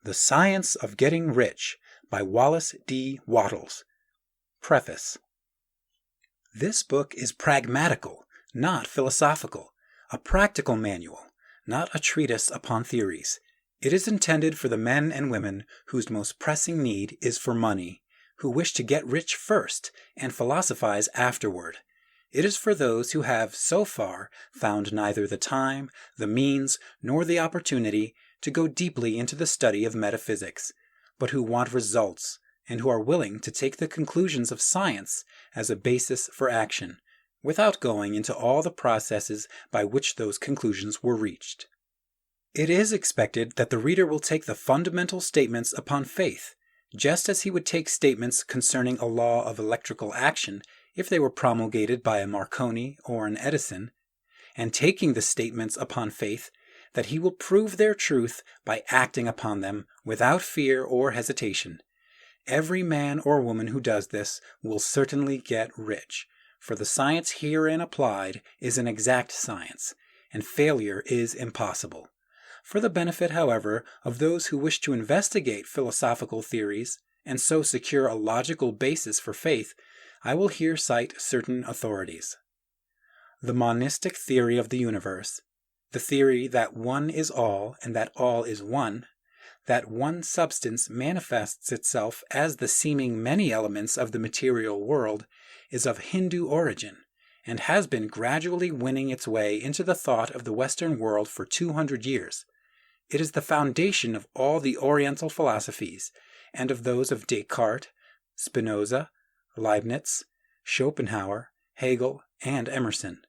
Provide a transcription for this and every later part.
The Science of Getting Rich by Wallace D. Wattles. Preface. This book is pragmatical, not philosophical, a practical manual, not a treatise upon theories. It is intended for the men and women whose most pressing need is for money, who wish to get rich first and philosophize afterward. It is for those who have, so far, found neither the time, the means, nor the opportunity to go deeply into the study of metaphysics, but who want results, and who are willing to take the conclusions of science as a basis for action, without going into all the processes by which those conclusions were reached. It is expected that the reader will take the fundamental statements upon faith, just as he would take statements concerning a law of electrical action if they were promulgated by a Marconi or an Edison, and taking the statements upon faith that he will prove their truth by acting upon them without fear or hesitation. Every man or woman who does this will certainly get rich, for the science herein applied is an exact science, and failure is impossible. For the benefit, however, of those who wish to investigate philosophical theories and so secure a logical basis for faith, I will here cite certain authorities. The monistic theory of the universe, the theory that one is all and that all is one, that one substance manifests itself as the seeming many elements of the material world, is of Hindu origin, and has been gradually winning its way into the thought of the Western world for 200 years. It is the foundation of all the Oriental philosophies, and of those of Descartes, Spinoza, Leibniz, Schopenhauer, Hegel, and Emerson.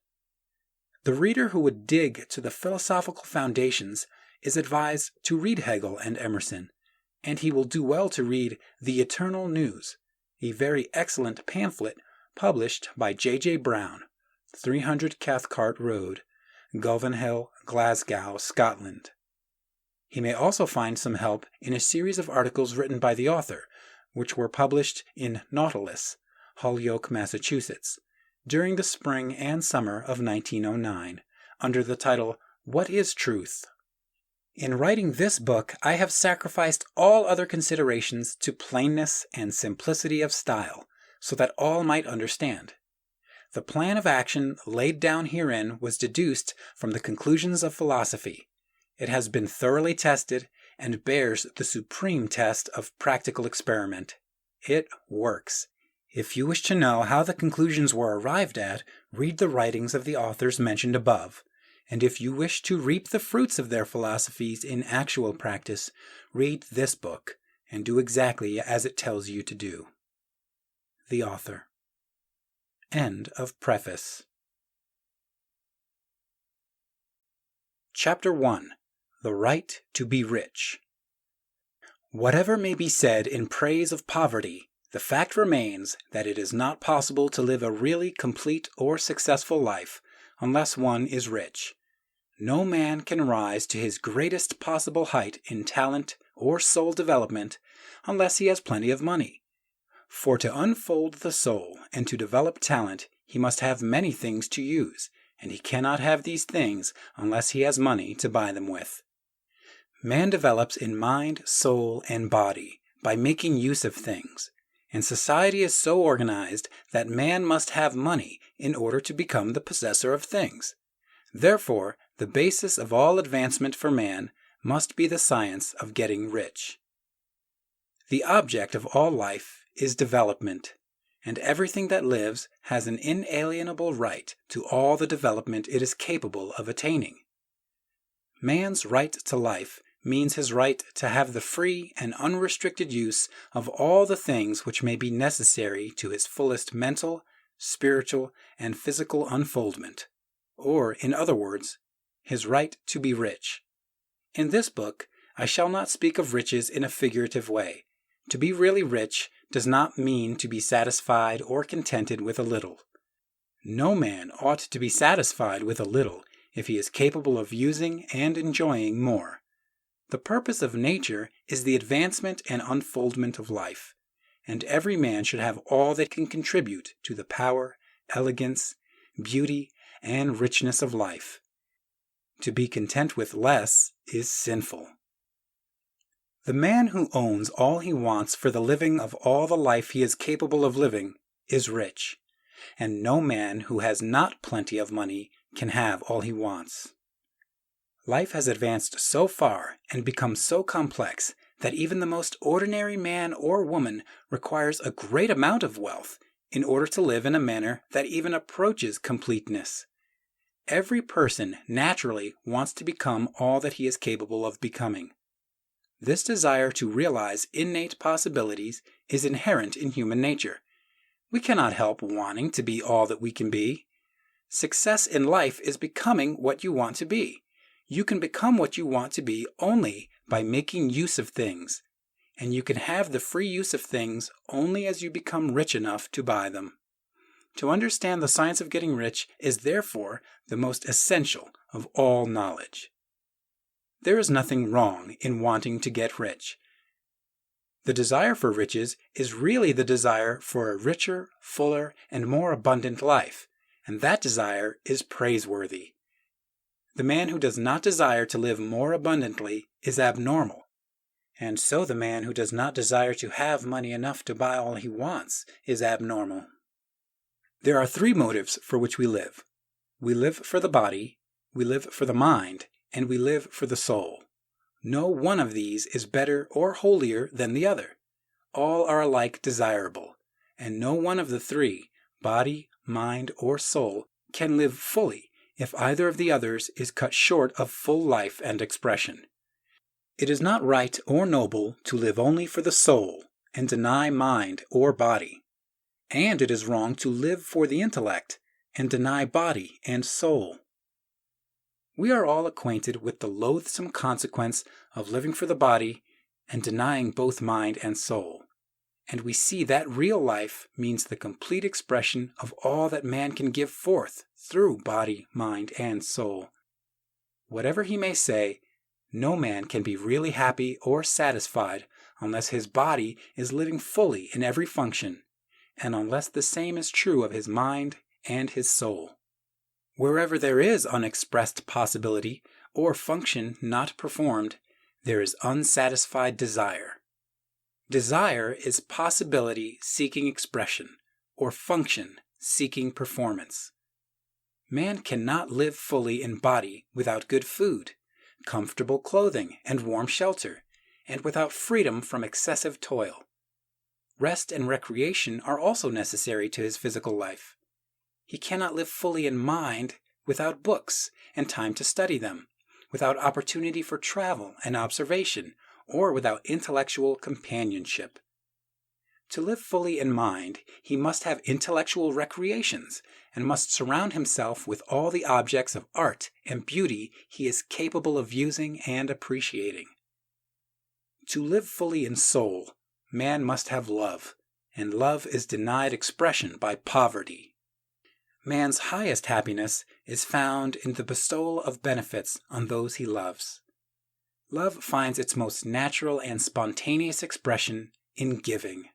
The reader who would dig to the philosophical foundations is advised to read Hegel and Emerson, and he will do well to read The Eternal News, a very excellent pamphlet published by J.J. Brown, 300 Cathcart Road, Gulvenhill, Glasgow, Scotland. He may also find some help in a series of articles written by the author, which were published in Nautilus, Holyoke, Massachusetts, during the spring and summer of 1909, under the title, What is Truth? In writing this book, I have sacrificed all other considerations to plainness and simplicity of style, so that all might understand. The plan of action laid down herein was deduced from the conclusions of philosophy. It has been thoroughly tested and bears the supreme test of practical experiment. It works. If you wish to know how the conclusions were arrived at, read the writings of the authors mentioned above. And if you wish to reap the fruits of their philosophies in actual practice, read this book, and do exactly as it tells you to do. The Author. End of Preface. Chapter 1. The Right to be Rich. Whatever may be said in praise of poverty, the fact remains that it is not possible to live a really complete or successful life unless one is rich. No man can rise to his greatest possible height in talent or soul development unless he has plenty of money. For to unfold the soul and to develop talent, he must have many things to use, and he cannot have these things unless he has money to buy them with. Man develops in mind, soul, and body by making use of things, and society is so organized that man must have money in order to become the possessor of things. Therefore, the basis of all advancement for man must be the science of getting rich. The object of all life is development, and everything that lives has an inalienable right to all the development it is capable of attaining. Man's right to life means his right to have the free and unrestricted use of all the things which may be necessary to his fullest mental, spiritual, and physical unfoldment, or, in other words, his right to be rich. In this book, I shall not speak of riches in a figurative way. To be really rich does not mean to be satisfied or contented with a little. No man ought to be satisfied with a little if he is capable of using and enjoying more. The purpose of nature is the advancement and unfoldment of life, and every man should have all that can contribute to the power, elegance, beauty, and richness of life. To be content with less is sinful. The man who owns all he wants for the living of all the life he is capable of living is rich, and no man who has not plenty of money can have all he wants. Life has advanced so far and become so complex that even the most ordinary man or woman requires a great amount of wealth in order to live in a manner that even approaches completeness. Every person naturally wants to become all that he is capable of becoming. This desire to realize innate possibilities is inherent in human nature. We cannot help wanting to be all that we can be. Success in life is becoming what you want to be. You can become what you want to be only by making use of things, and you can have the free use of things only as you become rich enough to buy them. To understand the science of getting rich is therefore the most essential of all knowledge. There is nothing wrong in wanting to get rich. The desire for riches is really the desire for a richer, fuller, and more abundant life, and that desire is praiseworthy. The man who does not desire to live more abundantly is abnormal, and so the man who does not desire to have money enough to buy all he wants is abnormal. There are 3 motives for which we live. We live for the body, we live for the mind, and we live for the soul. No one of these is better or holier than the other. All are alike desirable, and no one of the 3, body, mind, or soul, can live fully if either of the others is cut short of full life and expression. It is not right or noble to live only for the soul and deny mind or body. And it is wrong to live for the intellect and deny body and soul. We are all acquainted with the loathsome consequence of living for the body and denying both mind and soul, and we see that real life means the complete expression of all that man can give forth through body, mind, and soul. Whatever he may say, no man can be really happy or satisfied unless his body is living fully in every function, and unless the same is true of his mind and his soul. Wherever there is unexpressed possibility or function not performed, there is unsatisfied desire. Desire is possibility seeking expression, or function seeking performance. Man cannot live fully in body without good food, comfortable clothing, and warm shelter, and without freedom from excessive toil. Rest and recreation are also necessary to his physical life. He cannot live fully in mind without books and time to study them, without opportunity for travel and observation, or without intellectual companionship. To live fully in mind, he must have intellectual recreations and must surround himself with all the objects of art and beauty he is capable of using and appreciating. To live fully in soul, man must have love, and love is denied expression by poverty. Man's highest happiness is found in the bestowal of benefits on those he loves. Love finds its most natural and spontaneous expression in giving.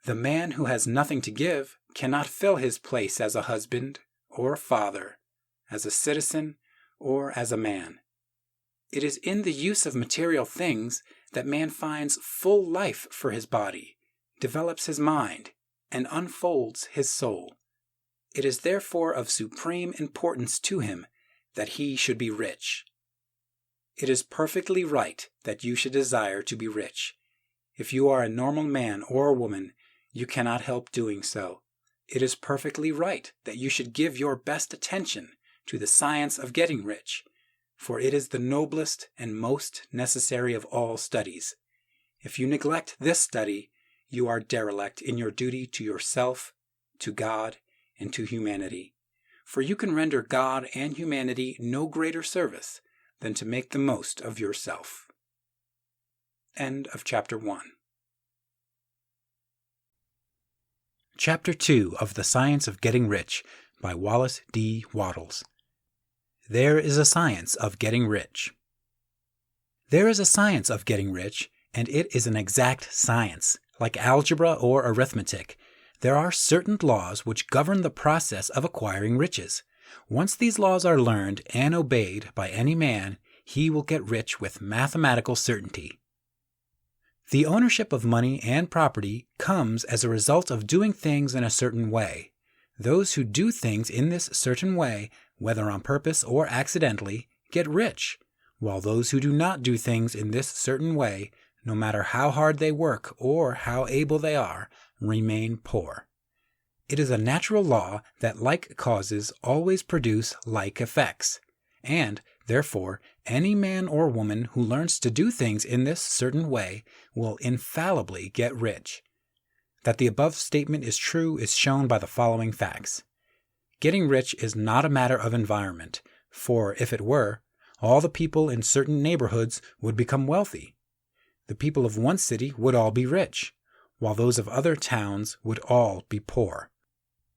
The man who has nothing to give cannot fill his place as a husband or father, as a citizen or as a man. It is in the use of material things that man finds full life for his body, develops his mind, and unfolds his soul. It is therefore of supreme importance to him that he should be rich. It is perfectly right that you should desire to be rich. If you are a normal man or woman, you cannot help doing so. It is perfectly right that you should give your best attention to the science of getting rich, for it is the noblest and most necessary of all studies. If you neglect this study, you are derelict in your duty to yourself, to God, and to humanity. For you can render God and humanity no greater service than to make the most of yourself. End of Chapter 1. Chapter 2 of The Science of Getting Rich by Wallace D. Wattles. There is a science of getting rich. There is a science of getting rich, and it is an exact science. Like algebra or arithmetic, there are certain laws which govern the process of acquiring riches. Once these laws are learned and obeyed by any man, he will get rich with mathematical certainty. The ownership of money and property comes as a result of doing things in a certain way. Those who do things in this certain way, whether on purpose or accidentally, get rich, while those who do not do things in this certain way, no matter how hard they work or how able they are, remain poor. It is a natural law that like causes always produce like effects, and, therefore, any man or woman who learns to do things in this certain way will infallibly get rich. That the above statement is true is shown by the following facts. Getting rich is not a matter of environment, for if it were, all the people in certain neighborhoods would become wealthy. The people of one city would all be rich, while those of other towns would all be poor.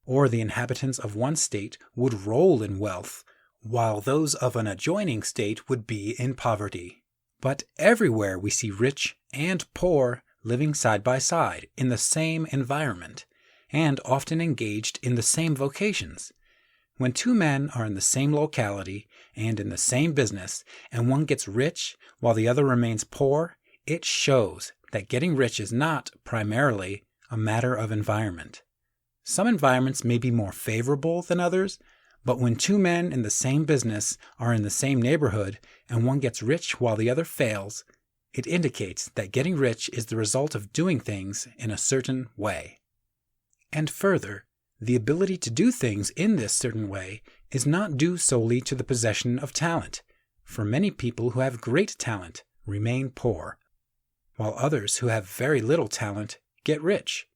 Or the inhabitants of one state would roll in wealth, while those of an adjoining state would be in poverty. But everywhere we see rich and poor living side by side in the same environment, and often engaged in the same vocations. When two men are in the same locality and in the same business, and one gets rich while the other remains poor, it shows that getting rich is not, primarily, a matter of environment. Some environments may be more favorable than others, but when two men in the same business are in the same neighborhood and one gets rich while the other fails, it indicates that getting rich is the result of doing things in a certain way. And further, the ability to do things in this certain way is not due solely to the possession of talent, for many people who have great talent remain poor, while others who have very little talent get rich.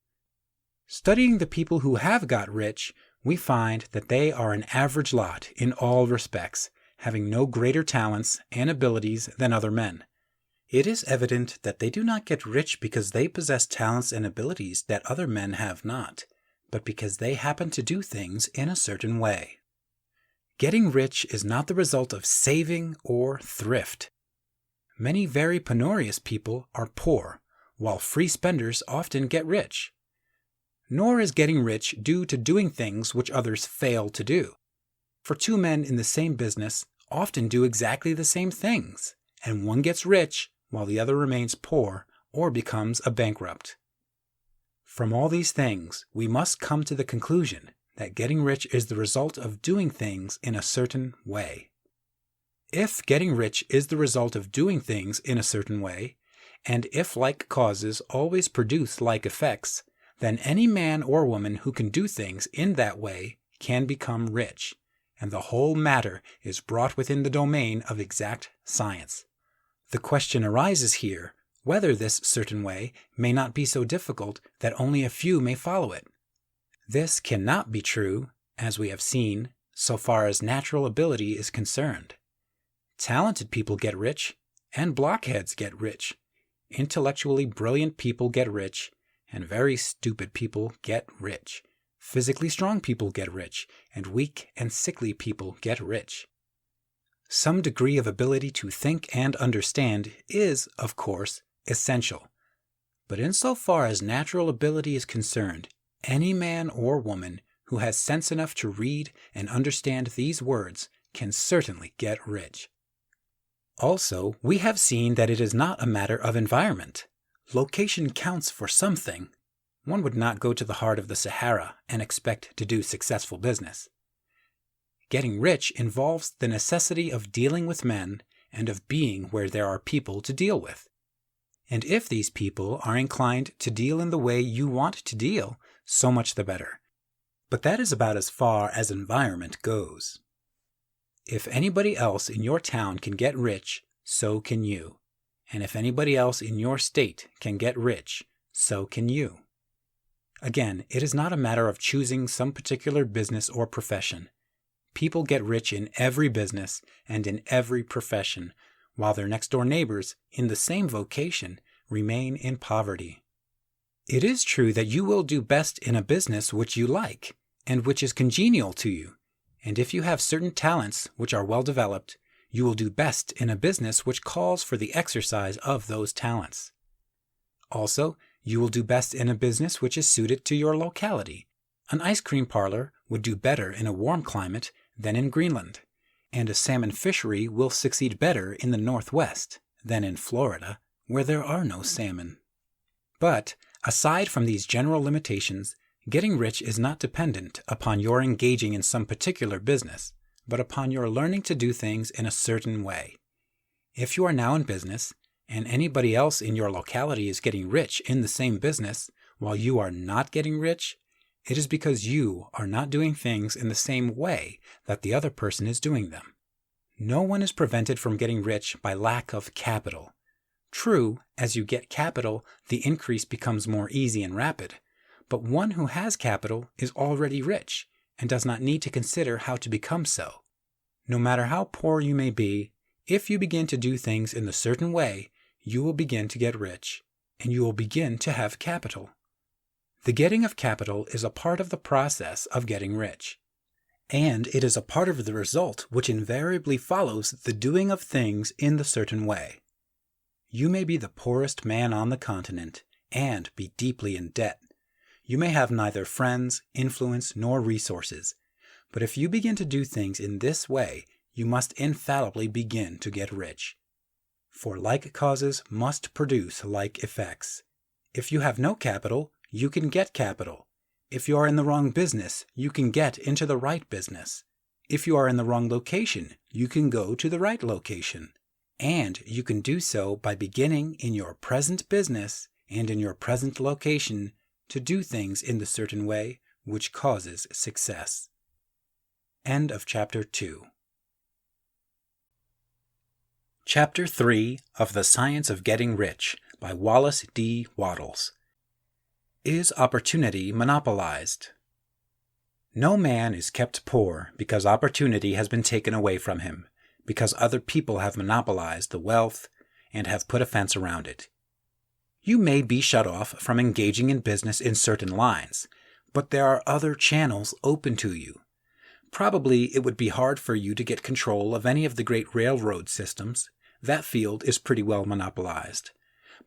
Studying the people who have got rich, we find that they are an average lot in all respects, having no greater talents and abilities than other men. It is evident that they do not get rich because they possess talents and abilities that other men have not, but because they happen to do things in a certain way. Getting rich is not the result of saving or thrift. Many very penurious people are poor, while free spenders often get rich. Nor is getting rich due to doing things which others fail to do. For two men in the same business often do exactly the same things, and one gets rich while the other remains poor or becomes a bankrupt. From all these things, we must come to the conclusion that getting rich is the result of doing things in a certain way. If getting rich is the result of doing things in a certain way, and if like causes always produce like effects, then any man or woman who can do things in that way can become rich, and the whole matter is brought within the domain of exact science. The question arises here whether this certain way may not be so difficult that only a few may follow it. This cannot be true, as we have seen, so far as natural ability is concerned. Talented people get rich, and blockheads get rich. Intellectually brilliant people get rich, and very stupid people get rich. Physically strong people get rich, and weak and sickly people get rich. Some degree of ability to think and understand is, of course, essential. But insofar as natural ability is concerned, any man or woman who has sense enough to read and understand these words can certainly get rich. Also, we have seen that it is not a matter of environment. Location counts for something. One would not go to the heart of the Sahara and expect to do successful business. Getting rich involves the necessity of dealing with men and of being where there are people to deal with. And if these people are inclined to deal in the way you want to deal, so much the better. But that is about as far as environment goes. If anybody else in your town can get rich, so can you. And if anybody else in your state can get rich, so can you. Again, it is not a matter of choosing some particular business or profession. People get rich in every business and in every profession, while their next-door neighbors, in the same vocation, remain in poverty. It is true that you will do best in a business which you like, and which is congenial to you, and if you have certain talents which are well developed, you will do best in a business which calls for the exercise of those talents. Also, you will do best in a business which is suited to your locality. An ice cream parlor would do better in a warm climate than in Greenland, and a salmon fishery will succeed better in the Northwest than in Florida, where there are no salmon. But, aside from these general limitations, getting rich is not dependent upon your engaging in some particular business, but upon your learning to do things in a certain way. If you are now in business, and anybody else in your locality is getting rich in the same business, while you are not getting rich, it is because you are not doing things in the same way that the other person is doing them. No one is prevented from getting rich by lack of capital. True, as you get capital, the increase becomes more easy and rapid, but one who has capital is already rich and does not need to consider how to become so. No matter how poor you may be, if you begin to do things in a certain way, you will begin to get rich, and you will begin to have capital. The getting of capital is a part of the process of getting rich, and it is a part of the result which invariably follows the doing of things in the certain way. You may be the poorest man on the continent, and be deeply in debt. You may have neither friends, influence, nor resources, but if you begin to do things in this way, you must infallibly begin to get rich. For like causes must produce like effects. If you have no capital, you can get capital. If you are in the wrong business, you can get into the right business. If you are in the wrong location, you can go to the right location. And you can do so by beginning in your present business and in your present location to do things in the certain way which causes success. End of Chapter 2. Chapter 3 of The Science of Getting Rich by Wallace D. Wattles. Is opportunity monopolized? No man is kept poor because opportunity has been taken away from him, because other people have monopolized the wealth and have put a fence around it. You may be shut off from engaging in business in certain lines, but there are other channels open to you. Probably it would be hard for you to get control of any of the great railroad systems. That field is pretty well monopolized.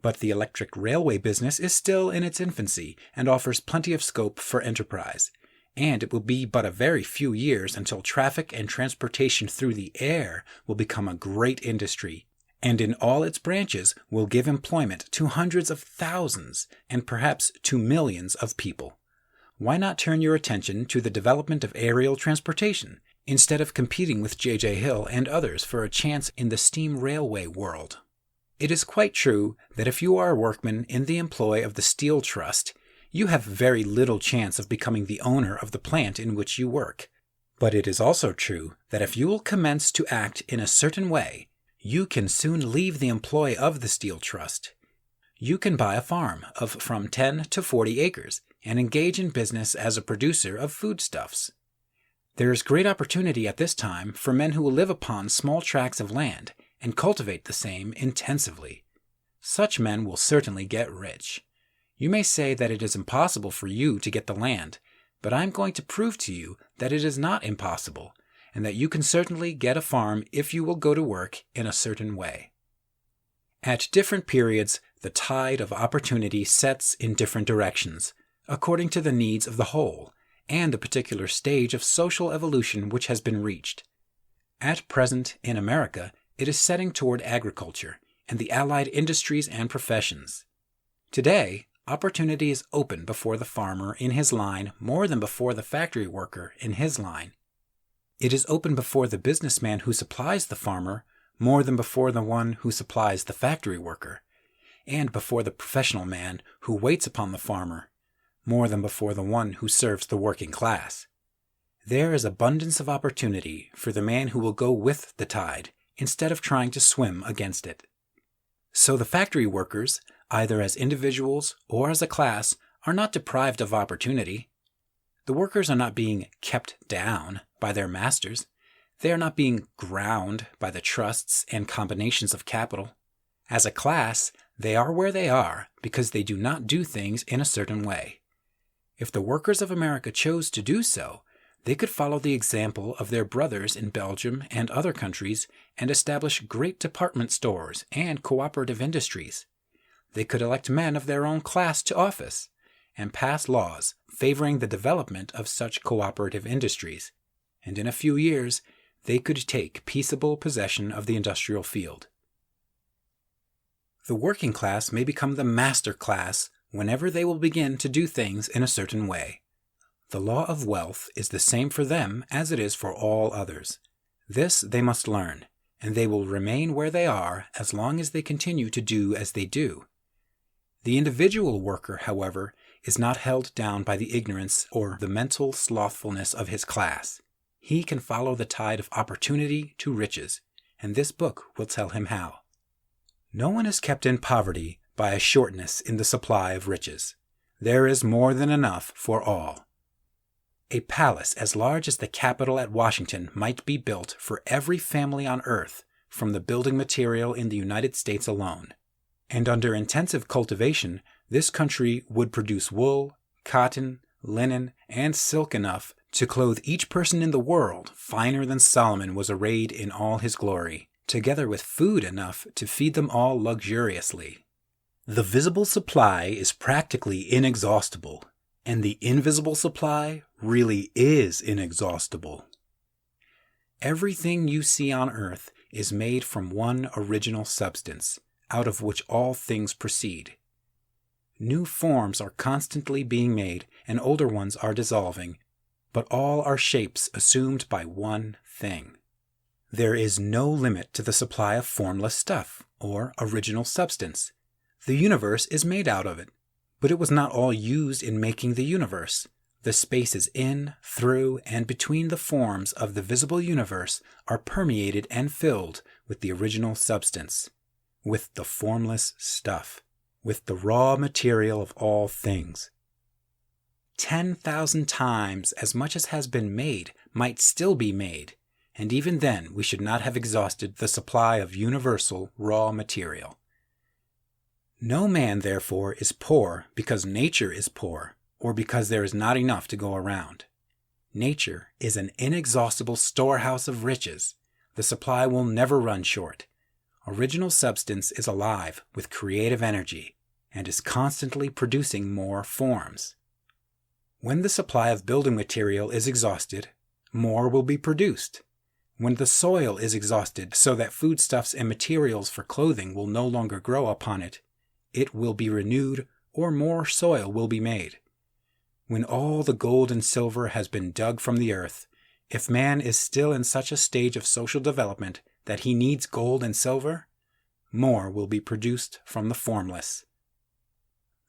But the electric railway business is still in its infancy and offers plenty of scope for enterprise. And it will be but a very few years until traffic and transportation through the air will become a great industry, and in all its branches will give employment to hundreds of thousands and perhaps to millions of people. Why not turn your attention to the development of aerial transportation, instead of competing with J.J. Hill and others for a chance in the steam railway world? It is quite true that if you are a workman in the employ of the Steel Trust, you have very little chance of becoming the owner of the plant in which you work. But it is also true that if you will commence to act in a certain way, you can soon leave the employ of the Steel Trust. You can buy a farm of from 10 to 40 acres and engage in business as a producer of foodstuffs. There is great opportunity at this time for men who will live upon small tracts of land and cultivate the same intensively. Such men will certainly get rich. You may say that it is impossible for you to get the land, but I am going to prove to you that it is not impossible, and that you can certainly get a farm if you will go to work in a certain way. At different periods, the tide of opportunity sets in different directions, according to the needs of the whole, and the particular stage of social evolution which has been reached. At present, in America, it is setting toward agriculture and the allied industries and professions. Today, opportunity is open before the farmer in his line more than before the factory worker in his line. It is open before the businessman who supplies the farmer more than before the one who supplies the factory worker, and before the professional man who waits upon the farmer more than before the one who serves the working class. There is abundance of opportunity for the man who will go with the tide instead of trying to swim against it. So the factory workers, either as individuals or as a class, are not deprived of opportunity. The workers are not being kept down by their masters. They are not being ground by the trusts and combinations of capital. As a class, they are where they are because they do not do things in a certain way. If the workers of America chose to do so, they could follow the example of their brothers in Belgium and other countries and establish great department stores and cooperative industries. They could elect men of their own class to office and pass laws favoring the development of such cooperative industries, and in a few years they could take peaceable possession of the industrial field. The working class may become the master class whenever they will begin to do things in a certain way. The law of wealth is the same for them as it is for all others. This they must learn, and they will remain where they are as long as they continue to do as they do. The individual worker, however, is not held down by the ignorance or the mental slothfulness of his class. He can follow the tide of opportunity to riches, and this book will tell him how. No one is kept in poverty by a shortness in the supply of riches. There is more than enough for all. A palace as large as the Capitol at Washington might be built for every family on earth from the building material in the United States alone. And under intensive cultivation, this country would produce wool, cotton, linen, and silk enough to clothe each person in the world finer than Solomon was arrayed in all his glory, together with food enough to feed them all luxuriously. The visible supply is practically inexhaustible, and the invisible supply really is inexhaustible. Everything you see on earth is made from one original substance, out of which all things proceed. New forms are constantly being made, and older ones are dissolving, but all are shapes assumed by one thing. There is no limit to the supply of formless stuff, or original substance. The universe is made out of it, but it was not all used in making the universe. The spaces in, through, and between the forms of the visible universe are permeated and filled with the original substance, with the formless stuff, with the raw material of all things. 10,000 times as much as has been made might still be made, and even then we should not have exhausted the supply of universal raw material. No man, therefore, is poor because nature is poor, or because there is not enough to go around. Nature is an inexhaustible storehouse of riches. The supply will never run short. Original substance is alive with creative energy and is constantly producing more forms. When the supply of building material is exhausted, more will be produced. When the soil is exhausted so that foodstuffs and materials for clothing will no longer grow upon it, it will be renewed or more soil will be made. When all the gold and silver has been dug from the earth, if man is still in such a stage of social development that he needs gold and silver, more will be produced from the formless.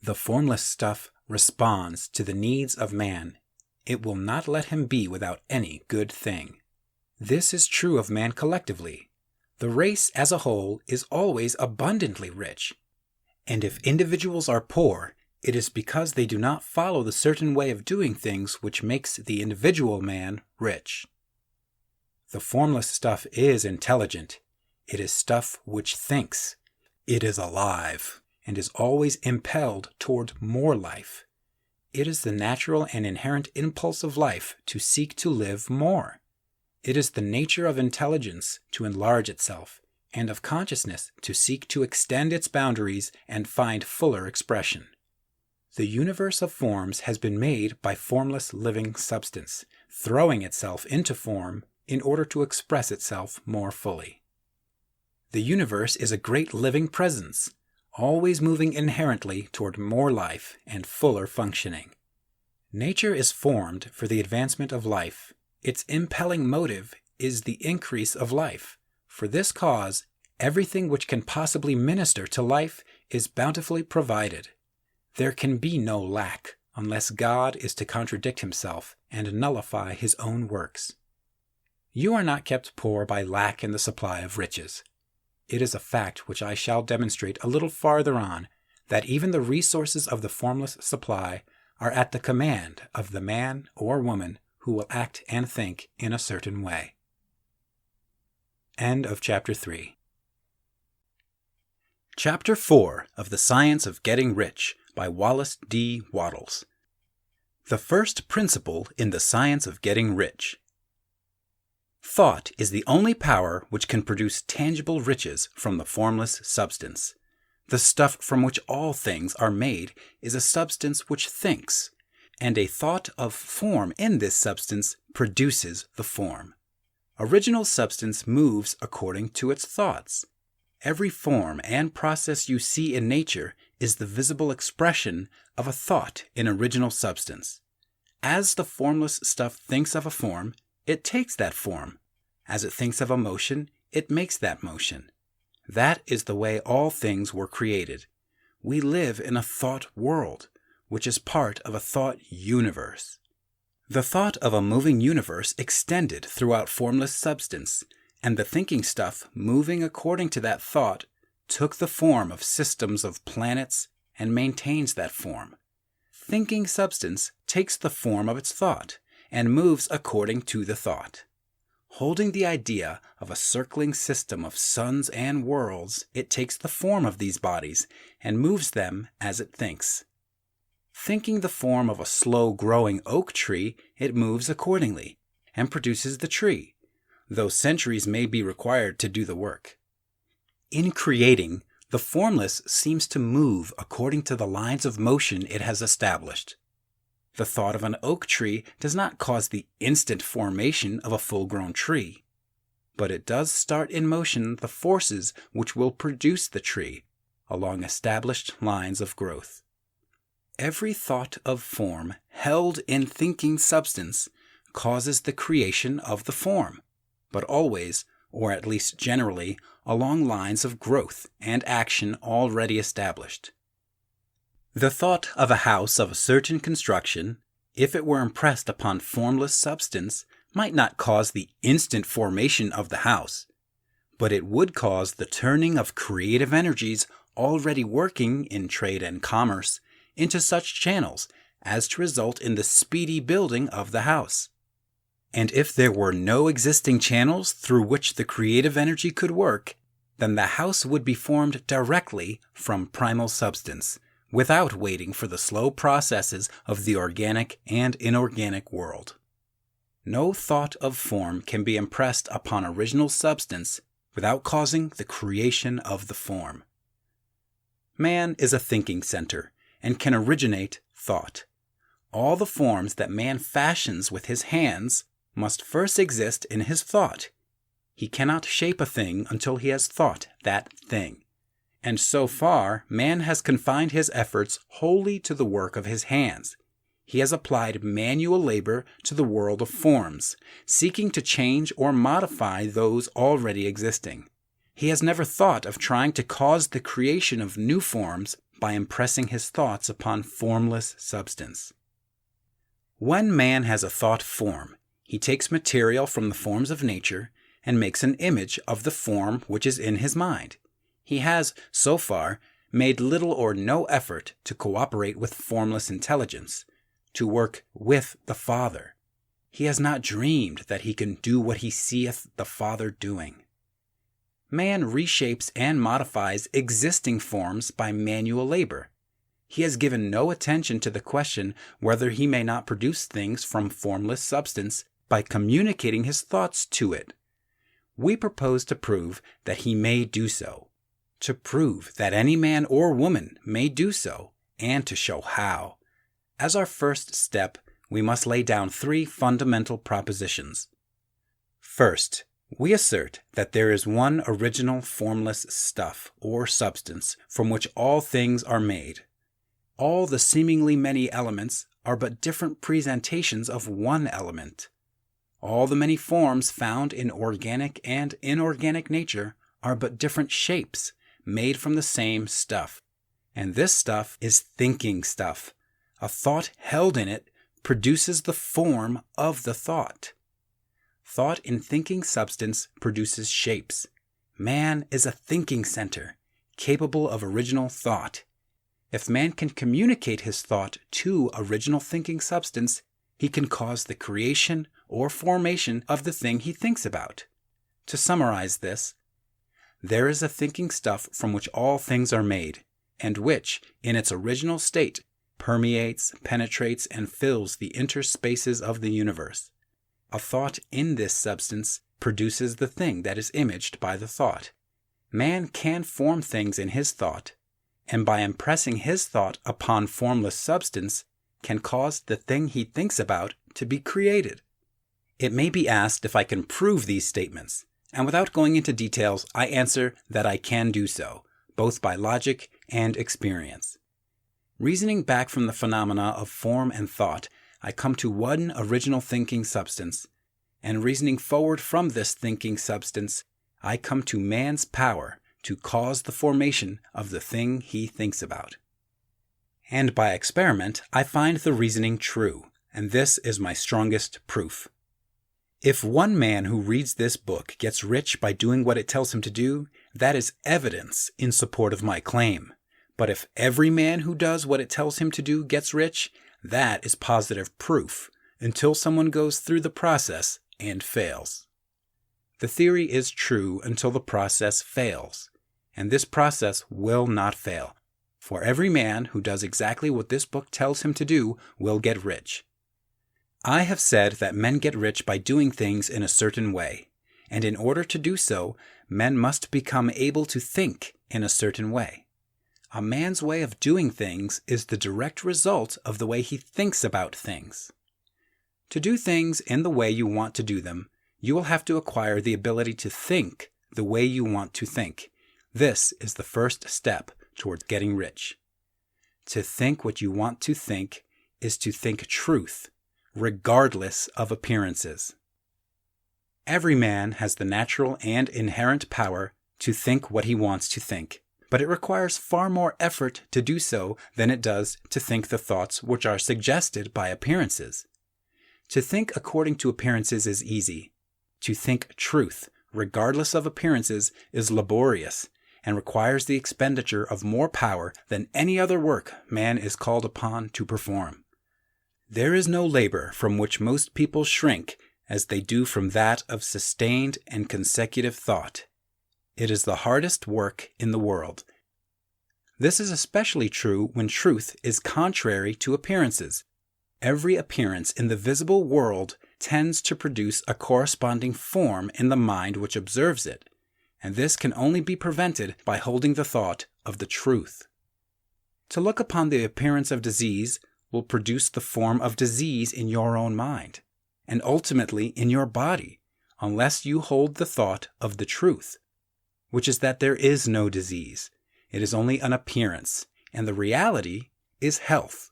The formless stuff responds to the needs of man. It will not let him be without any good thing. This is true of man collectively. The race as a whole is always abundantly rich. And if individuals are poor, it is because they do not follow the certain way of doing things which makes the individual man rich. The formless stuff is intelligent. It is stuff which thinks. It is alive and is always impelled toward more life. It is the natural and inherent impulse of life to seek to live more. It is the nature of intelligence to enlarge itself, and of consciousness to seek to extend its boundaries and find fuller expression. The universe of forms has been made by formless living substance, throwing itself into form in order to express itself more fully. The universe is a great living presence, always moving inherently toward more life and fuller functioning. Nature is formed for the advancement of life. Its impelling motive is the increase of life. For this cause, everything which can possibly minister to life is bountifully provided. There can be no lack unless God is to contradict himself and nullify his own works. You are not kept poor by lack in the supply of riches. It is a fact which I shall demonstrate a little farther on, that even the resources of the formless supply are at the command of the man or woman who will act and think in a certain way. End of Chapter 3. Chapter 4 of The Science of Getting Rich by Wallace D. Wattles. The first principle in the science of getting rich. Thought is the only power which can produce tangible riches from the formless substance. The stuff from which all things are made is a substance which thinks, and a thought of form in this substance produces the form. Original substance moves according to its thoughts. Every form and process you see in nature is the visible expression of a thought in original substance. As the formless stuff thinks of a form, it takes that form. As it thinks of a motion, it makes that motion. That is the way all things were created. We live in a thought world, which is part of a thought universe. The thought of a moving universe extended throughout formless substance, and the thinking stuff moving according to that thought took the form of systems of planets and maintains that form. Thinking substance takes the form of its thought and moves according to the thought. Holding the idea of a circling system of suns and worlds, it takes the form of these bodies and moves them as it thinks. Thinking the form of a slow-growing oak tree, it moves accordingly and produces the tree, though centuries may be required to do the work. In creating, the formless seems to move according to the lines of motion it has established. The thought of an oak tree does not cause the instant formation of a full-grown tree, but it does start in motion the forces which will produce the tree along established lines of growth. Every thought of form held in thinking substance causes the creation of the form, but always, or at least generally, along lines of growth and action already established. The thought of a house of a certain construction, if it were impressed upon formless substance, might not cause the instant formation of the house, but it would cause the turning of creative energies already working in trade and commerce into such channels as to result in the speedy building of the house. And if there were no existing channels through which the creative energy could work, then the house would be formed directly from primal substance, without waiting for the slow processes of the organic and inorganic world. No thought of form can be impressed upon original substance without causing the creation of the form. Man is a thinking center and can originate thought. All the forms that man fashions with his hands must first exist in his thought. He cannot shape a thing until he has thought that thing. And so far, man has confined his efforts wholly to the work of his hands. He has applied manual labor to the world of forms, seeking to change or modify those already existing. He has never thought of trying to cause the creation of new forms by impressing his thoughts upon formless substance. When man has a thought form, he takes material from the forms of nature and makes an image of the form which is in his mind. He has, so far, made little or no effort to cooperate with formless intelligence, to work with the Father. He has not dreamed that he can do what he seeth the Father doing. Man reshapes and modifies existing forms by manual labor. He has given no attention to the question whether he may not produce things from formless substance by communicating his thoughts to it. We propose to prove that he may do so, to prove that any man or woman may do so, and to show how. As our first step, we must lay down 3 fundamental propositions. First, we assert that there is one original formless stuff or substance from which all things are made. All the seemingly many elements are but different presentations of one element. All the many forms found in organic and inorganic nature are but different shapes made from the same stuff. And this stuff is thinking stuff. A thought held in it produces the form of the thought. Thought in thinking substance produces shapes. Man is a thinking center, capable of original thought. If man can communicate his thought to original thinking substance, he can cause the creation or formation of the thing he thinks about. To summarize this, there is a thinking stuff from which all things are made, and which, in its original state, permeates, penetrates, and fills the interspaces of the universe. A thought in this substance produces the thing that is imaged by the thought. Man can form things in his thought, and by impressing his thought upon formless substance, can cause the thing he thinks about to be created. It may be asked if I can prove these statements, and without going into details, I answer that I can do so, both by logic and experience. Reasoning back from the phenomena of form and thought, I come to one original thinking substance, and reasoning forward from this thinking substance, I come to man's power to cause the formation of the thing he thinks about. And by experiment, I find the reasoning true, and this is my strongest proof. If one man who reads this book gets rich by doing what it tells him to do, that is evidence in support of my claim. But if every man who does what it tells him to do gets rich, that is positive proof, until someone goes through the process and fails. The theory is true until the process fails, and this process will not fail, for every man who does exactly what this book tells him to do will get rich. I have said that men get rich by doing things in a certain way, and in order to do so, men must become able to think in a certain way. A man's way of doing things is the direct result of the way he thinks about things. To do things in the way you want to do them, you will have to acquire the ability to think the way you want to think. This is the first step towards getting rich. To think what you want to think is to think truth, regardless of appearances. Every man has the natural and inherent power to think what he wants to think, but it requires far more effort to do so than it does to think the thoughts which are suggested by appearances. To think according to appearances is easy. To think truth, regardless of appearances, is laborious and requires the expenditure of more power than any other work man is called upon to perform. There is no labor from which most people shrink as they do from that of sustained and consecutive thought. It is the hardest work in the world. This is especially true when truth is contrary to appearances. Every appearance in the visible world tends to produce a corresponding form in the mind which observes it, and this can only be prevented by holding the thought of the truth. To look upon the appearance of disease will produce the form of disease in your own mind, and ultimately in your body, unless you hold the thought of the truth, which is that there is no disease. It is only an appearance, and the reality is health.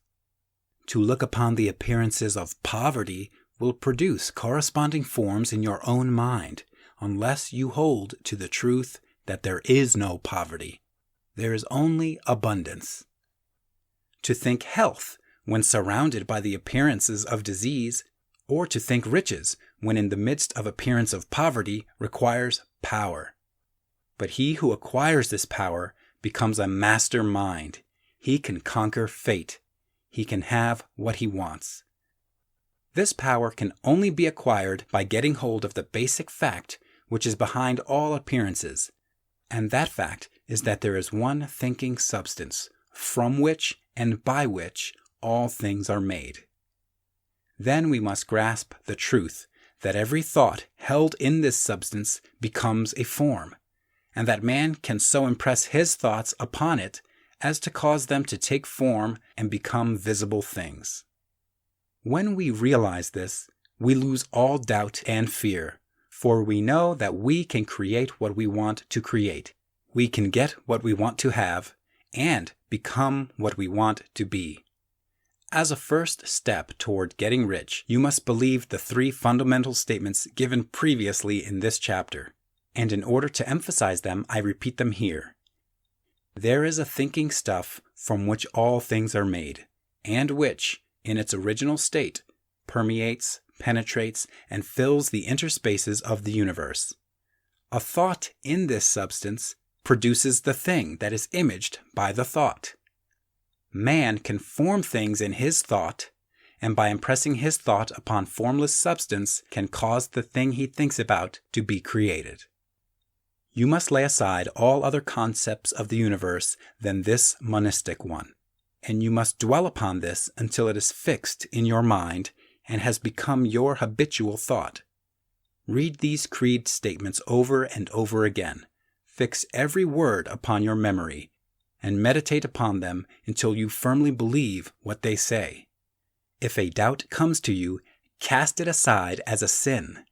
To look upon the appearances of poverty will produce corresponding forms in your own mind, unless you hold to the truth that there is no poverty. There is only abundance. To think health when surrounded by the appearances of disease, or to think riches when in the midst of appearance of poverty requires power. But he who acquires this power becomes a master mind. He can conquer fate. He can have what he wants. This power can only be acquired by getting hold of the basic fact which is behind all appearances, and that fact is that there is one thinking substance, from which and by which all things are made. Then we must grasp the truth that every thought held in this substance becomes a form, and that man can so impress his thoughts upon it as to cause them to take form and become visible things. When we realize this, we lose all doubt and fear, for we know that we can create what we want to create. We can get what we want to have, and become what we want to be. As a first step toward getting rich, you must believe the 3 fundamental statements given previously in this chapter, and in order to emphasize them, I repeat them here. There is a thinking stuff from which all things are made, and which, in its original state, permeates, penetrates, and fills the interspaces of the universe. A thought in this substance produces the thing that is imaged by the thought. Man can form things in his thought, and by impressing his thought upon formless substance can cause the thing he thinks about to be created. You must lay aside all other concepts of the universe than this monistic one, and you must dwell upon this until it is fixed in your mind and has become your habitual thought. Read these creed statements over and over again. Fix every word upon your memory, and meditate upon them until you firmly believe what they say. If a doubt comes to you, cast it aside as a sin.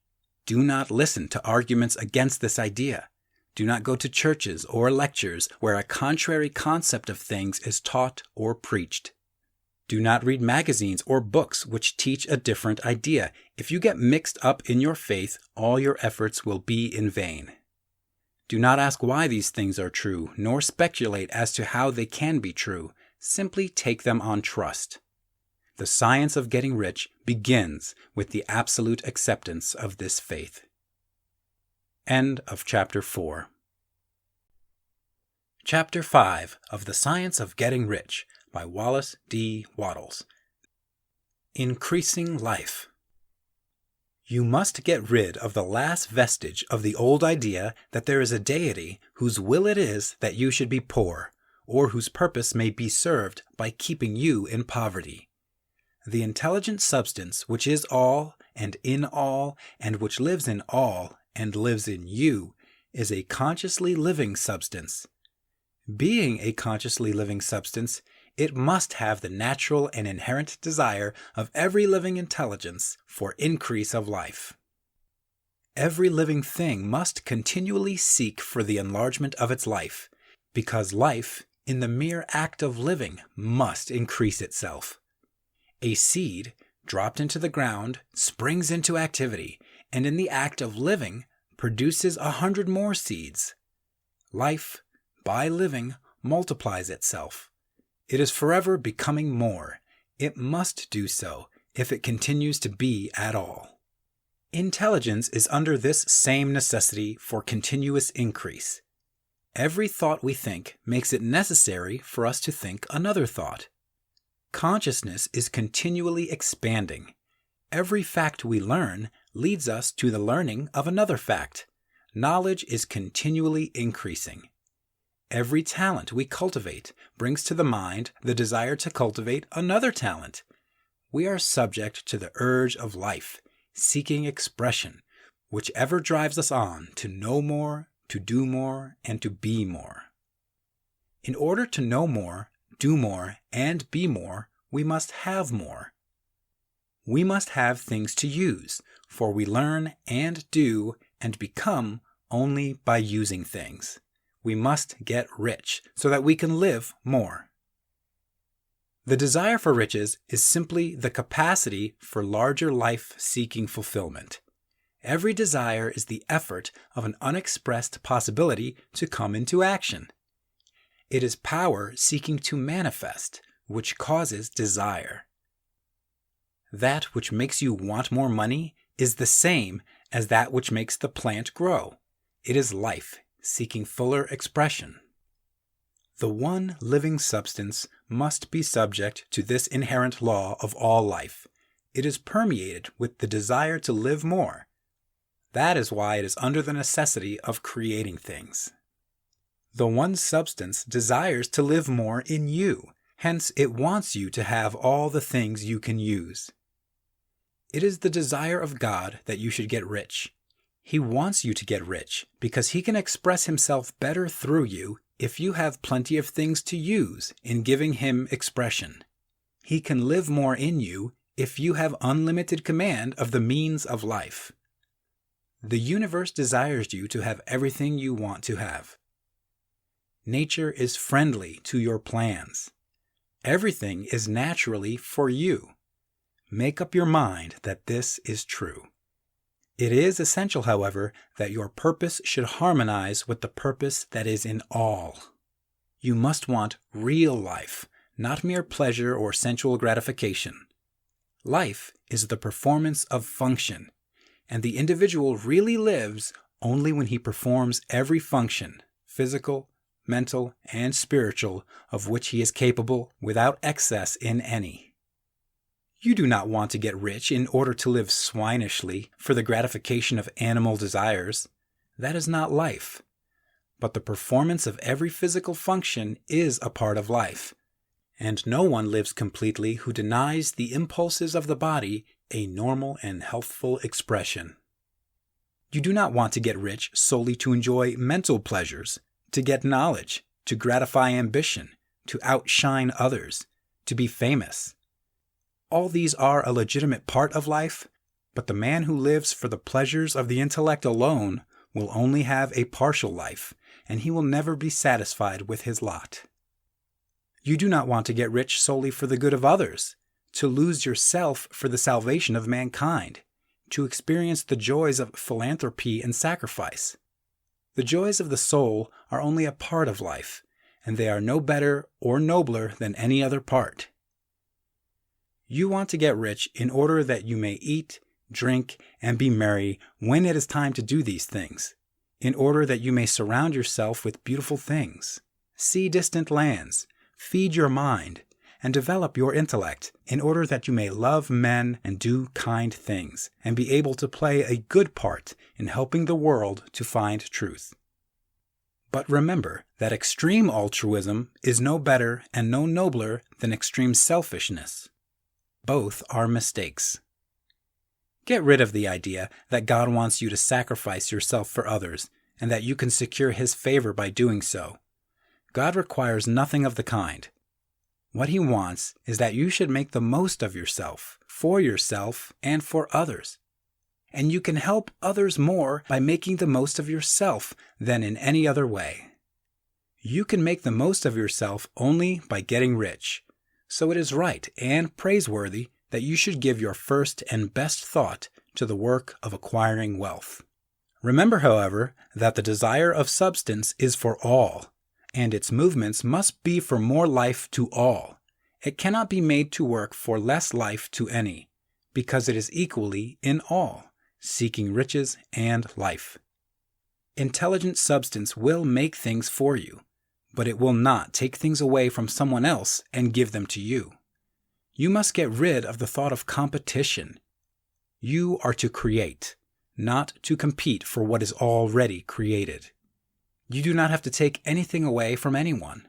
Do not listen to arguments against this idea. Do not go to churches or lectures where a contrary concept of things is taught or preached. Do not read magazines or books which teach a different idea. If you get mixed up in your faith, all your efforts will be in vain. Do not ask why these things are true, nor speculate as to how they can be true. Simply take them on trust. The science of getting rich begins with the absolute acceptance of this faith. End of Chapter 4. Chapter 5 of The Science of Getting Rich by Wallace D. Wattles. Increasing Life. You must get rid of the last vestige of the old idea that there is a deity whose will it is that you should be poor, or whose purpose may be served by keeping you in poverty. The intelligent substance which is all, and in all, and which lives in all, and lives in you, is a consciously living substance. Being a consciously living substance, it must have the natural and inherent desire of every living intelligence for increase of life. Every living thing must continually seek for the enlargement of its life, because life, in the mere act of living, must increase itself. A seed, dropped into the ground, springs into activity, and in the act of living, produces 100 more seeds. Life, by living, multiplies itself. It is forever becoming more. It must do so if it continues to be at all. Intelligence is under this same necessity for continuous increase. Every thought we think makes it necessary for us to think another thought. Consciousness is continually expanding. Every fact we learn leads us to the learning of another fact. Knowledge is continually increasing. Every talent we cultivate brings to the mind the desire to cultivate another talent. We are subject to the urge of life, seeking expression, which ever drives us on to know more, to do more, and to be more. In order to know more, do more, and be more, we must have more. We must have things to use, for we learn and do and become only by using things. We must get rich so that we can live more. The desire for riches is simply the capacity for larger life-seeking fulfillment. Every desire is the effort of an unexpressed possibility to come into action. It is power seeking to manifest, which causes desire. That which makes you want more money is the same as that which makes the plant grow. It is life seeking fuller expression. The one living substance must be subject to this inherent law of all life. It is permeated with the desire to live more. That is why it is under the necessity of creating things. The one substance desires to live more in you, hence it wants you to have all the things you can use. It is the desire of God that you should get rich. He wants you to get rich because he can express himself better through you if you have plenty of things to use in giving him expression. He can live more in you if you have unlimited command of the means of life. The universe desires you to have everything you want to have. Nature is friendly to your plans. Everything is naturally for you. Make up your mind that this is true. It is essential, however, that your purpose should harmonize with the purpose that is in all. You must want real life, not mere pleasure or sensual gratification. Life is the performance of function, and the individual really lives only when he performs every function, physical, mental, and spiritual, of which he is capable without excess in any. You do not want to get rich in order to live swinishly for the gratification of animal desires. That is not life. But the performance of every physical function is a part of life, and no one lives completely who denies the impulses of the body a normal and healthful expression. You do not want to get rich solely to enjoy mental pleasures, to get knowledge, to gratify ambition, to outshine others, to be famous. All these are a legitimate part of life, but the man who lives for the pleasures of the intellect alone will only have a partial life, and he will never be satisfied with his lot. You do not want to get rich solely for the good of others, to lose yourself for the salvation of mankind, to experience the joys of philanthropy and sacrifice. The joys of the soul are only a part of life, and they are no better or nobler than any other part. You want to get rich in order that you may eat, drink, and be merry when it is time to do these things, in order that you may surround yourself with beautiful things, see distant lands, feed your mind, and develop your intellect in order that you may love men and do kind things, and be able to play a good part in helping the world to find truth. But remember that extreme altruism is no better and no nobler than extreme selfishness. Both are mistakes. Get rid of the idea that God wants you to sacrifice yourself for others, and that you can secure His favor by doing so. God requires nothing of the kind. What He wants is that you should make the most of yourself, and for others. And you can help others more by making the most of yourself than in any other way. You can make the most of yourself only by getting rich. So it is right and praiseworthy that you should give your first and best thought to the work of acquiring wealth. Remember, however, that the desire of substance is for all, and its movements must be for more life to all. It cannot be made to work for less life to any, because it is equally in all, seeking riches and life. Intelligent substance will make things for you, but it will not take things away from someone else and give them to you. You must get rid of the thought of competition. You are to create, not to compete for what is already created. You do not have to take anything away from anyone.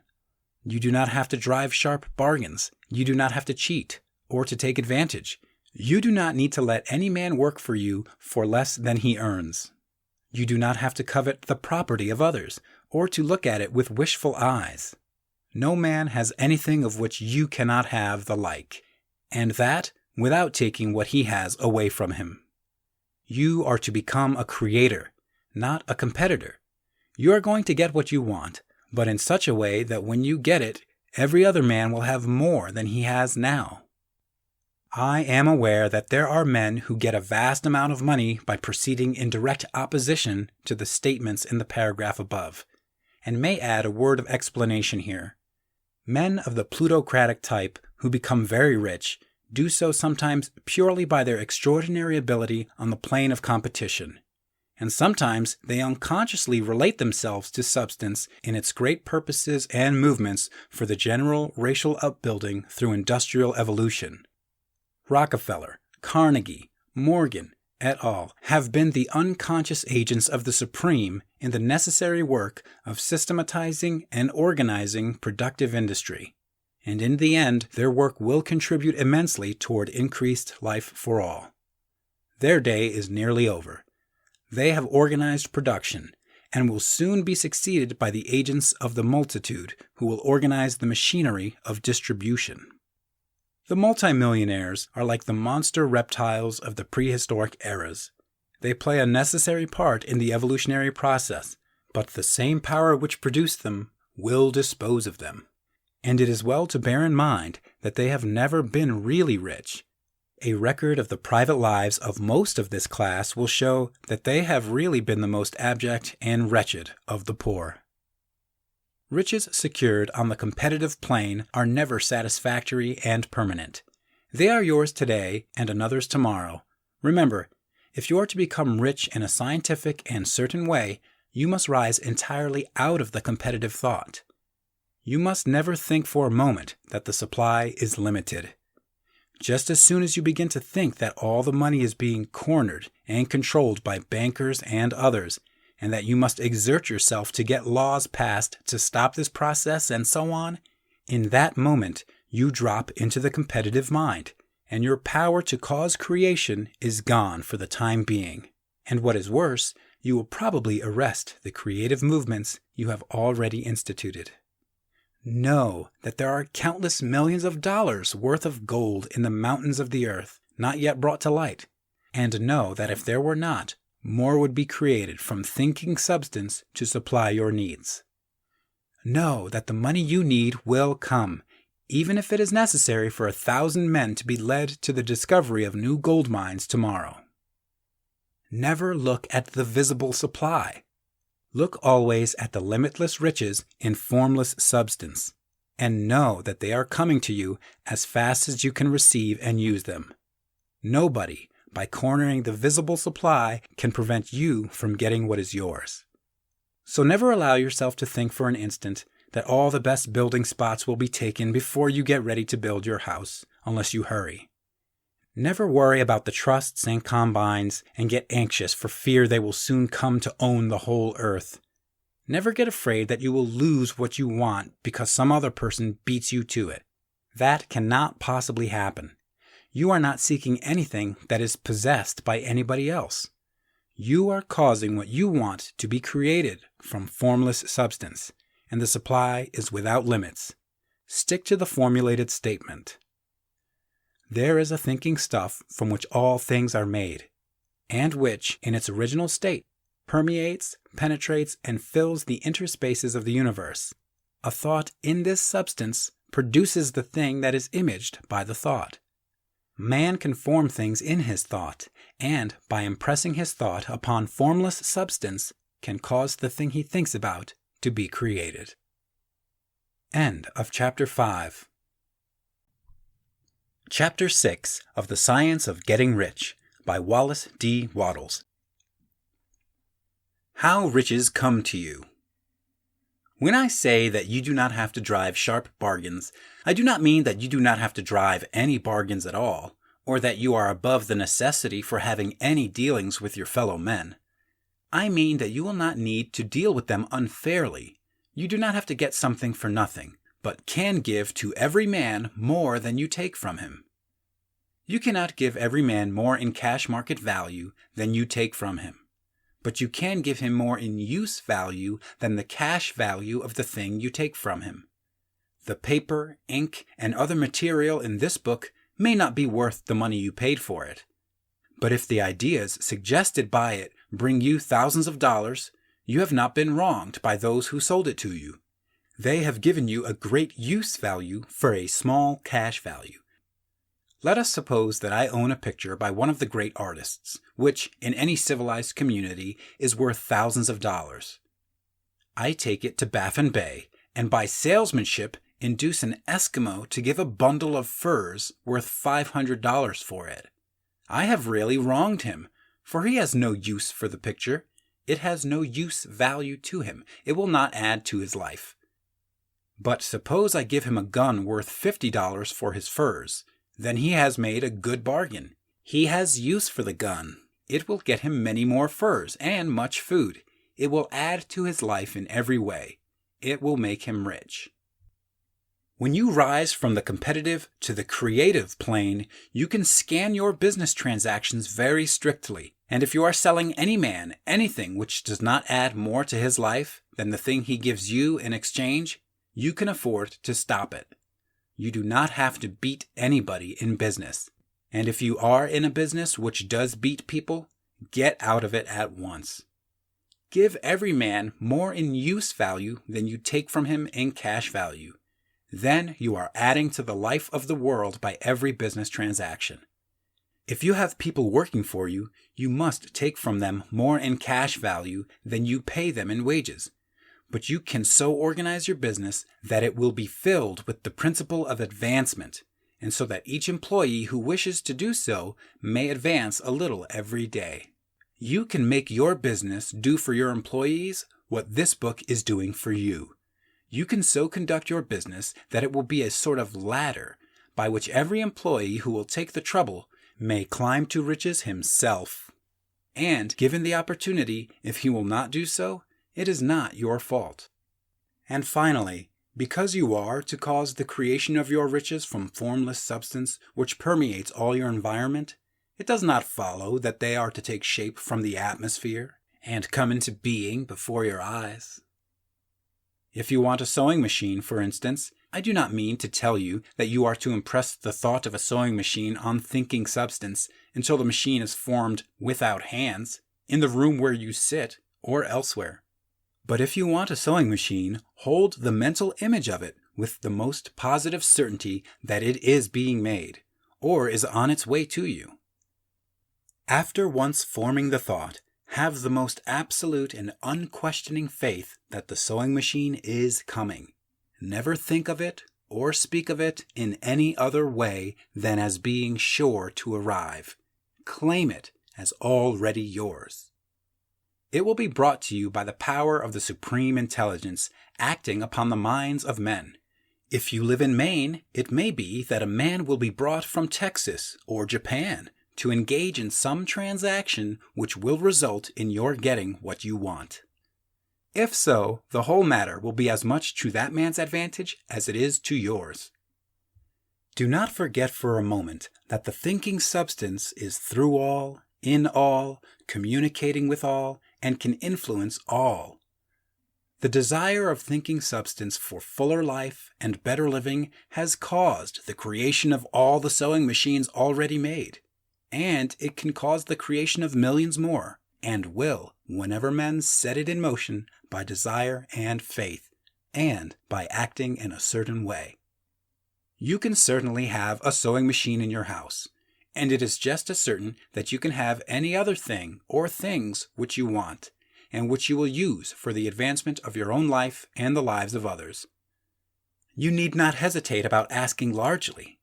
You do not have to drive sharp bargains. You do not have to cheat or to take advantage. You do not need to let any man work for you for less than he earns. You do not have to covet the property of others, or to look at it with wishful eyes. No man has anything of which you cannot have the like, and that without taking what he has away from him. You are to become a creator, not a competitor. You are going to get what you want, but in such a way that when you get it, every other man will have more than he has now. I am aware that there are men who get a vast amount of money by proceeding in direct opposition to the statements in the paragraph above, and may add a word of explanation here. Men of the plutocratic type who become very rich do so sometimes purely by their extraordinary ability on the plane of competition, and sometimes they unconsciously relate themselves to substance in its great purposes and movements for the general racial upbuilding through industrial evolution. Rockefeller, Carnegie, Morgan, et al. Have been the unconscious agents of the Supreme in the necessary work of systematizing and organizing productive industry, and in the end their work will contribute immensely toward increased life for all. Their day is nearly over. They have organized production, and will soon be succeeded by the agents of the multitude who will organize the machinery of distribution. The multimillionaires are like the monster reptiles of the prehistoric eras. They play a necessary part in the evolutionary process, but the same power which produced them will dispose of them. And it is well to bear in mind that they have never been really rich. A record of the private lives of most of this class will show that they have really been the most abject and wretched of the poor. Riches secured on the competitive plane are never satisfactory and permanent. They are yours today and another's tomorrow. Remember, if you are to become rich in a scientific and certain way, you must rise entirely out of the competitive thought. You must never think for a moment that the supply is limited. Just as soon as you begin to think that all the money is being cornered and controlled by bankers and others, and that you must exert yourself to get laws passed to stop this process and so on, in that moment you drop into the competitive mind, and your power to cause creation is gone for the time being. And what is worse, you will probably arrest the creative movements you have already instituted. Know that there are countless millions of dollars worth of gold in the mountains of the earth, not yet brought to light. And know that if there were not, more would be created from thinking substance to supply your needs. Know that the money you need will come, even if it is necessary for 1,000 men to be led to the discovery of new gold mines tomorrow. Never look at the visible supply. Look always at the limitless riches in formless substance, and know that they are coming to you as fast as you can receive and use them. Nobody, by cornering the visible supply, can prevent you from getting what is yours. So never allow yourself to think for an instant that all the best building spots will be taken before you get ready to build your house, unless you hurry. Never worry about the trusts and combines and get anxious for fear they will soon come to own the whole earth. Never get afraid that you will lose what you want because some other person beats you to it. That cannot possibly happen. You are not seeking anything that is possessed by anybody else. You are causing what you want to be created from formless substance, and the supply is without limits. Stick to the formulated statement. There is a thinking stuff from which all things are made, and which, in its original state, permeates, penetrates, and fills the interspaces of the universe. A thought in this substance produces the thing that is imaged by the thought. Man can form things in his thought, and by impressing his thought upon formless substance, can cause the thing he thinks about to be created. End of Chapter 5. Chapter 6 of The Science of Getting Rich by Wallace D. Wattles. How riches come to you. When I say that you do not have to drive sharp bargains, I do not mean that you do not have to drive any bargains at all, or that you are above the necessity for having any dealings with your fellow men. I mean that you will not need to deal with them unfairly. You do not have to get something for nothing, but can give to every man more than you take from him. You cannot give every man more in cash market value than you take from him, but you can give him more in use value than the cash value of the thing you take from him. The paper, ink, and other material in this book may not be worth the money you paid for it, but if the ideas suggested by it bring you thousands of dollars, you have not been wronged by those who sold it to you. They have given you a great use value for a small cash value. Let us suppose that I own a picture by one of the great artists, which, in any civilized community, is worth thousands of dollars. I take it to Baffin Bay, and by salesmanship induce an Eskimo to give a bundle of furs worth $500 for it. I have really wronged him, for he has no use for the picture. It has no use value to him. It will not add to his life. But suppose I give him a gun worth $50 for his furs. Then he has made a good bargain. He has use for the gun. It will get him many more furs and much food. It will add to his life in every way. It will make him rich. When you rise from the competitive to the creative plane, you can scan your business transactions very strictly. And if you are selling any man anything which does not add more to his life than the thing he gives you in exchange, you can afford to stop it. You do not have to beat anybody in business. And if you are in a business which does beat people, get out of it at once. Give every man more in use value than you take from him in cash value. Then you are adding to the life of the world by every business transaction. If you have people working for you, you must take from them more in cash value than you pay them in wages. But you can so organize your business that it will be filled with the principle of advancement, and so that each employee who wishes to do so may advance a little every day. You can make your business do for your employees what this book is doing for you. You can so conduct your business that it will be a sort of ladder by which every employee who will take the trouble may climb to riches himself. And, given the opportunity, if he will not do so, it is not your fault. And finally, because you are to cause the creation of your riches from formless substance which permeates all your environment, it does not follow that they are to take shape from the atmosphere and come into being before your eyes. If you want a sewing machine, for instance, I do not mean to tell you that you are to impress the thought of a sewing machine on thinking substance until the machine is formed without hands. in the room where you sit, or elsewhere. But if you want a sewing machine, hold the mental image of it with the most positive certainty that it is being made, or is on its way to you. After once forming the thought, have the most absolute and unquestioning faith that the sewing machine is coming. Never think of it or speak of it in any other way than as being sure to arrive. Claim it as already yours. It will be brought to you by the power of the supreme intelligence acting upon the minds of men. If you live in Maine, it may be that a man will be brought from Texas or Japan to engage in some transaction which will result in your getting what you want. If so, the whole matter will be as much to that man's advantage as it is to yours. Do not forget for a moment that the thinking substance is through all, in all, communicating with all, and can influence all. The desire of thinking substance for fuller life and better living has caused the creation of all the sewing machines already made, and it can cause the creation of millions more, and will, whenever men set it in motion by desire and faith, and by acting in a certain way. You can certainly have a sewing machine in your house, and it is just as certain that you can have any other thing or things which you want, and which you will use for the advancement of your own life and the lives of others. You need not hesitate about asking largely.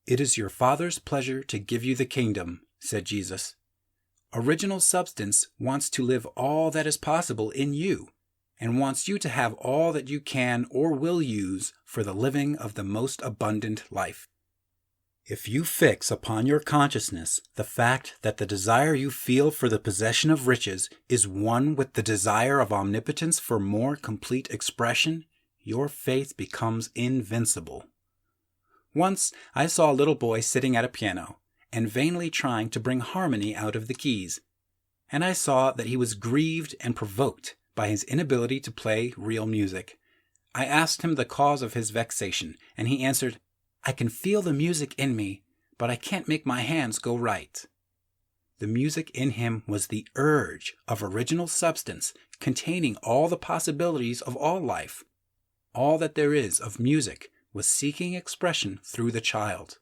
It is your Father's pleasure to give you the kingdom, said Jesus. Original substance wants to live all that is possible in you, and wants you to have all that you can or will use for the living of the most abundant life. If you fix upon your consciousness the fact that the desire you feel for the possession of riches is one with the desire of omnipotence for more complete expression, your faith becomes invincible. Once I saw a little boy sitting at a piano and vainly trying to bring harmony out of the keys, and I saw that he was grieved and provoked by his inability to play real music. I asked him the cause of his vexation, and he answered, "I can feel the music in me, but I can't make my hands go right." The music in him was the urge of original substance containing all the possibilities of all life. All that there is of music was seeking expression through the child.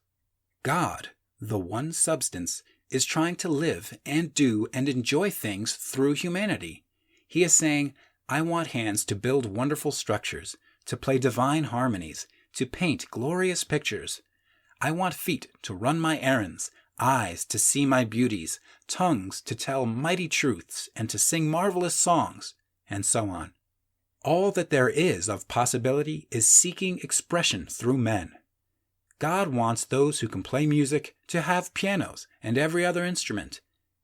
God, the one substance, is trying to live and do and enjoy things through humanity. He is saying, I want hands to build wonderful structures, to play divine harmonies, to paint glorious pictures. I want feet to run my errands, eyes to see my beauties, tongues to tell mighty truths and to sing marvelous songs, and so on. All that there is of possibility is seeking expression through men. God wants those who can play music to have pianos and every other instrument,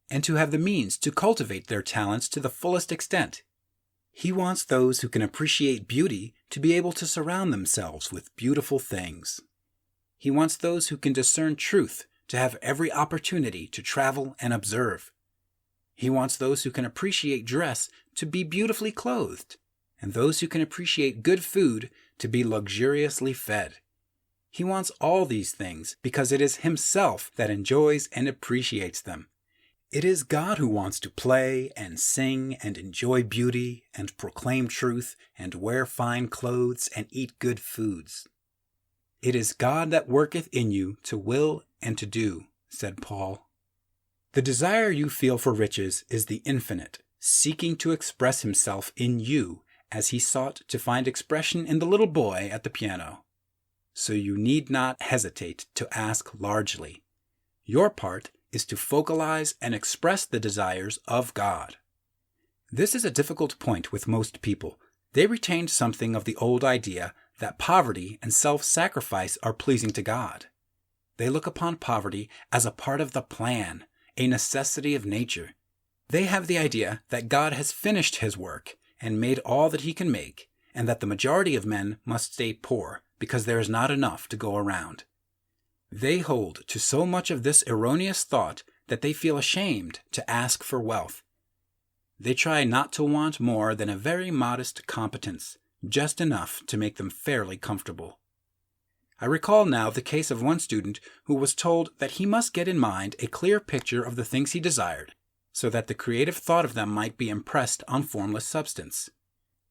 and to have the means to cultivate their talents to the fullest extent. He wants those who can appreciate beauty to be able to surround themselves with beautiful things. He wants those who can discern truth to have every opportunity to travel and observe. He wants those who can appreciate dress to be beautifully clothed, and those who can appreciate good food to be luxuriously fed. He wants all these things because it is himself that enjoys and appreciates them. It is God who wants to play and sing and enjoy beauty and proclaim truth and wear fine clothes and eat good foods. It is God that worketh in you to will and to do, said Paul. The desire you feel for riches is the infinite, seeking to express himself in you as he sought to find expression in the little boy at the piano. So you need not hesitate to ask largely. Your part is to focalize and express the desires of God. This is a difficult point with most people. They retained something of the old idea that poverty and self-sacrifice are pleasing to God. They look upon poverty as a part of the plan, a necessity of nature. They have the idea that God has finished his work and made all that he can make, and that the majority of men must stay poor because there is not enough to go around. They hold to so much of this erroneous thought that they feel ashamed to ask for wealth. They try not to want more than a very modest competence, just enough to make them fairly comfortable. I recall now the case of one student who was told that he must get in mind a clear picture of the things he desired, so that the creative thought of them might be impressed on formless substance.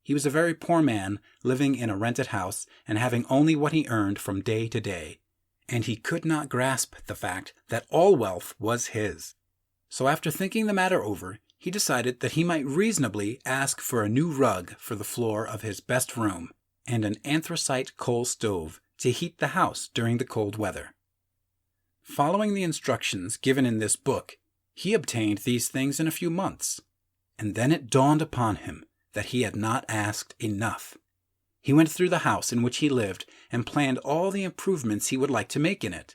He was a very poor man, living in a rented house and having only what he earned from day to day, and he could not grasp the fact that all wealth was his. So after thinking the matter over, he decided that he might reasonably ask for a new rug for the floor of his best room and an anthracite coal stove to heat the house during the cold weather. Following the instructions given in this book, he obtained these things in a few months, and then it dawned upon him that he had not asked enough. He went through the house in which he lived and planned all the improvements he would like to make in it.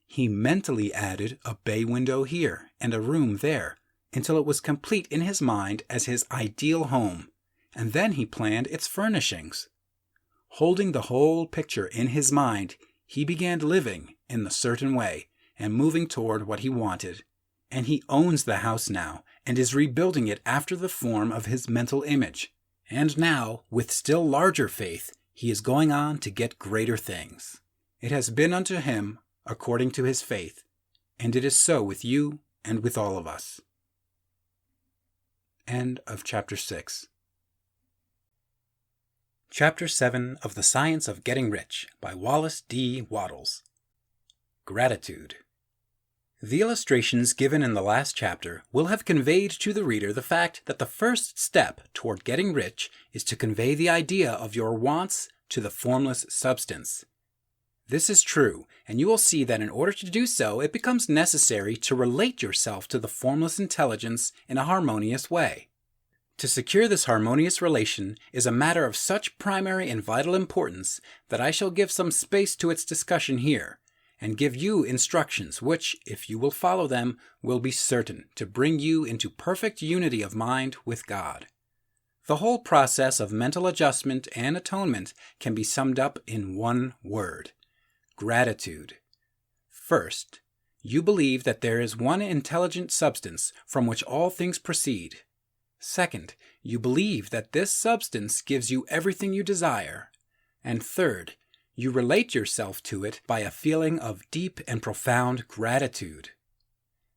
He mentally added a bay window here and a room there until it was complete in his mind as his ideal home, and then he planned its furnishings. Holding the whole picture in his mind, he began living in a certain way and moving toward what he wanted, and he owns the house now and is rebuilding it after the form of his mental image. And now, with still larger faith, he is going on to get greater things. It has been unto him according to his faith, and it is so with you and with all of us. End of Chapter 6. Chapter 7 of The Science of Getting Rich by Wallace D. Wattles. Gratitude. The illustrations given in the last chapter will have conveyed to the reader the fact that the first step toward getting rich is to convey the idea of your wants to the formless substance. This is true, and you will see that in order to do so, it becomes necessary to relate yourself to the formless intelligence in a harmonious way. To secure this harmonious relation is a matter of such primary and vital importance that I shall give some space to its discussion here, and give you instructions which, if you will follow them, will be certain to bring you into perfect unity of mind with God. The whole process of mental adjustment and atonement can be summed up in one word: gratitude. First, you believe that there is one intelligent substance from which all things proceed. Second, you believe that this substance gives you everything you desire. And third, you relate yourself to it by a feeling of deep and profound gratitude.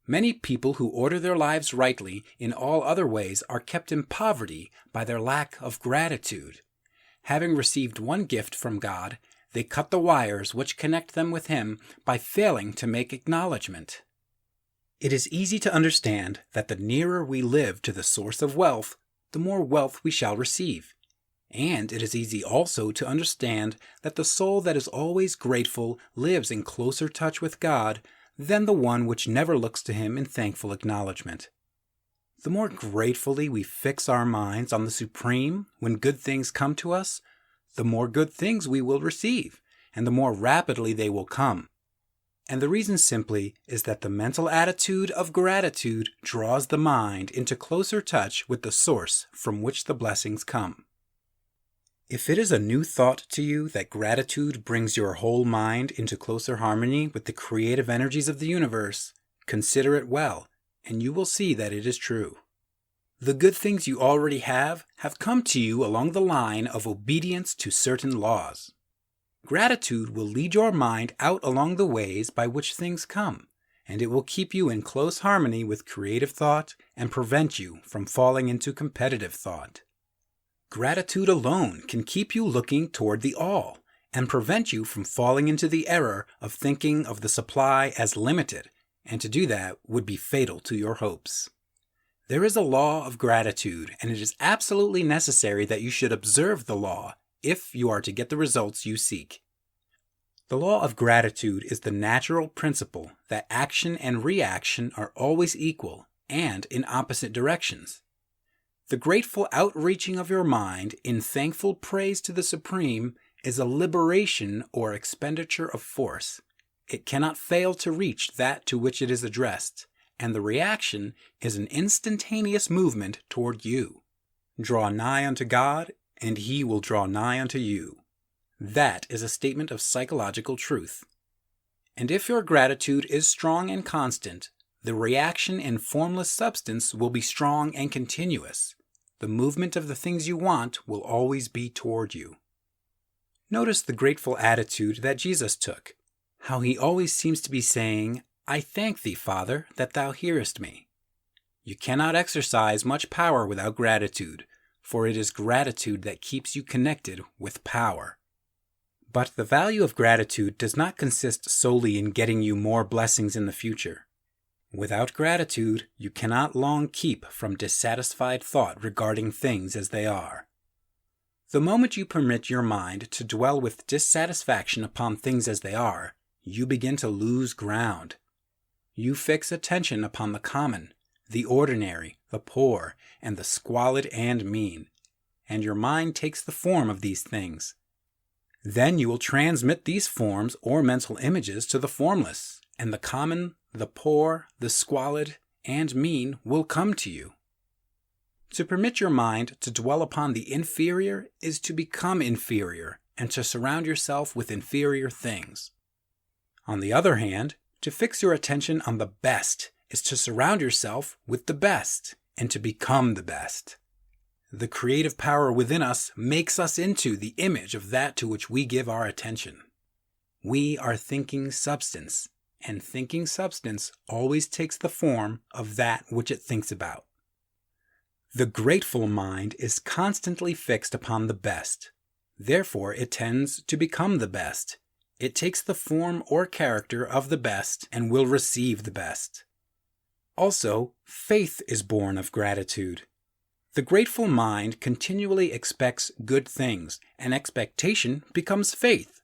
Many people who order their lives rightly in all other ways are kept in poverty by their lack of gratitude. Having received one gift from God, they cut the wires which connect them with Him by failing to make acknowledgement. It is easy to understand that the nearer we live to the source of wealth, the more wealth we shall receive. And it is easy also to understand that the soul that is always grateful lives in closer touch with God than the one which never looks to Him in thankful acknowledgement. The more gratefully we fix our minds on the Supreme when good things come to us, the more good things we will receive, and the more rapidly they will come. And the reason simply is that the mental attitude of gratitude draws the mind into closer touch with the source from which the blessings come. If it is a new thought to you that gratitude brings your whole mind into closer harmony with the creative energies of the universe, consider it well, and you will see that it is true. The good things you already have come to you along the line of obedience to certain laws. Gratitude will lead your mind out along the ways by which things come, and it will keep you in close harmony with creative thought and prevent you from falling into competitive thought. Gratitude alone can keep you looking toward the all and prevent you from falling into the error of thinking of the supply as limited, and to do that would be fatal to your hopes. There is a law of gratitude, and it is absolutely necessary that you should observe the law if you are to get the results you seek. The law of gratitude is the natural principle that action and reaction are always equal and in opposite directions. The grateful outreaching of your mind in thankful praise to the Supreme is a liberation or expenditure of force. It cannot fail to reach that to which it is addressed, and the reaction is an instantaneous movement toward you. Draw nigh unto God, and He will draw nigh unto you. That is a statement of psychological truth. And if your gratitude is strong and constant, the reaction in formless substance will be strong and continuous. The movement of the things you want will always be toward you. Notice the grateful attitude that Jesus took, how He always seems to be saying, "I thank Thee, Father, that Thou hearest me." You cannot exercise much power without gratitude, for it is gratitude that keeps you connected with power. But the value of gratitude does not consist solely in getting you more blessings in the future. Without gratitude, you cannot long keep from dissatisfied thought regarding things as they are. The moment you permit your mind to dwell with dissatisfaction upon things as they are, you begin to lose ground. You fix attention upon the common, the ordinary, the poor, and the squalid and mean, and your mind takes the form of these things. Then you will transmit these forms or mental images to the formless, and the common, the poor, the squalid, and mean will come to you. To permit your mind to dwell upon the inferior is to become inferior and to surround yourself with inferior things. On the other hand, to fix your attention on the best is to surround yourself with the best and to become the best. The creative power within us makes us into the image of that to which we give our attention. We are thinking substance, and thinking substance always takes the form of that which it thinks about. The grateful mind is constantly fixed upon the best. Therefore, it tends to become the best. It takes the form or character of the best and will receive the best. Also, faith is born of gratitude. The grateful mind continually expects good things, and expectation becomes faith.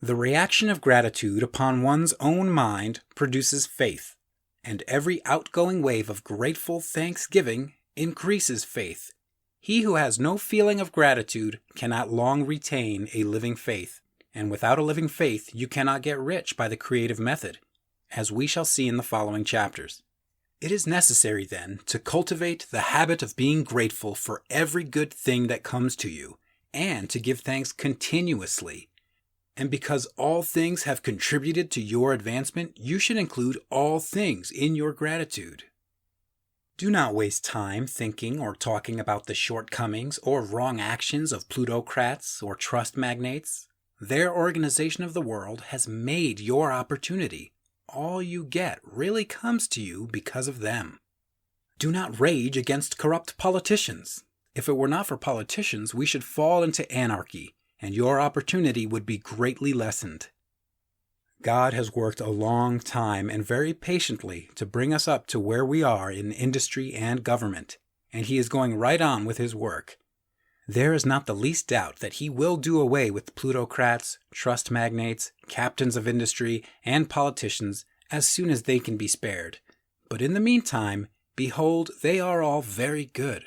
The reaction of gratitude upon one's own mind produces faith, and every outgoing wave of grateful thanksgiving increases faith. He who has no feeling of gratitude cannot long retain a living faith, and without a living faith you cannot get rich by the creative method, as we shall see in the following chapters. It is necessary, then, to cultivate the habit of being grateful for every good thing that comes to you, and to give thanks continuously. And because all things have contributed to your advancement, you should include all things in your gratitude. Do not waste time thinking or talking about the shortcomings or wrong actions of plutocrats or trust magnates. Their organization of the world has made your opportunity. All you get really comes to you because of them. Do not rage against corrupt politicians. If it were not for politicians, we should fall into anarchy, and your opportunity would be greatly lessened. God has worked a long time and very patiently to bring us up to where we are in industry and government, and He is going right on with His work. There is not the least doubt that He will do away with plutocrats, trust magnates, captains of industry, and politicians as soon as they can be spared. But in the meantime, behold, they are all very good.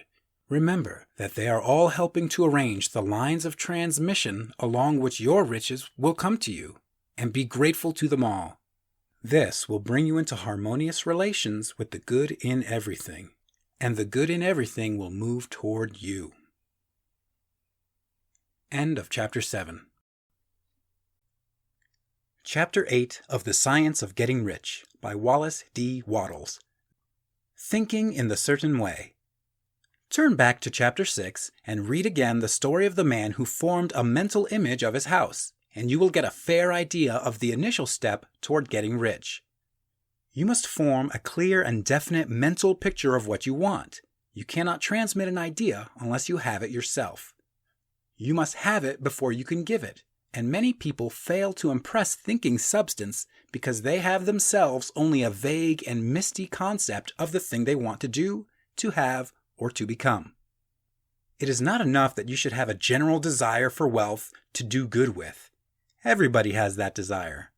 Remember that they are all helping to arrange the lines of transmission along which your riches will come to you, and be grateful to them all. This will bring you into harmonious relations with the good in everything, and the good in everything will move toward you. End of Chapter 7. Chapter 8 of The Science of Getting Rich by Wallace D. Wattles. Thinking in the Certain Way. Turn back to Chapter 6 and read again the story of the man who formed a mental image of his house, and you will get a fair idea of the initial step toward getting rich. You must form a clear and definite mental picture of what you want. You cannot transmit an idea unless you have it yourself. You must have it before you can give it, and many people fail to impress thinking substance because they have themselves only a vague and misty concept of the thing they want to do, to have, or to become. It is not enough that you should have a general desire for wealth to do good with. Everybody has that desire.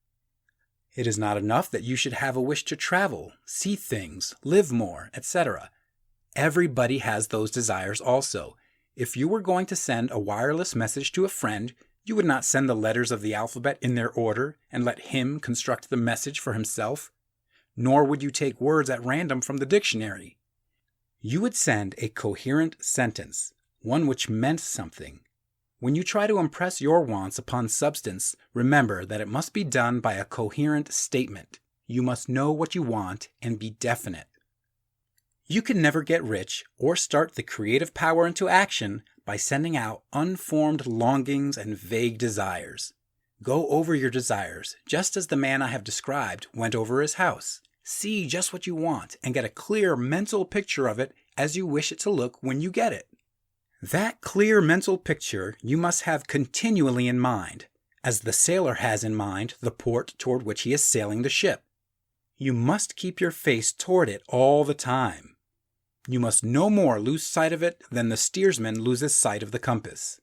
It is not enough that you should have a wish to travel, see things, live more, etc. Everybody has those desires also. If you were going to send a wireless message to a friend, you would not send the letters of the alphabet in their order and let him construct the message for himself. Nor would you take words at random from the dictionary. You would send a coherent sentence, one which meant something. When you try to impress your wants upon substance, remember that it must be done by a coherent statement. You must know what you want and be definite. You can never get rich or start the creative power into action by sending out unformed longings and vague desires. Go over your desires, just as the man I have described went over his house, See just what you want and get a clear mental picture of it as you wish it to look when you get it. That clear mental picture you must have continually in mind, as the sailor has in mind the port toward which he is sailing the ship. You must keep your face toward it all the time. You must no more lose sight of it than the steersman loses sight of the compass.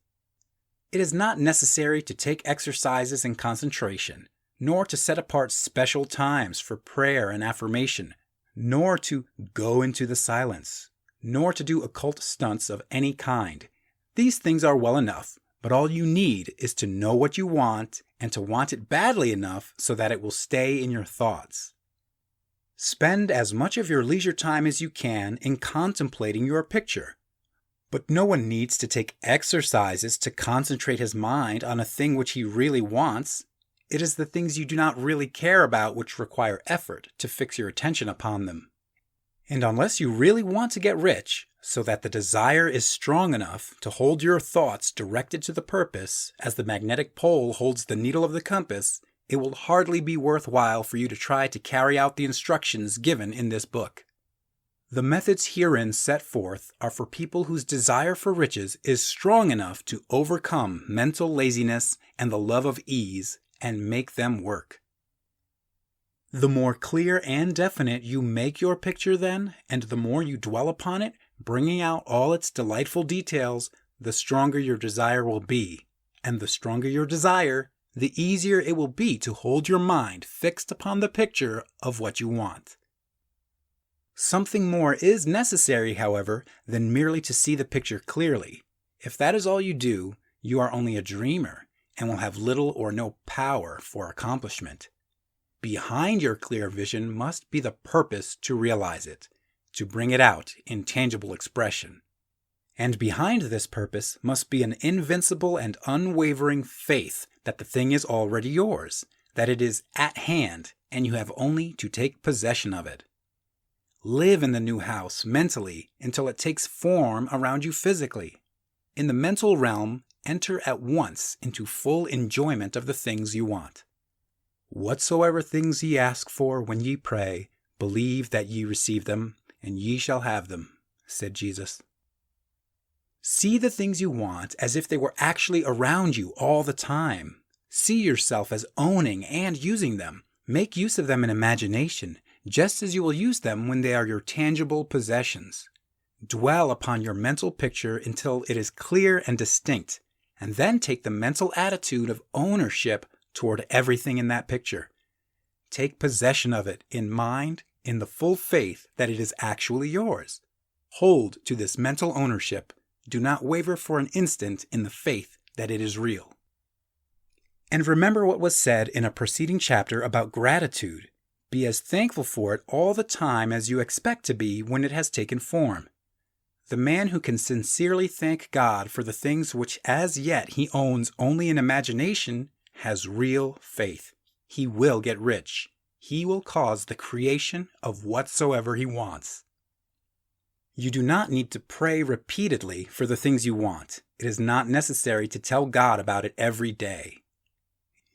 It is not necessary to take exercises in concentration, nor to set apart special times for prayer and affirmation, nor to go into the silence, nor to do occult stunts of any kind. These things are well enough, but all you need is to know what you want and to want it badly enough so that it will stay in your thoughts. Spend as much of your leisure time as you can in contemplating your picture. But no one needs to take exercises to concentrate his mind on a thing which he really wants. It is the things you do not really care about which require effort to fix your attention upon them. And unless you really want to get rich, so that the desire is strong enough to hold your thoughts directed to the purpose, as the magnetic pole holds the needle of the compass, it will hardly be worthwhile for you to try to carry out the instructions given in this book. The methods herein set forth are for people whose desire for riches is strong enough to overcome mental laziness and the love of ease and make them work. The more clear and definite you make your picture then, and the more you dwell upon it, bringing out all its delightful details, the stronger your desire will be. And the stronger your desire, the easier it will be to hold your mind fixed upon the picture of what you want. Something more is necessary, however, than merely to see the picture clearly. If that is all you do, you are only a dreamer and will have little or no power for accomplishment. Behind your clear vision must be the purpose to realize it, to bring it out in tangible expression. And behind this purpose must be an invincible and unwavering faith that the thing is already yours, that it is at hand, and you have only to take possession of it. Live in the new house mentally until it takes form around you physically. In the mental realm, enter at once into full enjoyment of the things you want. Whatsoever things ye ask for when ye pray, believe that ye receive them, and ye shall have them, said Jesus. See the things you want as if they were actually around you all the time. See yourself as owning and using them. Make use of them in imagination, just as you will use them when they are your tangible possessions. Dwell upon your mental picture until it is clear and distinct, and then take the mental attitude of ownership toward everything in that picture. Take possession of it in mind, in the full faith that it is actually yours. Hold to this mental ownership. Do not waver for an instant in the faith that it is real. And remember what was said in a preceding chapter about gratitude. Be as thankful for it all the time as you expect to be when it has taken form. The man who can sincerely thank God for the things which as yet he owns only in imagination has real faith. He will get rich. He will cause the creation of whatsoever he wants. You do not need to pray repeatedly for the things you want. It is not necessary to tell God about it every day.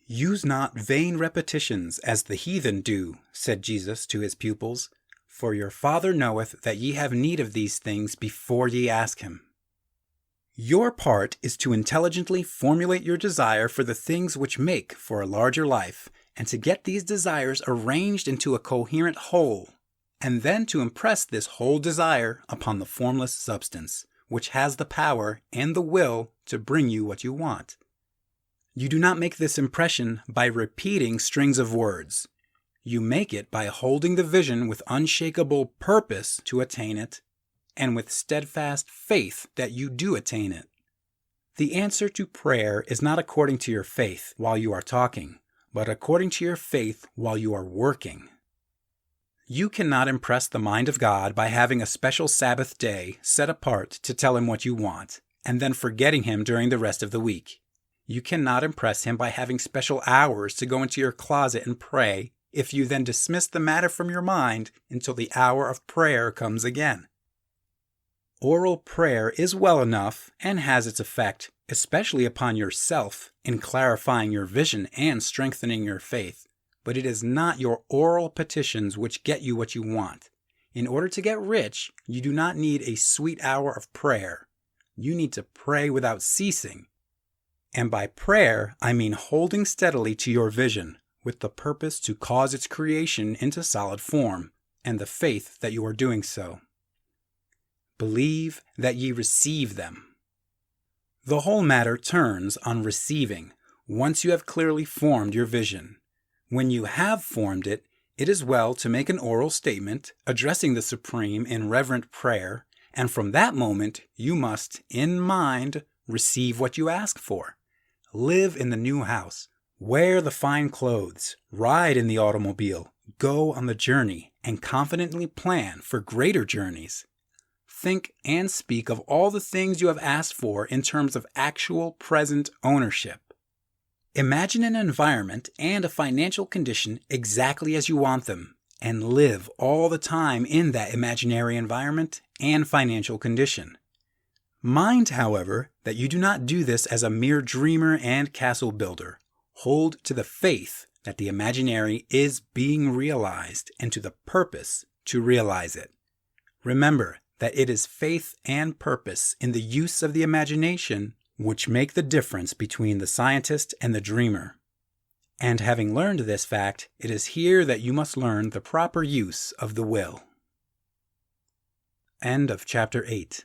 Use not vain repetitions as the heathen do, said Jesus to his pupils, for your Father knoweth that ye have need of these things before ye ask him. Your part is to intelligently formulate your desire for the things which make for a larger life, and to get these desires arranged into a coherent whole, and then to impress this whole desire upon the formless substance, which has the power and the will to bring you what you want. You do not make this impression by repeating strings of words. You make it by holding the vision with unshakable purpose to attain it, and with steadfast faith that you do attain it. The answer to prayer is not according to your faith while you are talking, but according to your faith while you are working. You cannot impress the mind of God by having a special Sabbath day set apart to tell him what you want, and then forgetting him during the rest of the week. You cannot impress him by having special hours to go into your closet and pray, if you then dismiss the matter from your mind until the hour of prayer comes again. Oral prayer is well enough and has its effect, especially upon yourself, in clarifying your vision and strengthening your faith. but it is not your oral petitions which get you what you want. In order to get rich, you do not need a sweet hour of prayer. You need to pray without ceasing. And by prayer, I mean holding steadily to your vision, with the purpose to cause its creation into solid form, and the faith that you are doing so. Believe that ye receive them. The whole matter turns on receiving, once you have clearly formed your vision. When you have formed it, it is well to make an oral statement, addressing the Supreme in reverent prayer, and from that moment you must, in mind, receive what you ask for. Live in the new house, wear the fine clothes, ride in the automobile, go on the journey, and confidently plan for greater journeys. Think and speak of all the things you have asked for in terms of actual present ownership. Imagine an environment and a financial condition exactly as you want them, and live all the time in that imaginary environment and financial condition. Mind, however, that you do not do this as a mere dreamer and castle builder. Hold to the faith that the imaginary is being realized and to the purpose to realize it. Remember that it is faith and purpose in the use of the imagination which make the difference between the scientist and the dreamer. And having learned this fact, it is here that you must learn the proper use of the will. End of Chapter 8.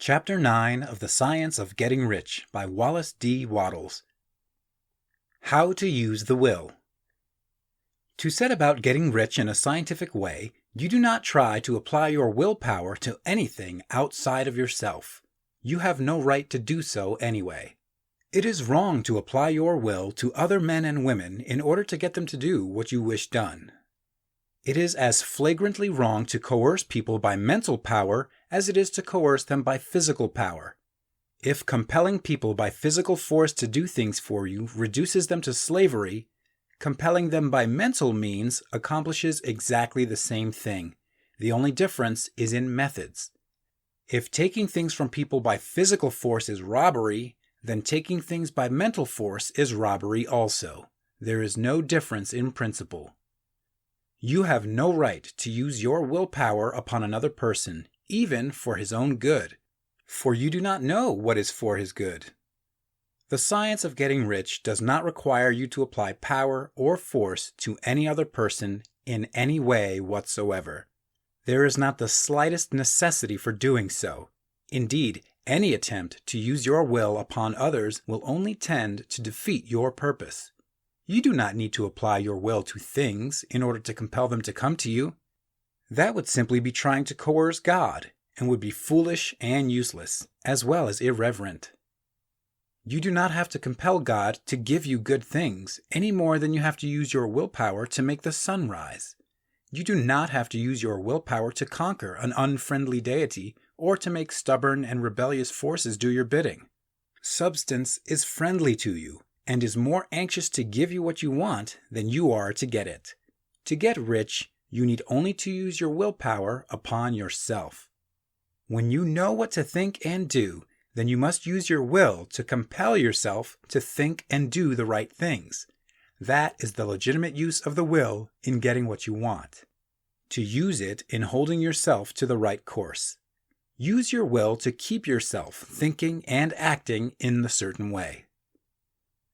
Chapter 9 of The Science of Getting Rich by Wallace D. Wattles. How to use the will. To set about getting rich in a scientific way, you do not try to apply your willpower to anything outside of yourself. You have no right to do so anyway. It is wrong to apply your will to other men and women in order to get them to do what you wish done. It is as flagrantly wrong to coerce people by mental power as it is to coerce them by physical power. If compelling people by physical force to do things for you reduces them to slavery, compelling them by mental means accomplishes exactly the same thing. The only difference is in methods. If taking things from people by physical force is robbery, then taking things by mental force is robbery also. There is no difference in principle. You have no right to use your willpower upon another person, even for his own good, for you do not know what is for his good. The science of getting rich does not require you to apply power or force to any other person in any way whatsoever. There is not the slightest necessity for doing so. Indeed, any attempt to use your will upon others will only tend to defeat your purpose. You do not need to apply your will to things in order to compel them to come to you. That would simply be trying to coerce God, and would be foolish and useless, as well as irreverent. You do not have to compel God to give you good things any more than you have to use your willpower to make the sun rise. You do not have to use your willpower to conquer an unfriendly deity or to make stubborn and rebellious forces do your bidding. Substance is friendly to you and is more anxious to give you what you want than you are to get it. To get rich, you need only to use your willpower upon yourself. When you know what to think and do, then you must use your will to compel yourself to think and do the right things. That is the legitimate use of the will in getting what you want. To use it in holding yourself to the right course. Use your will to keep yourself thinking and acting in the certain way.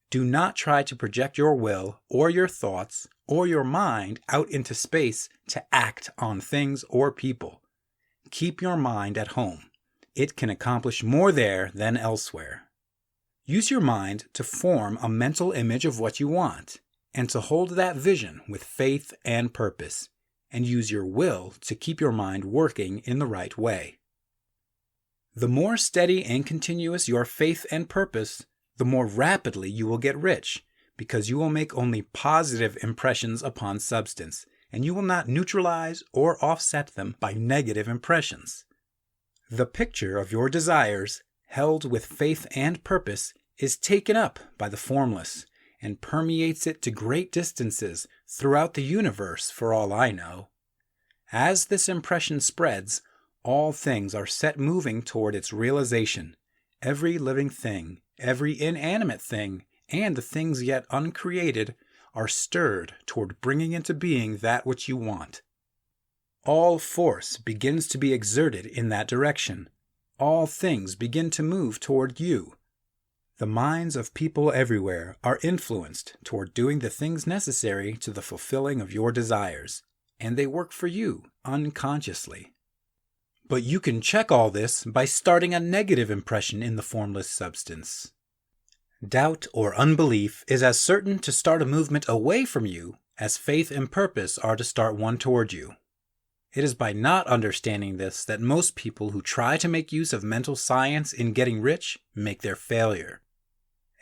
Do not try to project your will or your thoughts or your mind out into space to act on things or people. Keep your mind at home. It can accomplish more there than elsewhere. Use your mind to form a mental image of what you want, and to hold that vision with faith and purpose, and use your will to keep your mind working in the right way. The more steady and continuous your faith and purpose, the more rapidly you will get rich, because you will make only positive impressions upon substance, and you will not neutralize or offset them by negative impressions. The picture of your desires, held with faith and purpose, is taken up by the formless, and permeates it to great distances throughout the universe for all I know. As this impression spreads, all things are set moving toward its realization. Every living thing, every inanimate thing, and the things yet uncreated are stirred toward bringing into being that which you want. All force begins to be exerted in that direction. All things begin to move toward you. The minds of people everywhere are influenced toward doing the things necessary to the fulfilling of your desires, and they work for you unconsciously. But you can check all this by starting a negative impression in the formless substance. Doubt or unbelief is as certain to start a movement away from you as faith and purpose are to start one toward you. It is by not understanding this that most people who try to make use of mental science in getting rich make their failure.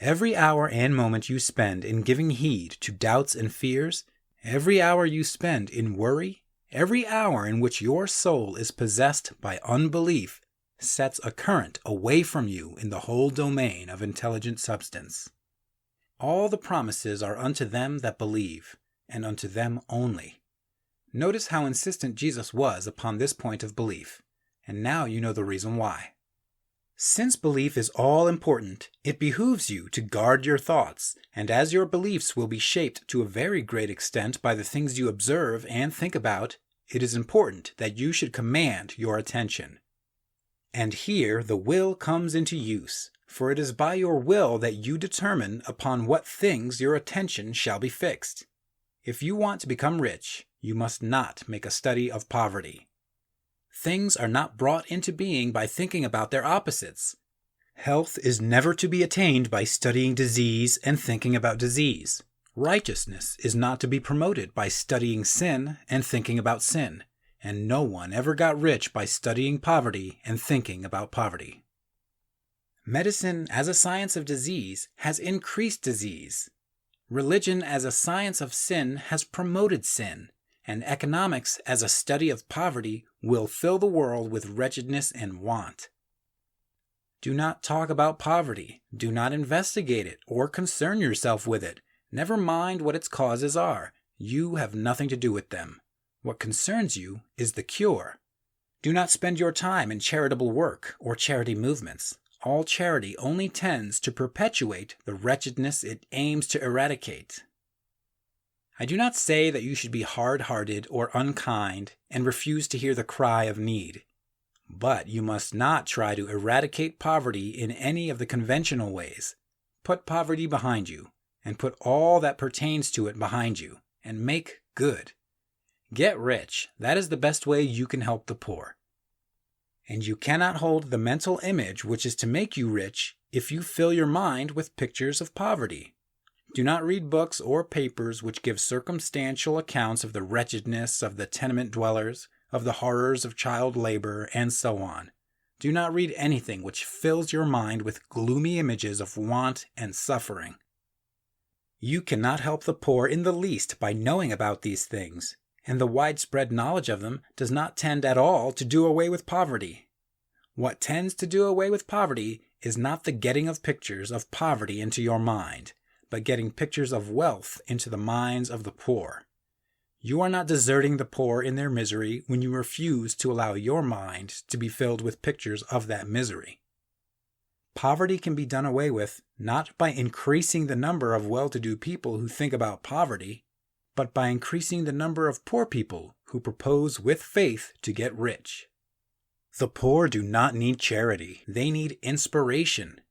Every hour and moment you spend in giving heed to doubts and fears, every hour you spend in worry, every hour in which your soul is possessed by unbelief sets a current away from you in the whole domain of intelligent substance. All the promises are unto them that believe, and unto them only. Notice how insistent Jesus was upon this point of belief, and now you know the reason why. Since belief is all important, it behooves you to guard your thoughts, and as your beliefs will be shaped to a very great extent by the things you observe and think about, it is important that you should command your attention. And here the will comes into use, for it is by your will that you determine upon what things your attention shall be fixed. If you want to become rich, you must not make a study of poverty. Things are not brought into being by thinking about their opposites. Health is never to be attained by studying disease and thinking about disease. Righteousness is not to be promoted by studying sin and thinking about sin. And no one ever got rich by studying poverty and thinking about poverty. Medicine as a science of disease has increased disease. Religion as a science of sin has promoted sin, and economics as a study of poverty will fill the world with wretchedness and want. Do not talk about poverty. Do not investigate it or concern yourself with it. Never mind what its causes are. You have nothing to do with them. What concerns you is the cure. Do not spend your time in charitable work or charity movements. All charity only tends to perpetuate the wretchedness it aims to eradicate. I do not say that you should be hard-hearted or unkind and refuse to hear the cry of need. But you must not try to eradicate poverty in any of the conventional ways. Put poverty behind you, and put all that pertains to it behind you, and make good. Get rich. That is the best way you can help the poor. And you cannot hold the mental image which is to make you rich if you fill your mind with pictures of poverty. Do not read books or papers which give circumstantial accounts of the wretchedness of the tenement dwellers, of the horrors of child labor, and so on. Do not read anything which fills your mind with gloomy images of want and suffering. You cannot help the poor in the least by knowing about these things, and the widespread knowledge of them does not tend at all to do away with poverty. What tends to do away with poverty is not the getting of pictures of poverty into your mind, but getting pictures of wealth into the minds of the poor. You are not deserting the poor in their misery when you refuse to allow your mind to be filled with pictures of that misery. Poverty can be done away with not by increasing the number of well-to-do people who think about poverty, but by increasing the number of poor people who propose with faith to get rich. The poor do not need charity. They need inspiration.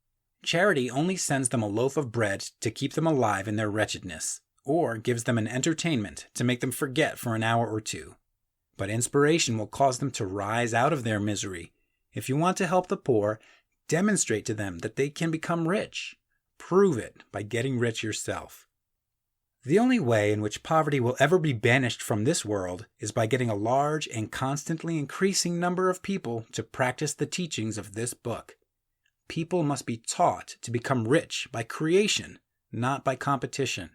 Charity only sends them a loaf of bread to keep them alive in their wretchedness, or gives them an entertainment to make them forget for an hour or two. But inspiration will cause them to rise out of their misery. If you want to help the poor, demonstrate to them that they can become rich. Prove it by getting rich yourself. The only way in which poverty will ever be banished from this world is by getting a large and constantly increasing number of people to practice the teachings of this book. People must be taught to become rich by creation, not by competition.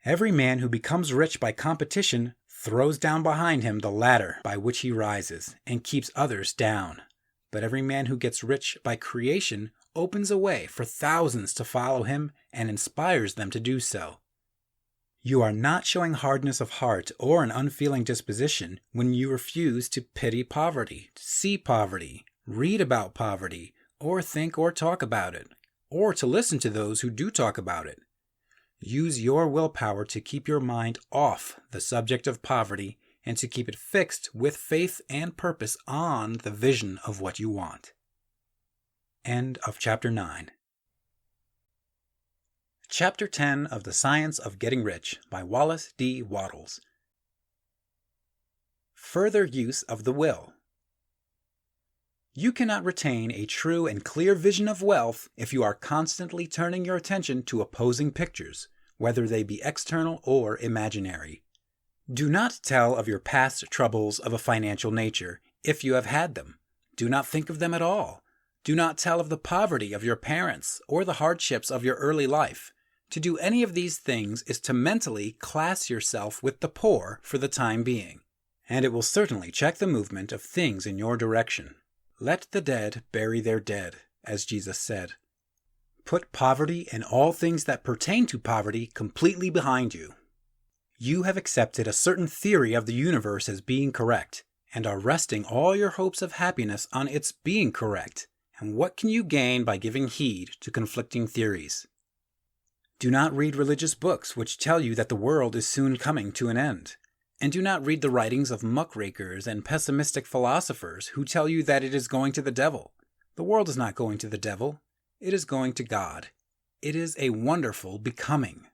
Every man who becomes rich by competition throws down behind him the ladder by which he rises and keeps others down. But every man who gets rich by creation opens a way for thousands to follow him and inspires them to do so. You are not showing hardness of heart or an unfeeling disposition when you refuse to pity poverty, to see poverty, read about poverty, or think or talk about it, or to listen to those who do talk about it. Use your willpower to keep your mind off the subject of poverty and to keep it fixed with faith and purpose on the vision of what you want. End of Chapter 9. Chapter 10 of The Science of Getting Rich by Wallace D. Wattles. Further use of the will. You cannot retain a true and clear vision of wealth if you are constantly turning your attention to opposing pictures, whether they be external or imaginary. Do not tell of your past troubles of a financial nature, if you have had them. Do not think of them at all. Do not tell of the poverty of your parents or the hardships of your early life. To do any of these things is to mentally class yourself with the poor for the time being, and it will certainly check the movement of things in your direction. Let the dead bury their dead, as Jesus said. Put poverty and all things that pertain to poverty completely behind you. You have accepted a certain theory of the universe as being correct, and are resting all your hopes of happiness on its being correct. And what can you gain by giving heed to conflicting theories? Do not read religious books which tell you that the world is soon coming to an end. And do not read the writings of muckrakers and pessimistic philosophers who tell you that it is going to the devil. The world is not going to the devil. It is going to God. It is a wonderful becoming.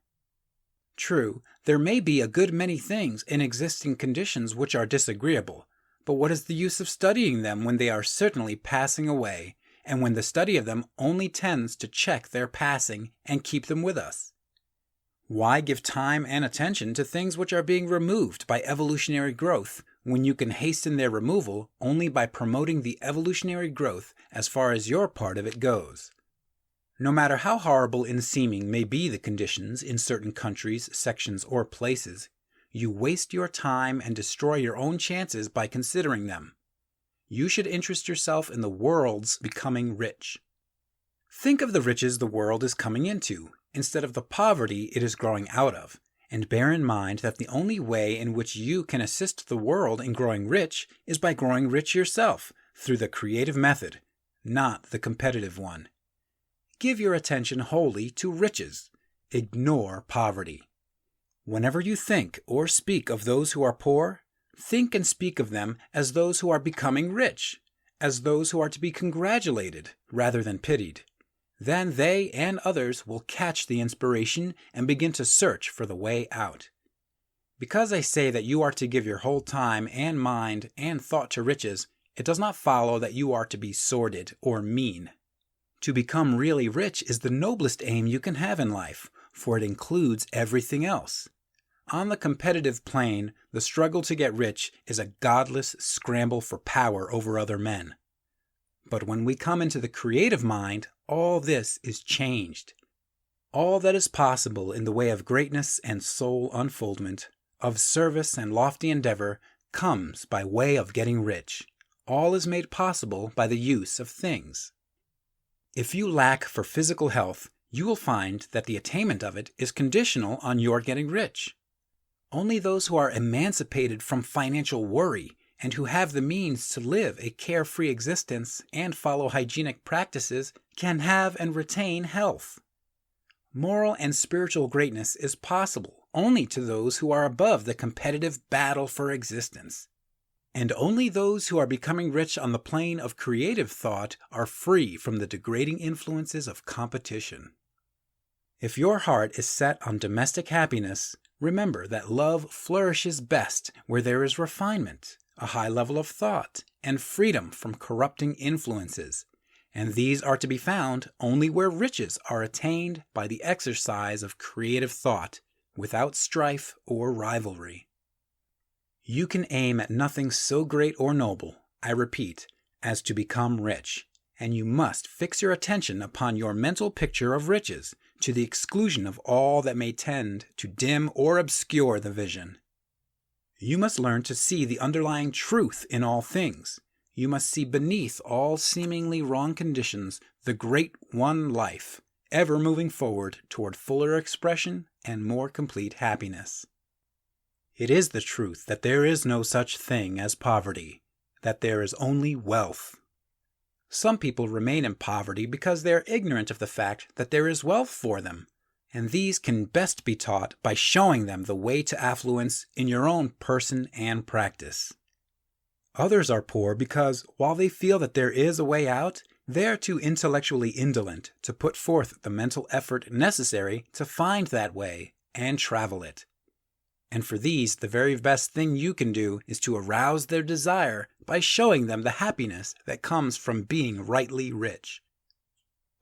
True, there may be a good many things in existing conditions which are disagreeable, but what is the use of studying them when they are certainly passing away, and when the study of them only tends to check their passing and keep them with us? Why give time and attention to things which are being removed by evolutionary growth, when you can hasten their removal only by promoting the evolutionary growth as far as your part of it goes? No matter how horrible in seeming may be the conditions in certain countries, sections, or places, you waste your time and destroy your own chances by considering them. You should interest yourself in the world's becoming rich. Think of the riches the world is coming into, instead of the poverty it is growing out of, and bear in mind that the only way in which you can assist the world in growing rich is by growing rich yourself, through the creative method, not the competitive one. Give your attention wholly to riches. Ignore poverty. Whenever you think or speak of those who are poor, think and speak of them as those who are becoming rich, as those who are to be congratulated rather than pitied. Then they and others will catch the inspiration and begin to search for the way out. Because I say that you are to give your whole time and mind and thought to riches, it does not follow that you are to be sordid or mean. To become really rich is the noblest aim you can have in life, for it includes everything else. On the competitive plane, the struggle to get rich is a godless scramble for power over other men. But when we come into the creative mind, all this is changed. All that is possible in the way of greatness and soul unfoldment, of service and lofty endeavor, comes by way of getting rich. All is made possible by the use of things. If you lack for physical health, you will find that the attainment of it is conditional on your getting rich. Only those who are emancipated from financial worry and who have the means to live a carefree existence and follow hygienic practices can have and retain health. Moral and spiritual greatness is possible only to those who are above the competitive battle for existence. And only those who are becoming rich on the plane of creative thought are free from the degrading influences of competition. If your heart is set on domestic happiness, remember that love flourishes best where there is refinement, a high level of thought, and freedom from corrupting influences, and these are to be found only where riches are attained by the exercise of creative thought, without strife or rivalry. You can aim at nothing so great or noble, I repeat, as to become rich, and you must fix your attention upon your mental picture of riches, to the exclusion of all that may tend to dim or obscure the vision. You must learn to see the underlying truth in all things. You must see beneath all seemingly wrong conditions the great one life, ever moving forward toward fuller expression and more complete happiness. It is the truth that there is no such thing as poverty, that there is only wealth. Some people remain in poverty because they are ignorant of the fact that there is wealth for them, and these can best be taught by showing them the way to affluence in your own person and practice. Others are poor because, while they feel that there is a way out, they are too intellectually indolent to put forth the mental effort necessary to find that way and travel it. And for these, the very best thing you can do is to arouse their desire by showing them the happiness that comes from being rightly rich.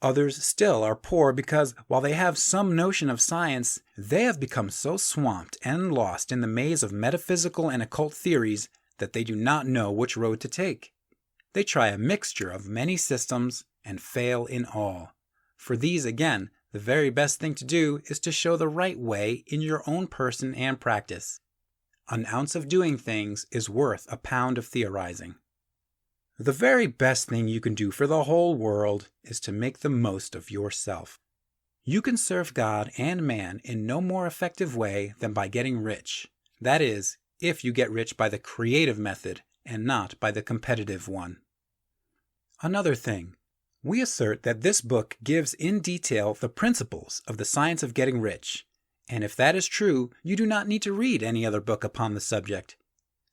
Others still are poor because, while they have some notion of science, they have become so swamped and lost in the maze of metaphysical and occult theories that they do not know which road to take. They try a mixture of many systems and fail in all. For these, again, the very best thing to do is to show the right way in your own person and practice. An ounce of doing things is worth a pound of theorizing. The very best thing you can do for the whole world is to make the most of yourself. You can serve God and man in no more effective way than by getting rich. That is, if you get rich by the creative method and not by the competitive one. Another thing, we assert that this book gives in detail the principles of the science of getting rich, and if that is true, you do not need to read any other book upon the subject.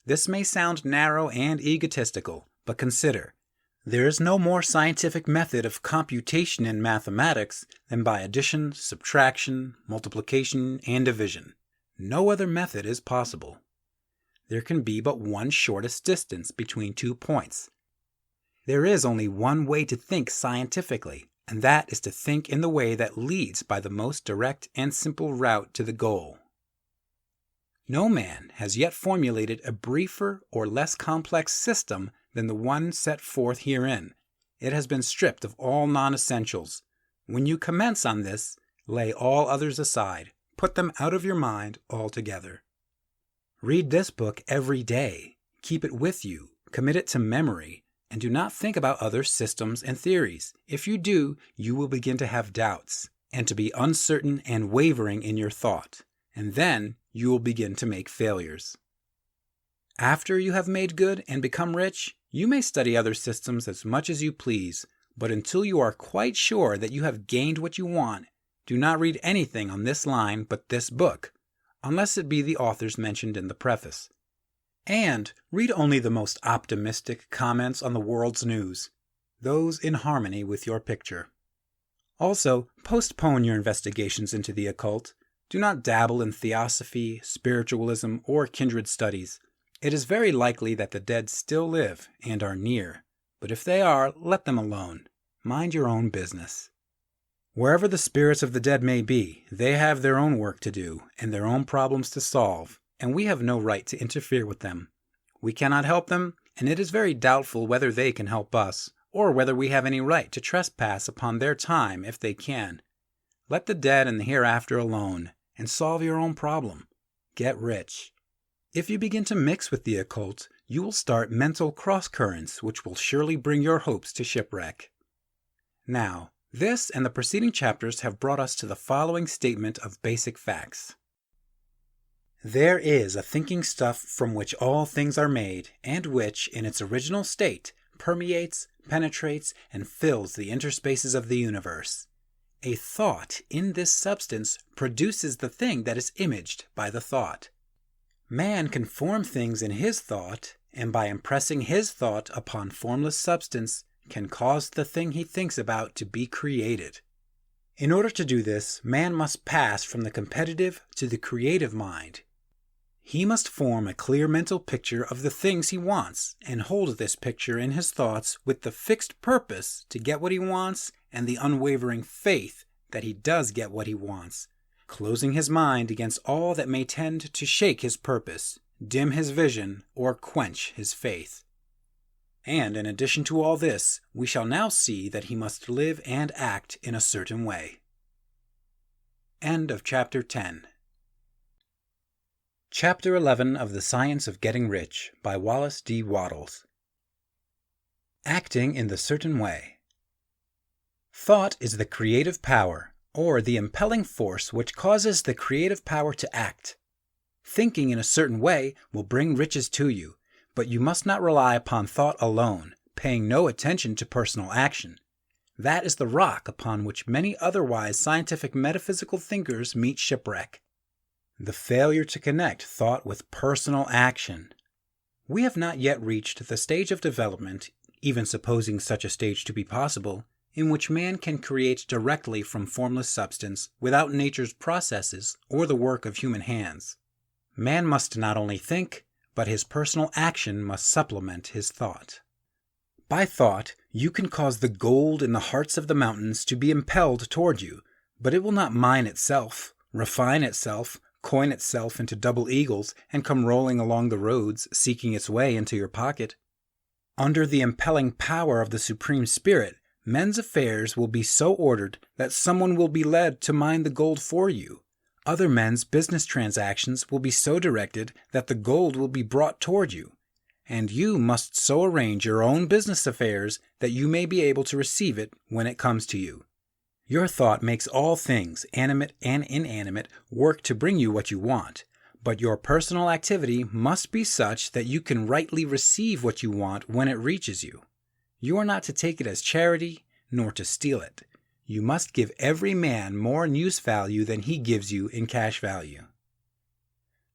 This may sound narrow and egotistical, but consider, there is no more scientific method of computation in mathematics than by addition, subtraction, multiplication, and division. No other method is possible. There can be but one shortest distance between 2 points. There is only one way to think scientifically, and that is to think in the way that leads by the most direct and simple route to the goal. No man has yet formulated a briefer or less complex system than the one set forth herein. It has been stripped of all non-essentials. When you commence on this, lay all others aside. Put them out of your mind altogether. Read this book every day. Keep it with you. Commit it to memory. And do not think about other systems and theories. If you do, you will begin to have doubts, and to be uncertain and wavering in your thought. And then you will begin to make failures. After you have made good and become rich, you may study other systems as much as you please, but until you are quite sure that you have gained what you want, do not read anything on this line but this book, unless it be the authors mentioned in the preface. And read only the most optimistic comments on the world's news, those in harmony with your picture. Also, postpone your investigations into the occult. Do not dabble in theosophy, spiritualism, or kindred studies. It is very likely that the dead still live and are near, but if they are, let them alone. Mind your own business. Wherever the spirits of the dead may be, they have their own work to do and their own problems to solve, and we have no right to interfere with them. We cannot help them, and it is very doubtful whether they can help us, or whether we have any right to trespass upon their time if they can. Let the dead and the hereafter alone, and solve your own problem. Get rich. If you begin to mix with the occult, you will start mental cross-currents which will surely bring your hopes to shipwreck. Now, this and the preceding chapters have brought us to the following statement of basic facts. There is a thinking stuff from which all things are made, and which, in its original state, permeates, penetrates, and fills the interspaces of the universe. A thought in this substance produces the thing that is imaged by the thought. Man can form things in his thought, and by impressing his thought upon formless substance, can cause the thing he thinks about to be created. In order to do this, man must pass from the competitive to the creative mind. He must form a clear mental picture of the things he wants, and hold this picture in his thoughts with the fixed purpose to get what he wants and the unwavering faith that he does get what he wants, closing his mind against all that may tend to shake his purpose, dim his vision, or quench his faith. And in addition to all this, we shall now see that he must live and act in a certain way. End of Chapter 10. Chapter 11 of The Science of Getting Rich by Wallace D. Wattles. Acting in the certain way. Thought is the creative power, or the impelling force which causes the creative power to act. Thinking in a certain way will bring riches to you, but you must not rely upon thought alone, paying no attention to personal action. That is the rock upon which many otherwise scientific metaphysical thinkers meet shipwreck. The failure to connect thought with personal action. We have not yet reached the stage of development, even supposing such a stage to be possible, in which man can create directly from formless substance without nature's processes or the work of human hands. Man must not only think, but his personal action must supplement his thought. By thought, you can cause the gold in the hearts of the mountains to be impelled toward you, but it will not mine itself, refine itself, coin itself into double eagles, and come rolling along the roads, seeking its way into your pocket. Under the impelling power of the Supreme Spirit, men's affairs will be so ordered that someone will be led to mine the gold for you. Other men's business transactions will be so directed that the gold will be brought toward you, and you must so arrange your own business affairs that you may be able to receive it when it comes to you. Your thought makes all things, animate and inanimate, work to bring you what you want, but your personal activity must be such that you can rightly receive what you want when it reaches you. You are not to take it as charity, nor to steal it. You must give every man more in use value than he gives you in cash value.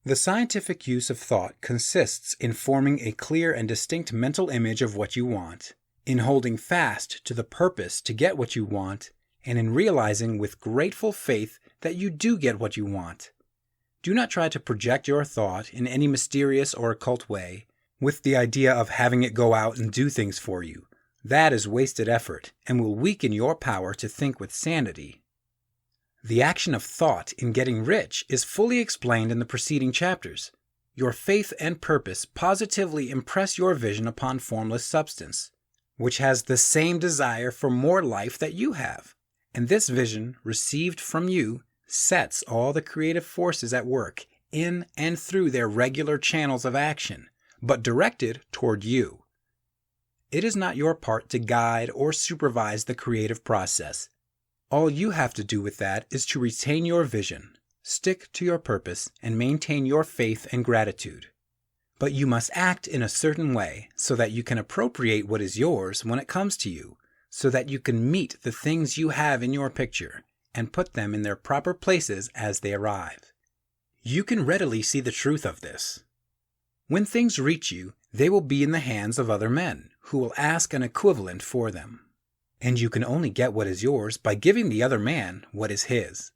The scientific use of thought consists in forming a clear and distinct mental image of what you want, in holding fast to the purpose to get what you want, and in realizing with grateful faith that you do get what you want. Do not try to project your thought in any mysterious or occult way, with the idea of having it go out and do things for you. That is wasted effort, and will weaken your power to think with sanity. The action of thought in getting rich is fully explained in the preceding chapters. Your faith and purpose positively impress your vision upon formless substance, which has the same desire for more life that you have. And this vision, received from you, sets all the creative forces at work in and through their regular channels of action, but directed toward you. It is not your part to guide or supervise the creative process. All you have to do with that is to retain your vision, stick to your purpose, and maintain your faith and gratitude. But you must act in a certain way so that you can appropriate what is yours when it comes to you, so that you can meet the things you have in your picture and put them in their proper places as they arrive. You can readily see the truth of this. When things reach you, they will be in the hands of other men, who will ask an equivalent for them. And you can only get what is yours by giving the other man what is his.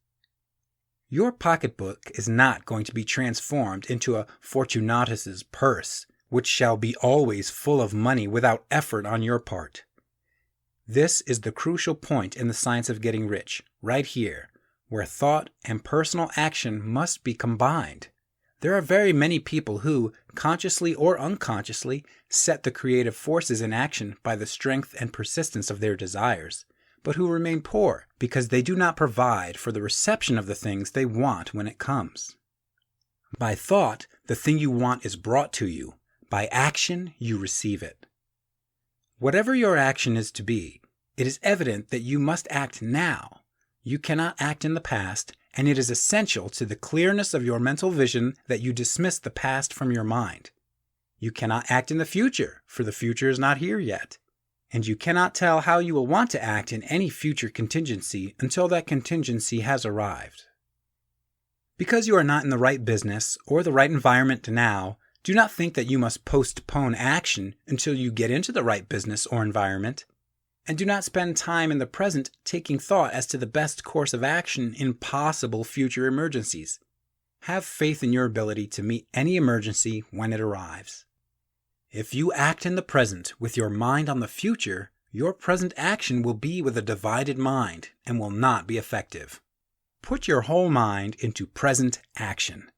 Your pocketbook is not going to be transformed into a Fortunatus's purse, which shall be always full of money without effort on your part. This is the crucial point in the science of getting rich, right here, where thought and personal action must be combined. There are very many people who, consciously or unconsciously, set the creative forces in action by the strength and persistence of their desires, but who remain poor because they do not provide for the reception of the things they want when it comes. By thought, the thing you want is brought to you. By action, you receive it. Whatever your action is to be, it is evident that you must act now. You cannot act in the past, and it is essential to the clearness of your mental vision that you dismiss the past from your mind. You cannot act in the future, for the future is not here yet. And you cannot tell how you will want to act in any future contingency until that contingency has arrived. Because you are not in the right business or the right environment now, do not think that you must postpone action until you get into the right business or environment. And do not spend time in the present taking thought as to the best course of action in possible future emergencies. Have faith in your ability to meet any emergency when it arrives. If you act in the present with your mind on the future, your present action will be with a divided mind and will not be effective. Put your whole mind into present action.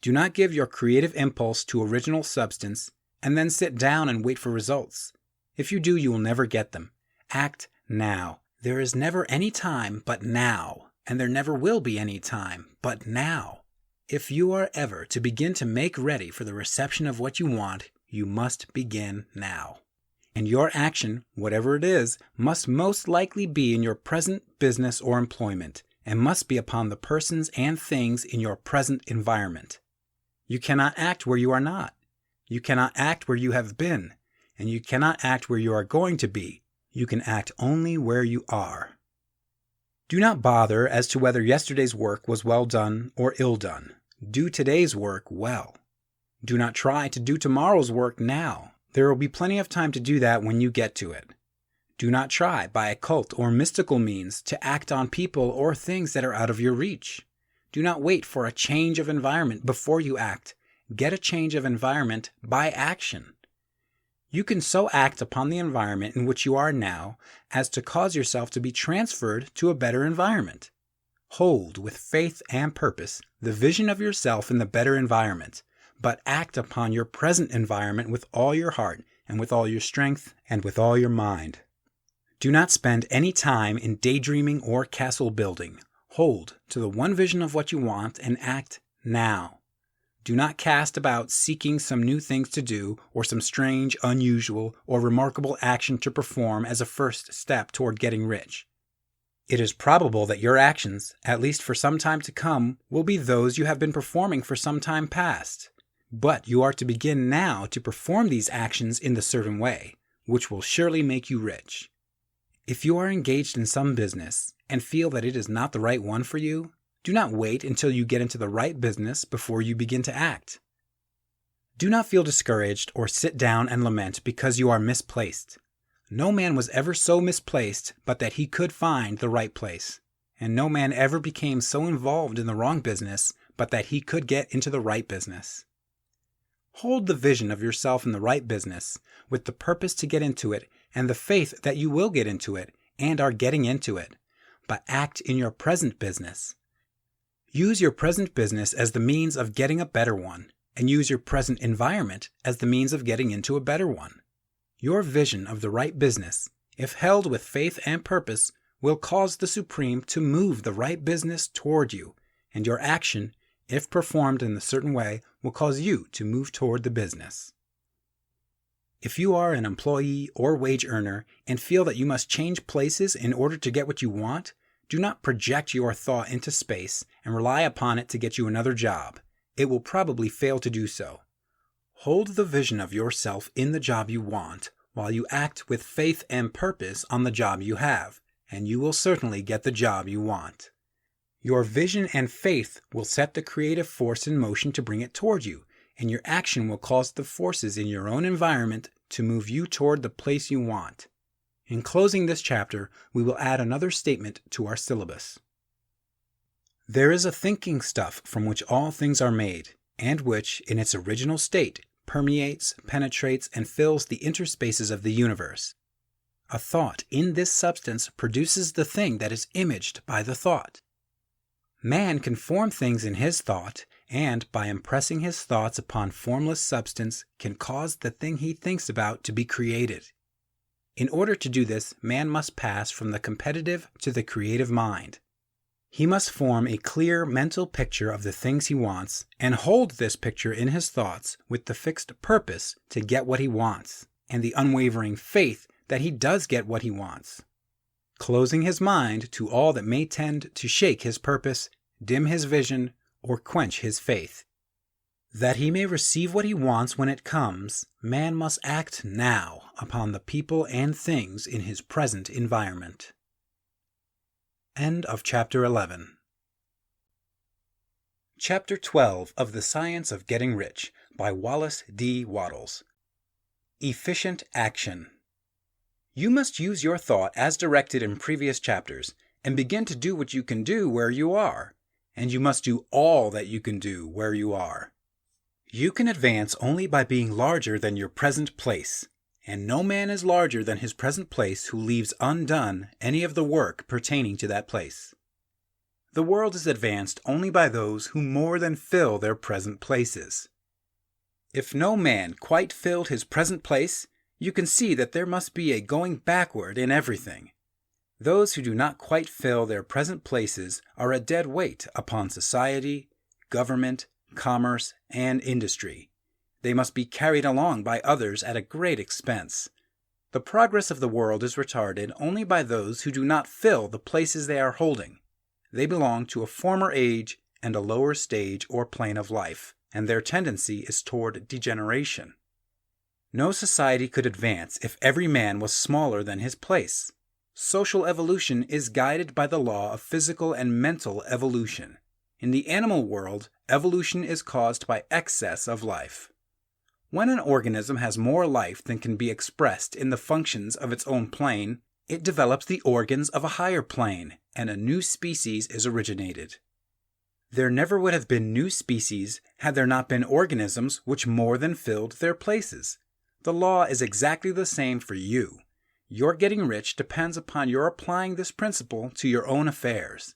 Do not give your creative impulse to original substance and then sit down and wait for results. If you do, you will never get them. Act now. There is never any time but now, and there never will be any time but now. If you are ever to begin to make ready for the reception of what you want, you must begin now. And your action, whatever it is, must most likely be in your present business or employment, and must be upon the persons and things in your present environment. You cannot act where you are not. You cannot act where you have been. and you cannot act where you are going to be. You can act only where you are. Do not bother as to whether yesterday's work was well done or ill done. Do today's work well. Do not try to do tomorrow's work now. There will be plenty of time to do that when you get to it. Do not try, by occult or mystical means, to act on people or things that are out of your reach. Do not wait for a change of environment before you act. Get a change of environment by action. You can so act upon the environment in which you are now as to cause yourself to be transferred to a better environment. Hold with faith and purpose the vision of yourself in the better environment, but act upon your present environment with all your heart and with all your strength and with all your mind. Do not spend any time in daydreaming or castle building. Hold to the one vision of what you want and act now. Do not cast about seeking some new things to do or some strange, unusual, or remarkable action to perform as a first step toward getting rich. It is probable that your actions, at least for some time to come, will be those you have been performing for some time past. But you are to begin now to perform these actions in the certain way, which will surely make you rich. If you are engaged in some business and feel that it is not the right one for you, do not wait until you get into the right business before you begin to act. Do not feel discouraged or sit down and lament because you are misplaced. No man was ever so misplaced but that he could find the right place, and no man ever became so involved in the wrong business but that he could get into the right business. Hold the vision of yourself in the right business with the purpose to get into it and the faith that you will get into it and are getting into it, but act in your present business. Use your present business as the means of getting a better one, and use your present environment as the means of getting into a better one. Your vision of the right business, if held with faith and purpose, will cause the Supreme to move the right business toward you, and your action, if performed in a certain way, will cause you to move toward the business. If you are an employee or wage earner and feel that you must change places in order to get what you want, do not project your thought into space and rely upon it to get you another job. It will probably fail to do so. Hold the vision of yourself in the job you want while you act with faith and purpose on the job you have, and you will certainly get the job you want. Your vision and faith will set the creative force in motion to bring it toward you, and your action will cause the forces in your own environment to move you toward the place you want. In closing this chapter, we will add another statement to our syllabus. There is a thinking stuff from which all things are made, and which, in its original state, permeates, penetrates, and fills the interspaces of the universe. A thought in this substance produces the thing that is imaged by the thought. Man can form things in his thought, and by impressing his thoughts upon formless substance, can cause the thing he thinks about to be created. In order to do this, man must pass from the competitive to the creative mind. He must form a clear mental picture of the things he wants, and hold this picture in his thoughts with the fixed purpose to get what he wants, and the unwavering faith that he does get what he wants. Closing his mind to all that may tend to shake his purpose, dim his vision, or quench his faith. That he may receive what he wants when it comes, man must act now upon the people and things in his present environment. End of Chapter 11. Chapter 12 of The Science of Getting Rich by Wallace D. Wattles. Efficient Action. You must use your thought as directed in previous chapters and begin to do what you can do where you are, and you must do all that you can do where you are. You can advance only by being larger than your present place, and no man is larger than his present place who leaves undone any of the work pertaining to that place. The world is advanced only by those who more than fill their present places. If no man quite filled his present place, you can see that there must be a going backward in everything. Those who do not quite fill their present places are a dead weight upon society, government, commerce, and industry. They must be carried along by others at a great expense. The progress of the world is retarded only by those who do not fill the places they are holding. They belong to a former age and a lower stage or plane of life, and their tendency is toward degeneration. No society could advance if every man was smaller than his place. Social evolution is guided by the law of physical and mental evolution. In the animal world, evolution is caused by excess of life. When an organism has more life than can be expressed in the functions of its own plane, it develops the organs of a higher plane, and a new species is originated. There never would have been new species had there not been organisms which more than filled their places. The law is exactly the same for you. Your getting rich depends upon your applying this principle to your own affairs.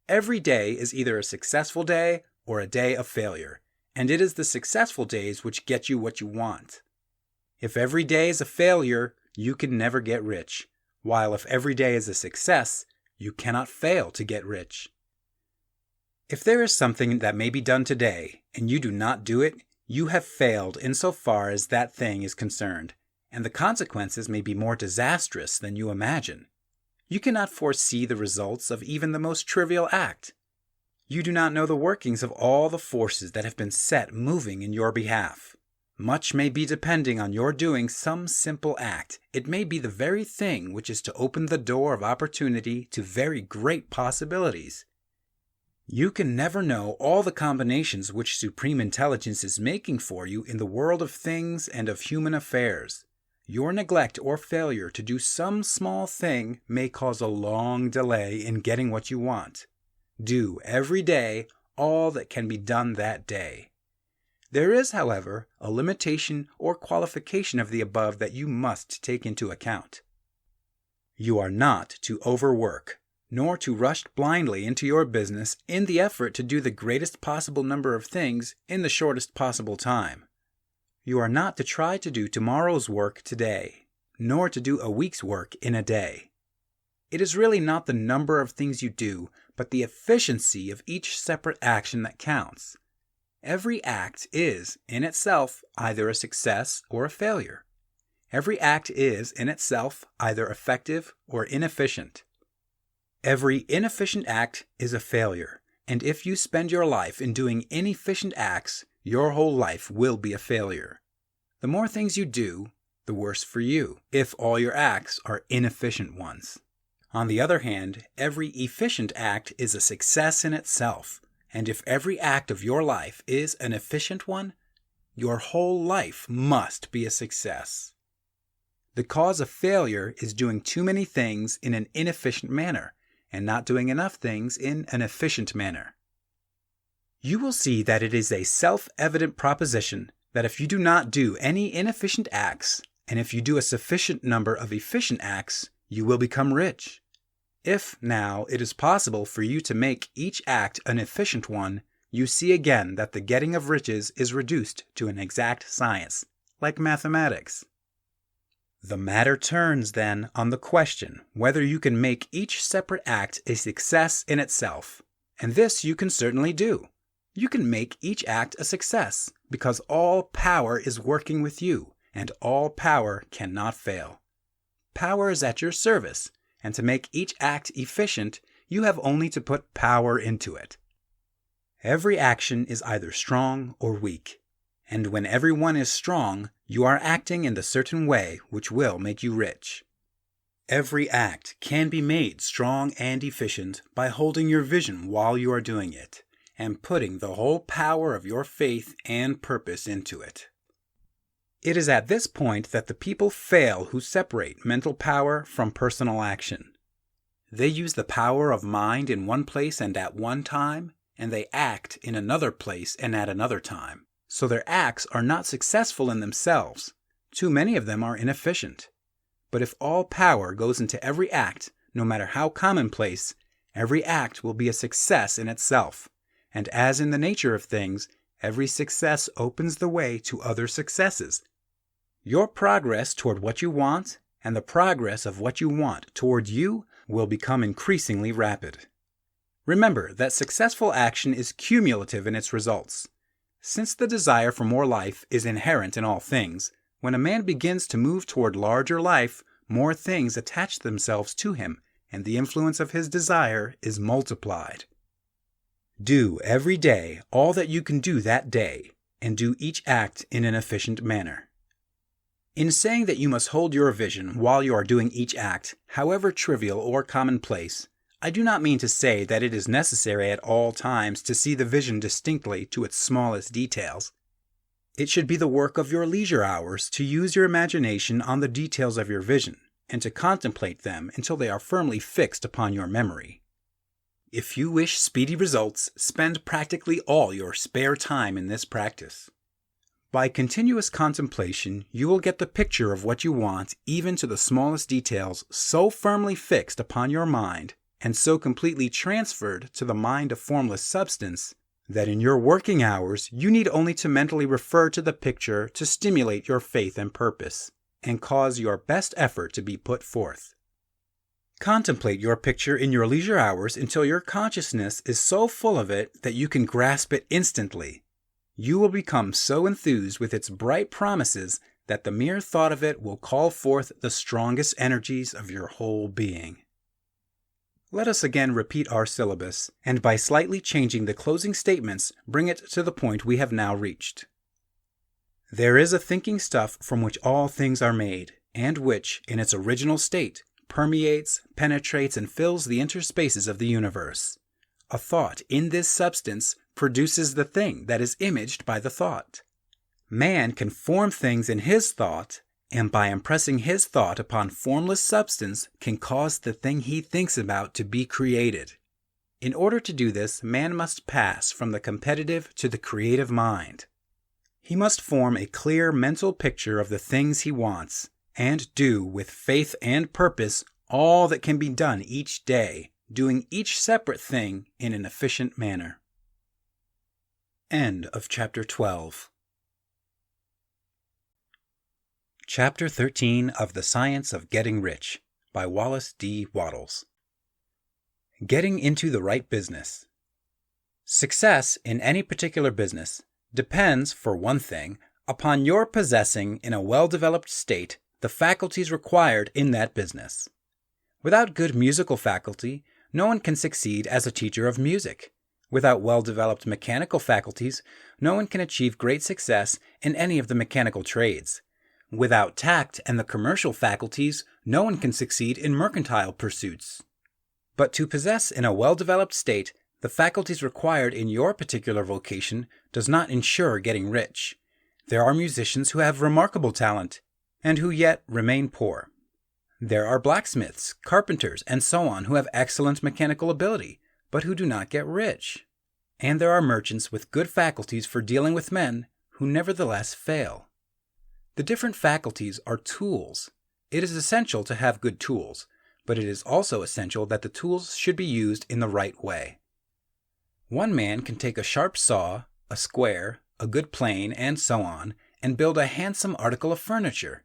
Every day is either a successful day or a day of failure, and it is the successful days which get you what you want. If every day is a failure, you can never get rich, while if every day is a success, you cannot fail to get rich. If there is something that may be done today, and you do not do it, you have failed insofar as that thing is concerned, and the consequences may be more disastrous than you imagine. You cannot foresee the results of even the most trivial act. You do not know the workings of all the forces that have been set moving in your behalf. Much may be depending on your doing some simple act. It may be the very thing which is to open the door of opportunity to very great possibilities. You can never know all the combinations which Supreme Intelligence is making for you in the world of things and of human affairs. Your neglect or failure to do some small thing may cause a long delay in getting what you want. Do every day all that can be done that day. There is, however, a limitation or qualification of the above that you must take into account. You are not to overwork, nor to rush blindly into your business in the effort to do the greatest possible number of things in the shortest possible time. You are not to try to do tomorrow's work today, nor to do a week's work in a day. It is really not the number of things you do, but the efficiency of each separate action that counts. Every act is, in itself, either a success or a failure. Every act is, in itself, either effective or inefficient. Every inefficient act is a failure, and if you spend your life in doing inefficient acts, your whole life will be a failure. The more things you do, the worse for you, if all your acts are inefficient ones. On the other hand, every efficient act is a success in itself, and if every act of your life is an efficient one, your whole life must be a success. The cause of failure is doing too many things in an inefficient manner, and not doing enough things in an efficient manner. You will see that it is a self-evident proposition that if you do not do any inefficient acts, and if you do a sufficient number of efficient acts, you will become rich. If, now, it is possible for you to make each act an efficient one, you see again that the getting of riches is reduced to an exact science, like mathematics. The matter turns, then, on the question whether you can make each separate act a success in itself. And this you can certainly do. You can make each act a success, because all power is working with you, and all power cannot fail. Power is at your service, and to make each act efficient, you have only to put power into it. Every action is either strong or weak. And when every one is strong, you are acting in the certain way which will make you rich. Every act can be made strong and efficient by holding your vision while you are doing it, and putting the whole power of your faith and purpose into it. It is at this point that the people fail who separate mental power from personal action. They use the power of mind in one place and at one time, and they act in another place and at another time. So their acts are not successful in themselves. Too many of them are inefficient. But if all power goes into every act, no matter how commonplace, every act will be a success in itself. And as in the nature of things, every success opens the way to other successes. Your progress toward what you want, and the progress of what you want toward you, will become increasingly rapid. Remember that successful action is cumulative in its results. Since the desire for more life is inherent in all things, when a man begins to move toward larger life, more things attach themselves to him, and the influence of his desire is multiplied. Do every day all that you can do that day, and do each act in an efficient manner. In saying that you must hold your vision while you are doing each act, however trivial or commonplace, I do not mean to say that it is necessary at all times to see the vision distinctly to its smallest details. It should be the work of your leisure hours to use your imagination on the details of your vision, and to contemplate them until they are firmly fixed upon your memory. If you wish speedy results, spend practically all your spare time in this practice. By continuous contemplation, you will get the picture of what you want, even to the smallest details, so firmly fixed upon your mind, and so completely transferred to the mind of formless substance, that in your working hours you need only to mentally refer to the picture to stimulate your faith and purpose, and cause your best effort to be put forth. Contemplate your picture in your leisure hours until your consciousness is so full of it that you can grasp it instantly. You will become so enthused with its bright promises that the mere thought of it will call forth the strongest energies of your whole being. Let us again repeat our syllabus, and by slightly changing the closing statements, bring it to the point we have now reached. There is a thinking stuff from which all things are made, and which, in its original state, permeates, penetrates, and fills the interspaces of the universe. A thought in this substance produces the thing that is imaged by the thought. Man can form things in his thought, and by impressing his thought upon formless substance can cause the thing he thinks about to be created. In order to do this, man must pass from the competitive to the creative mind. He must form a clear mental picture of the things he wants, and do with faith and purpose all that can be done each day, doing each separate thing in an efficient manner. End of Chapter 12. Chapter 13 of The Science of Getting Rich by Wallace D. Wattles. Getting into the right business. Success in any particular business depends, for one thing, upon your possessing in a well-developed state the faculties required in that business. Without good musical faculty, no one can succeed as a teacher of music. Without well-developed mechanical faculties, no one can achieve great success in any of the mechanical trades. Without tact and the commercial faculties, no one can succeed in mercantile pursuits. But to possess in a well-developed state the faculties required in your particular vocation does not ensure getting rich. There are musicians who have remarkable talent, and who yet remain poor. There are blacksmiths, carpenters, and so on who have excellent mechanical ability, but who do not get rich. And there are merchants with good faculties for dealing with men who nevertheless fail. The different faculties are tools. It is essential to have good tools, but it is also essential that the tools should be used in the right way. One man can take a sharp saw, a square, a good plane, and so on, and build a handsome article of furniture.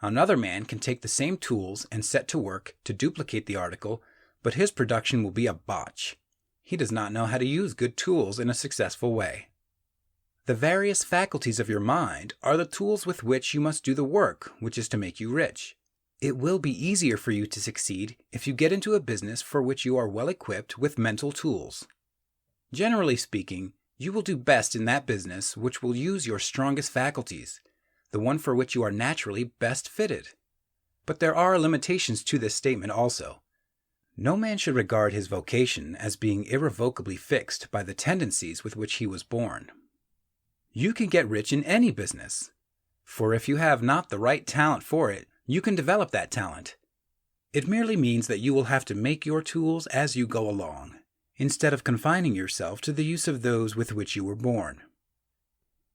Another man can take the same tools and set to work to duplicate the article, but his production will be a botch. He does not know how to use good tools in a successful way. The various faculties of your mind are the tools with which you must do the work which is to make you rich. It will be easier for you to succeed if you get into a business for which you are well equipped with mental tools. Generally speaking, you will do best in that business which will use your strongest faculties, the one for which you are naturally best fitted. But there are limitations to this statement also. No man should regard his vocation as being irrevocably fixed by the tendencies with which he was born. You can get rich in any business, for if you have not the right talent for it, you can develop that talent. It merely means that you will have to make your tools as you go along, instead of confining yourself to the use of those with which you were born.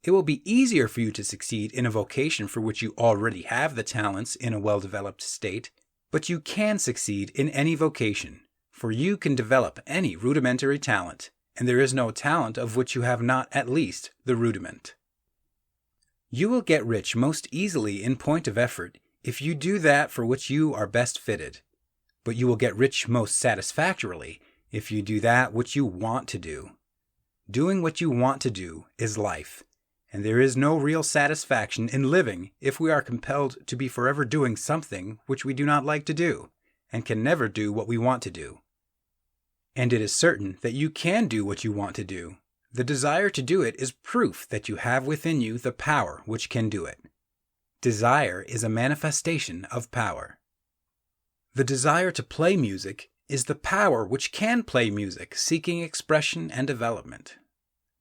It will be easier for you to succeed in a vocation for which you already have the talents in a well-developed state, but you can succeed in any vocation, for you can develop any rudimentary talent, and there is no talent of which you have not at least the rudiment. You will get rich most easily in point of effort if you do that for which you are best fitted, but you will get rich most satisfactorily if you do that which you want to do. Doing what you want to do is life, and there is no real satisfaction in living if we are compelled to be forever doing something which we do not like to do, and can never do what we want to do. And it is certain that you can do what you want to do. The desire to do it is proof that you have within you the power which can do it. Desire is a manifestation of power. The desire to play music is the power which can play music, seeking expression and development.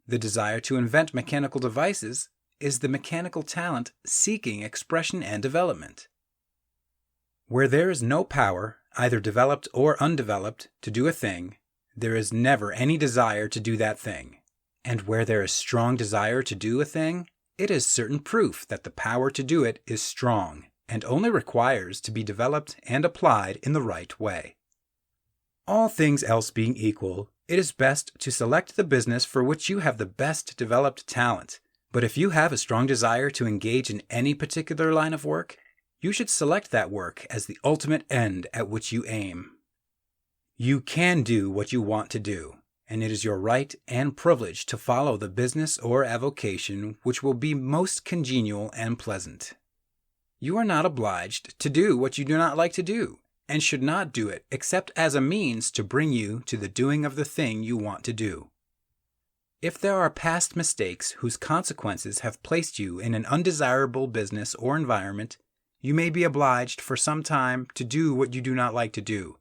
The desire to invent mechanical devices is the mechanical talent seeking expression and development. Where there is no power, either developed or undeveloped, to do a thing, there is never any desire to do that thing. And where there is strong desire to do a thing, it is certain proof that the power to do it is strong and only requires to be developed and applied in the right way. All things else being equal, it is best to select the business for which you have the best developed talent. But if you have a strong desire to engage in any particular line of work, you should select that work as the ultimate end at which you aim. You can do what you want to do, and it is your right and privilege to follow the business or avocation which will be most congenial and pleasant. You are not obliged to do what you do not like to do, and should not do it except as a means to bring you to the doing of the thing you want to do. If there are past mistakes whose consequences have placed you in an undesirable business or environment, you may be obliged for some time to do what you do not like to do.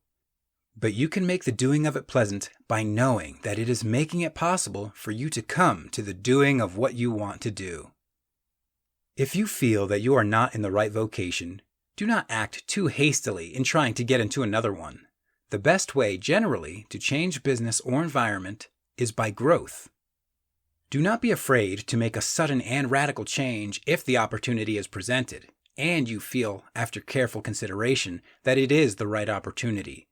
But you can make the doing of it pleasant by knowing that it is making it possible for you to come to the doing of what you want to do. If you feel that you are not in the right vocation, do not act too hastily in trying to get into another one. The best way, generally, to change business or environment is by growth. Do not be afraid to make a sudden and radical change if the opportunity is presented, and you feel, after careful consideration, that it is the right opportunity.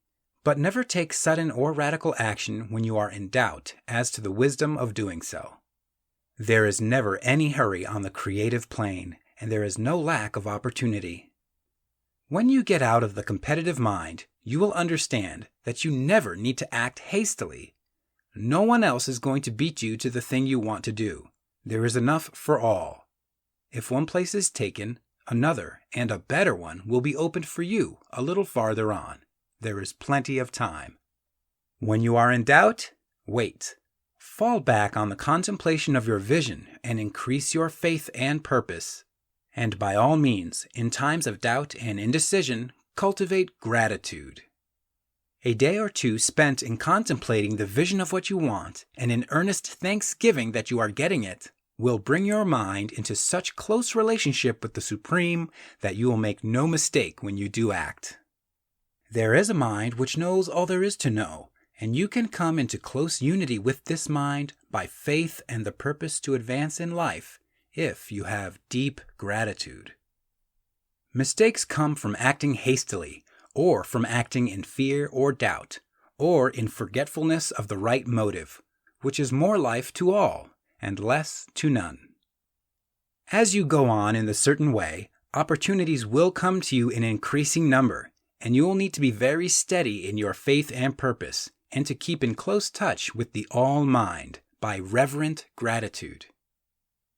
But never take sudden or radical action when you are in doubt as to the wisdom of doing so. There is never any hurry on the creative plane, and there is no lack of opportunity. When you get out of the competitive mind, you will understand that you never need to act hastily. No one else is going to beat you to the thing you want to do. There is enough for all. If one place is taken, another and a better one will be opened for you a little farther on. There is plenty of time. When you are in doubt, wait. Fall back on the contemplation of your vision and increase your faith and purpose. And by all means, in times of doubt and indecision, cultivate gratitude. A day or two spent in contemplating the vision of what you want and in earnest thanksgiving that you are getting it will bring your mind into such close relationship with the Supreme that you will make no mistake when you do act. There is a mind which knows all there is to know, and you can come into close unity with this mind by faith and the purpose to advance in life if you have deep gratitude. Mistakes come from acting hastily, or from acting in fear or doubt, or in forgetfulness of the right motive, which is more life to all, and less to none. As you go on in the certain way, opportunities will come to you in increasing number, and you will need to be very steady in your faith and purpose, and to keep in close touch with the All-Mind by reverent gratitude.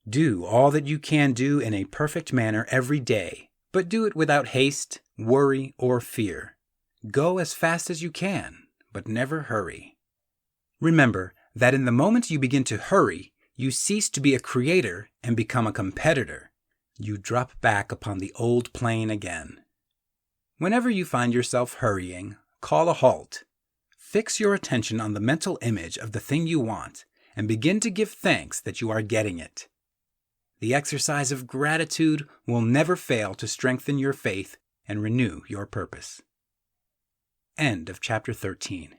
Do all that you can do in a perfect manner every day, but do it without haste, worry, or fear. Go as fast as you can, but never hurry. Remember that in the moment you begin to hurry, you cease to be a creator and become a competitor. You drop back upon the old plane again. Whenever you find yourself hurrying, call a halt. Fix your attention on the mental image of the thing you want and begin to give thanks that you are getting it. The exercise of gratitude will never fail to strengthen your faith and renew your purpose. End of Chapter 13.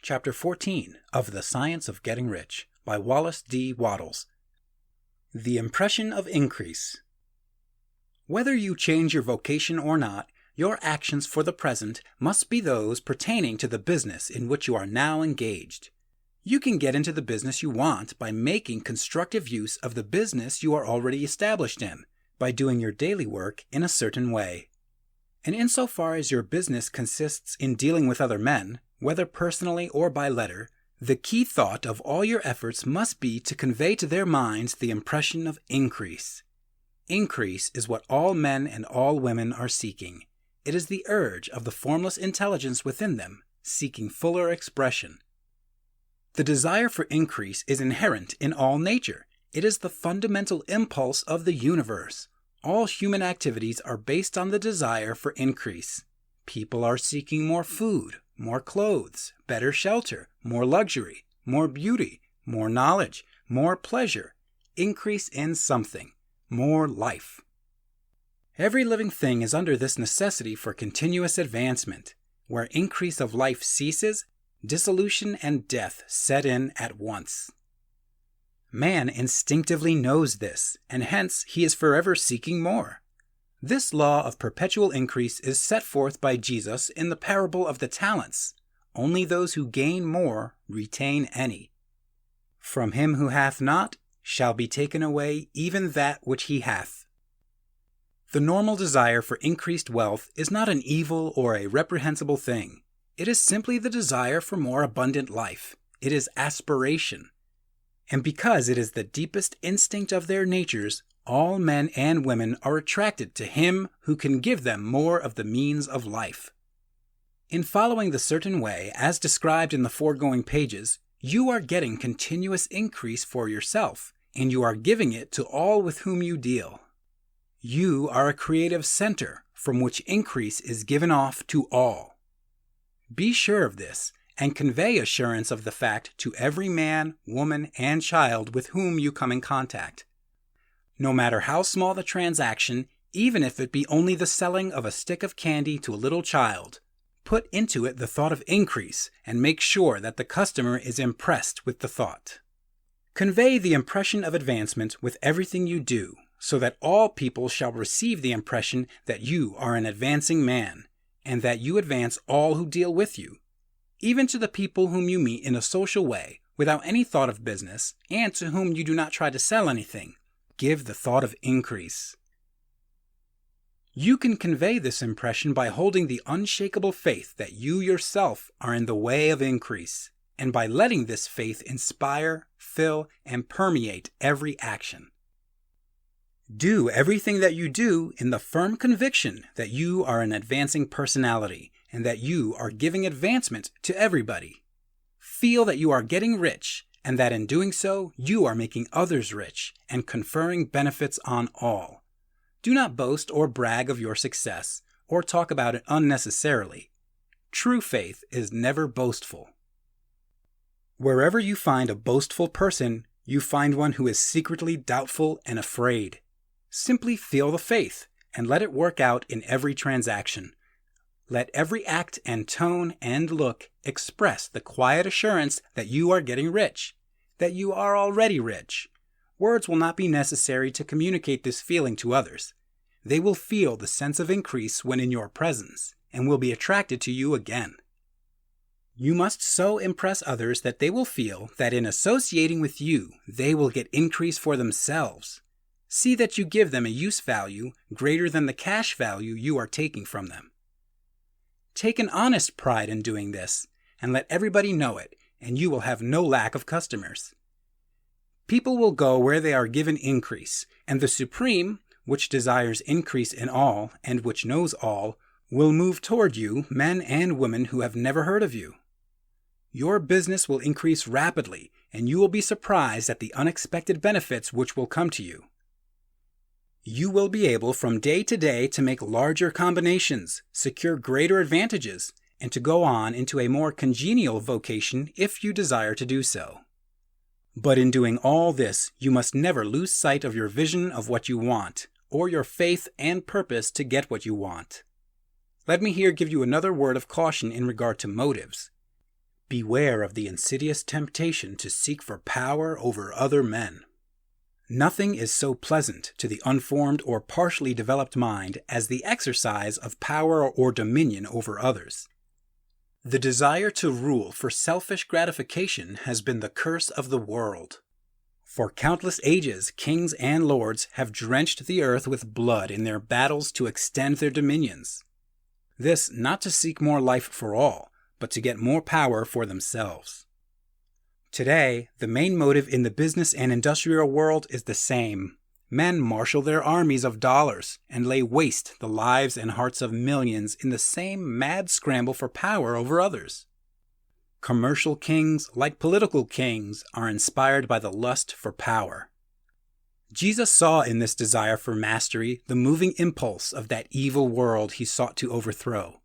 Chapter 14 of The Science of Getting Rich by Wallace D. Wattles. The Impression of Increase. Whether you change your vocation or not, your actions for the present must be those pertaining to the business in which you are now engaged. You can get into the business you want by making constructive use of the business you are already established in, by doing your daily work in a certain way. And insofar as your business consists in dealing with other men, whether personally or by letter, the key thought of all your efforts must be to convey to their minds the impression of increase. Increase is what all men and all women are seeking. It is the urge of the formless intelligence within them, seeking fuller expression. The desire for increase is inherent in all nature. It is the fundamental impulse of the universe. All human activities are based on the desire for increase. People are seeking more food, more clothes, better shelter, more luxury, more beauty, more knowledge, more pleasure, increase in something, more life. Every living thing is under this necessity for continuous advancement. Where increase of life ceases, dissolution and death set in at once. Man instinctively knows this, and hence he is forever seeking more. This law of perpetual increase is set forth by Jesus in the parable of the talents. Only those who gain more retain any. From him who hath not shall be taken away even that which he hath. The normal desire for increased wealth is not an evil or a reprehensible thing. It is simply the desire for more abundant life. It is aspiration. And because it is the deepest instinct of their natures, all men and women are attracted to him who can give them more of the means of life. In following the certain way, as described in the foregoing pages, you are getting continuous increase for yourself, and you are giving it to all with whom you deal. You are a creative center from which increase is given off to all. Be sure of this, and convey assurance of the fact to every man, woman, and child with whom you come in contact. No matter how small the transaction, even if it be only the selling of a stick of candy to a little child, put into it the thought of increase, and make sure that the customer is impressed with the thought. Convey the impression of advancement with everything you do, so that all people shall receive the impression that you are an advancing man, and that you advance all who deal with you, even to the people whom you meet in a social way, without any thought of business, and to whom you do not try to sell anything. Give the thought of increase. You can convey this impression by holding the unshakable faith that you yourself are in the way of increase, and by letting this faith inspire, fill, and permeate every action. Do everything that you do in the firm conviction that you are an advancing personality and that you are giving advancement to everybody. Feel that you are getting rich and that in doing so you are making others rich and conferring benefits on all. Do not boast or brag of your success or talk about it unnecessarily. True faith is never boastful. Wherever you find a boastful person, you find one who is secretly doubtful and afraid. Simply feel the faith and let it work out in every transaction. Let every act and tone and look express the quiet assurance that you are getting rich, that you are already rich. Words will not be necessary to communicate this feeling to others. They will feel the sense of increase when in your presence and will be attracted to you again. You must so impress others that they will feel that in associating with you, they will get increase for themselves. See that you give them a use value greater than the cash value you are taking from them. Take an honest pride in doing this, and let everybody know it, and you will have no lack of customers. People will go where they are given increase, and the Supreme, which desires increase in all, and which knows all, will move toward you, men and women who have never heard of you. Your business will increase rapidly, and you will be surprised at the unexpected benefits which will come to you. You will be able from day to day to make larger combinations, secure greater advantages, and to go on into a more congenial vocation if you desire to do so. But in doing all this, you must never lose sight of your vision of what you want, or your faith and purpose to get what you want. Let me here give you another word of caution in regard to motives. Beware of the insidious temptation to seek for power over other men. Nothing is so pleasant to the unformed or partially developed mind as the exercise of power or dominion over others. The desire to rule for selfish gratification has been the curse of the world. For countless ages, kings and lords have drenched the earth with blood in their battles to extend their dominions. This not to seek more life for all, but to get more power for themselves. Today, the main motive in the business and industrial world is the same. Men marshal their armies of dollars and lay waste the lives and hearts of millions in the same mad scramble for power over others. Commercial kings, like political kings, are inspired by the lust for power. Jesus saw in this desire for mastery the moving impulse of that evil world he sought to overthrow.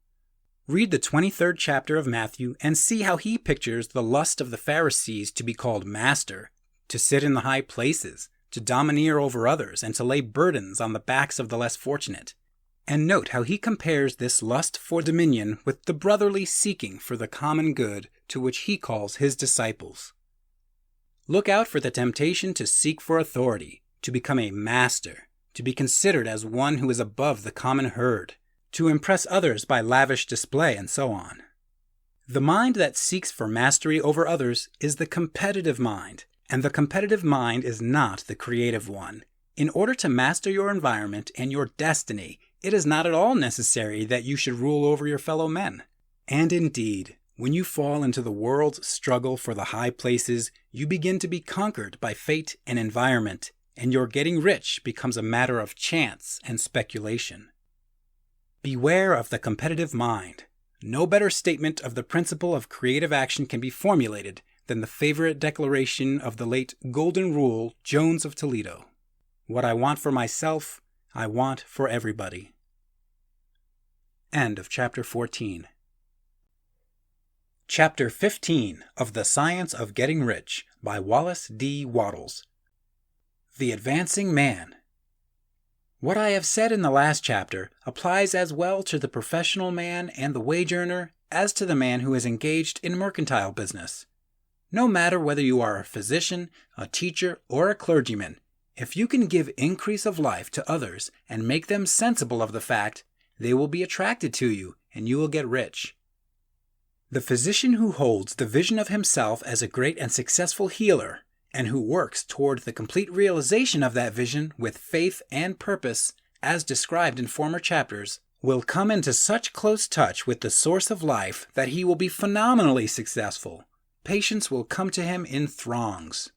Read the 23rd chapter of Matthew and see how he pictures the lust of the Pharisees to be called master, to sit in the high places, to domineer over others, and to lay burdens on the backs of the less fortunate. And note how he compares this lust for dominion with the brotherly seeking for the common good to which he calls his disciples. Look out for the temptation to seek for authority, to become a master, to be considered as one who is above the common herd, to impress others by lavish display, and so on. The mind that seeks for mastery over others is the competitive mind, and the competitive mind is not the creative one. In order to master your environment and your destiny, it is not at all necessary that you should rule over your fellow men. And indeed, when you fall into the world's struggle for the high places, you begin to be conquered by fate and environment, and your getting rich becomes a matter of chance and speculation. Beware of the competitive mind. No better statement of the principle of creative action can be formulated than the favorite declaration of the late Golden Rule Jones of Toledo. What I want for myself, I want for everybody. End of chapter 14. Chapter 15 of The Science of Getting Rich by Wallace D. Wattles. The Advancing Man. What I have said in the last chapter applies as well to the professional man and the wage earner as to the man who is engaged in mercantile business. No matter whether you are a physician, a teacher, or a clergyman, if you can give increase of life to others and make them sensible of the fact, they will be attracted to you and you will get rich. The physician who holds the vision of himself as a great and successful healer, and who works toward the complete realization of that vision with faith and purpose, as described in former chapters, will come into such close touch with the source of life that he will be phenomenally successful. Patients will come to him in throngs.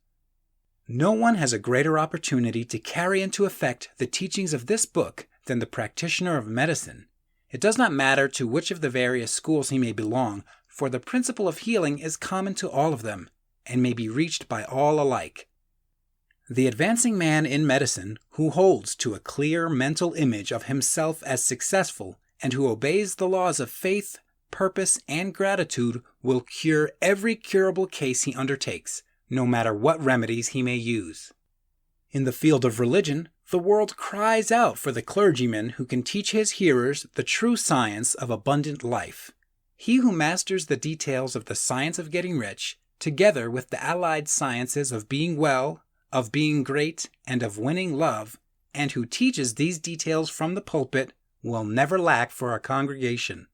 No one has a greater opportunity to carry into effect the teachings of this book than the practitioner of medicine. It does not matter to which of the various schools he may belong, for the principle of healing is common to all of them, and may be reached by all alike. The advancing man in medicine, who holds to a clear mental image of himself as successful, and who obeys the laws of faith, purpose, and gratitude, will cure every curable case he undertakes, no matter what remedies he may use. In the field of religion, the world cries out for the clergyman who can teach his hearers the true science of abundant life. He who masters the details of the science of getting rich, together with the allied sciences of being well, of being great, and of winning love, and who teaches these details from the pulpit, will never lack for a congregation.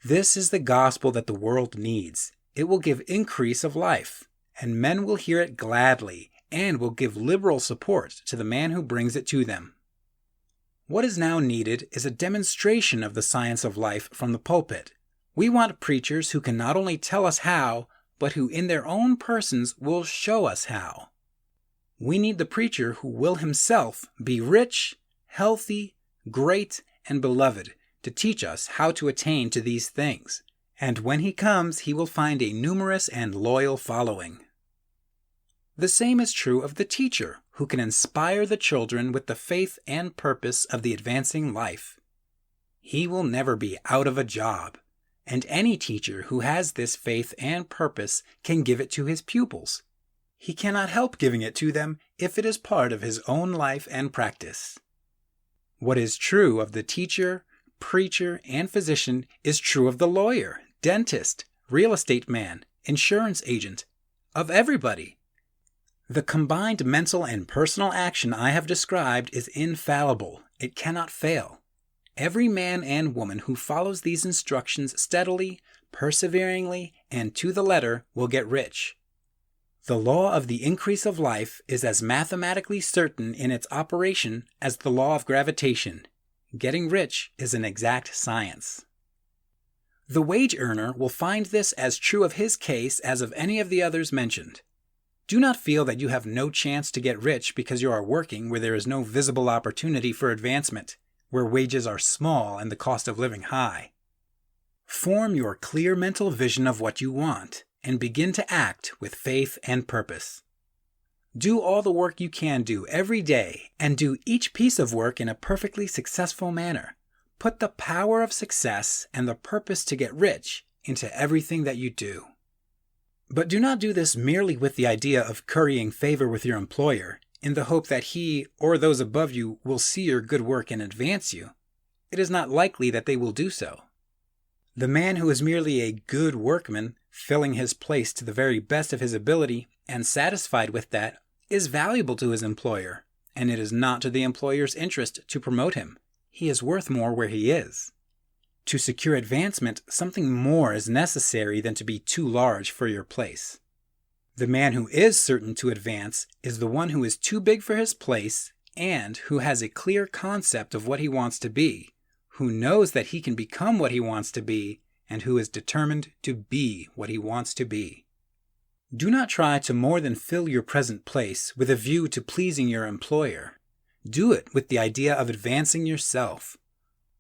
This is the gospel that the world needs. It will give increase of life, and men will hear it gladly, and will give liberal support to the man who brings it to them. What is now needed is a demonstration of the science of life from the pulpit. We want preachers who can not only tell us how, but who in their own persons will show us how. We need the preacher who will himself be rich, healthy, great, and beloved to teach us how to attain to these things. And when he comes, he will find a numerous and loyal following. The same is true of the teacher who can inspire the children with the faith and purpose of the advancing life. He will never be out of a job, and any teacher who has this faith and purpose can give it to his pupils. He cannot help giving it to them if it is part of his own life and practice. What is true of the teacher, preacher, and physician is true of the lawyer, dentist, real estate man, insurance agent, of everybody. The combined mental and personal action I have described is infallible. It cannot fail. Every man and woman who follows these instructions steadily, perseveringly, and to the letter will get rich. The law of the increase of life is as mathematically certain in its operation as the law of gravitation. Getting rich is an exact science. The wage earner will find this as true of his case as of any of the others mentioned. Do not feel that you have no chance to get rich because you are working where there is no visible opportunity for advancement, where wages are small and the cost of living high. Form your clear mental vision of what you want, and begin to act with faith and purpose. Do all the work you can do every day, and do each piece of work in a perfectly successful manner. Put the power of success and the purpose to get rich into everything that you do. But do not do this merely with the idea of currying favor with your employer, in the hope that he or those above you will see your good work and advance you. It is not likely that they will do so. The man who is merely a good workman, filling his place to the very best of his ability and satisfied with that, is valuable to his employer, and it is not to the employer's interest to promote him. He is worth more where he is. To secure advancement, something more is necessary than to be too large for your place. The man who is certain to advance is the one who is too big for his place and who has a clear concept of what he wants to be, who knows that he can become what he wants to be, and who is determined to be what he wants to be. Do not try to more than fill your present place with a view to pleasing your employer. Do it with the idea of advancing yourself.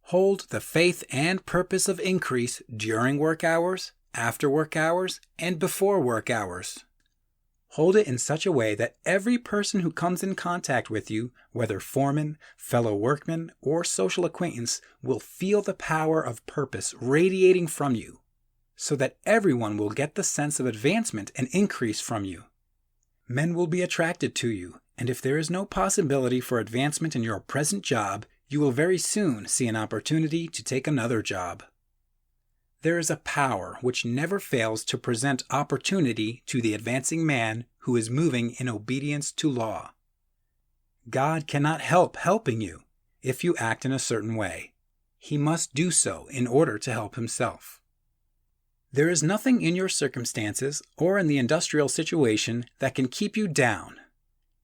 Hold the faith and purpose of increase during work hours, after work hours, and before work hours. Hold it in such a way that every person who comes in contact with you, whether foreman, fellow workman, or social acquaintance, will feel the power of purpose radiating from you, so that everyone will get the sense of advancement and increase from you. Men will be attracted to you, and if there is no possibility for advancement in your present job, you will very soon see an opportunity to take another job. There is a power which never fails to present opportunity to the advancing man who is moving in obedience to law. God cannot help helping you if you act in a certain way. He must do so in order to help himself. There is nothing in your circumstances or in the industrial situation that can keep you down.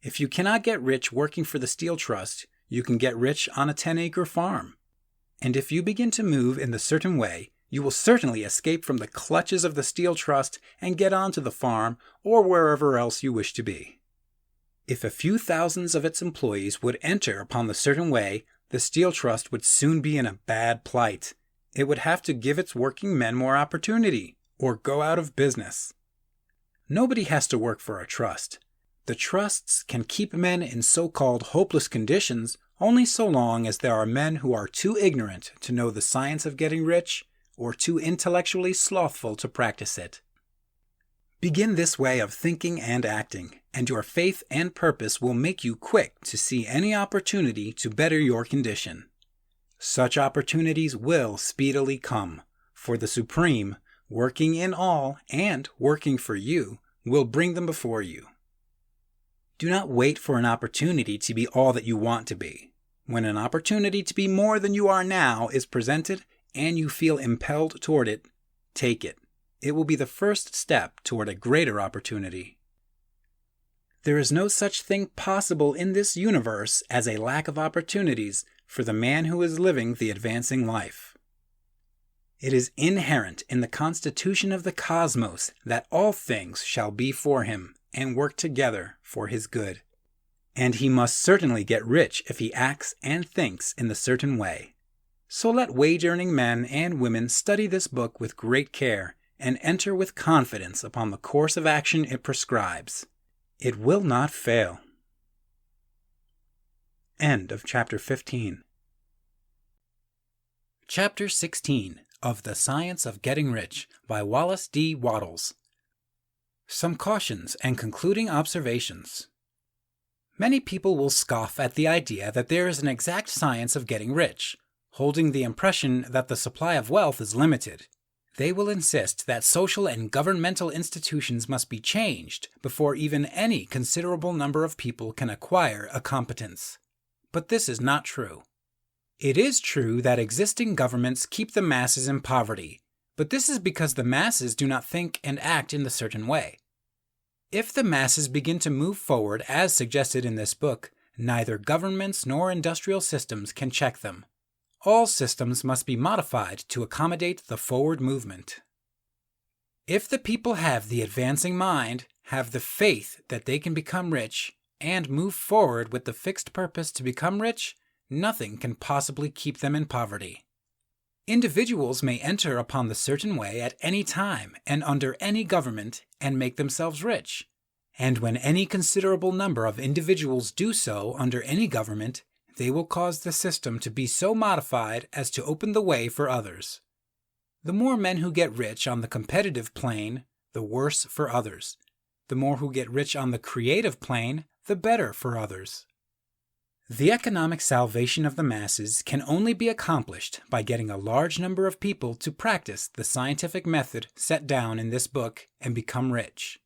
If you cannot get rich working for the Steel Trust, you can get rich on a 10-acre farm. And if you begin to move in the certain way, you will certainly escape from the clutches of the Steel Trust and get onto the farm or wherever else you wish to be. If a few thousands of its employees would enter upon the certain way, the Steel Trust would soon be in a bad plight. It would have to give its working men more opportunity, or go out of business. Nobody has to work for a trust. The trusts can keep men in so-called hopeless conditions only so long as there are men who are too ignorant to know the science of getting rich, or too intellectually slothful to practice it. Begin this way of thinking and acting, and your faith and purpose will make you quick to see any opportunity to better your condition. Such opportunities will speedily come, for the Supreme, working in all and working for you, will bring them before you. Do not wait for an opportunity to be all that you want to be. When an opportunity to be more than you are now is presented, and you feel impelled toward it, take it. It will be the first step toward a greater opportunity. There is no such thing possible in this universe as a lack of opportunities for the man who is living the advancing life. It is inherent in the constitution of the cosmos that all things shall be for him and work together for his good. And he must certainly get rich if he acts and thinks in the certain way. So let wage-earning men and women study this book with great care and enter with confidence upon the course of action it prescribes. It will not fail. End of Chapter 15. Chapter 16 of The Science of Getting Rich by Wallace D. Wattles. Some cautions and concluding observations. Many people will scoff at the idea that there is an exact science of getting rich, holding the impression that the supply of wealth is limited. They will insist that social and governmental institutions must be changed before even any considerable number of people can acquire a competence. But this is not true. It is true that existing governments keep the masses in poverty, but this is because the masses do not think and act in the certain way. If the masses begin to move forward as suggested in this book, neither governments nor industrial systems can check them. All systems must be modified to accommodate the forward movement. If the people have the advancing mind, have the faith that they can become rich, and move forward with the fixed purpose to become rich, nothing can possibly keep them in poverty. Individuals may enter upon the certain way at any time and under any government and make themselves rich, And when any considerable number of individuals do so under any government, they will cause the system to be so modified as to open the way for others. The more men who get rich on the competitive plane, the worse for others. The more who get rich on the creative plane, the better for others. The economic salvation of the masses can only be accomplished by getting a large number of people to practice the scientific method set down in this book and become rich.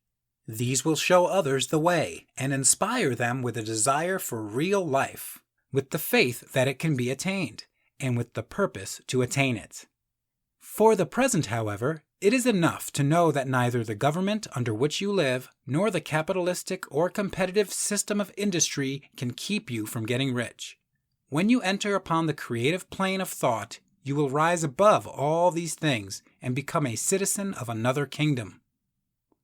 These will show others the way and inspire them with a desire for real life, with the faith that it can be attained, and with the purpose to attain it. For the present, however, it is enough to know that neither the government under which you live nor the capitalistic or competitive system of industry can keep you from getting rich. When you enter upon the creative plane of thought, you will rise above all these things and become a citizen of another kingdom.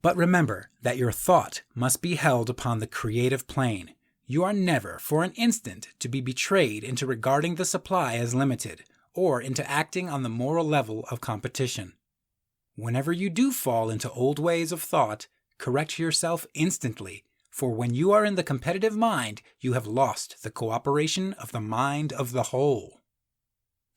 But remember that your thought must be held upon the creative plane. You are never for an instant to be betrayed into regarding the supply as limited, or into acting on the moral level of competition. Whenever you do fall into old ways of thought, correct yourself instantly, for when you are in the competitive mind, you have lost the cooperation of the mind of the whole.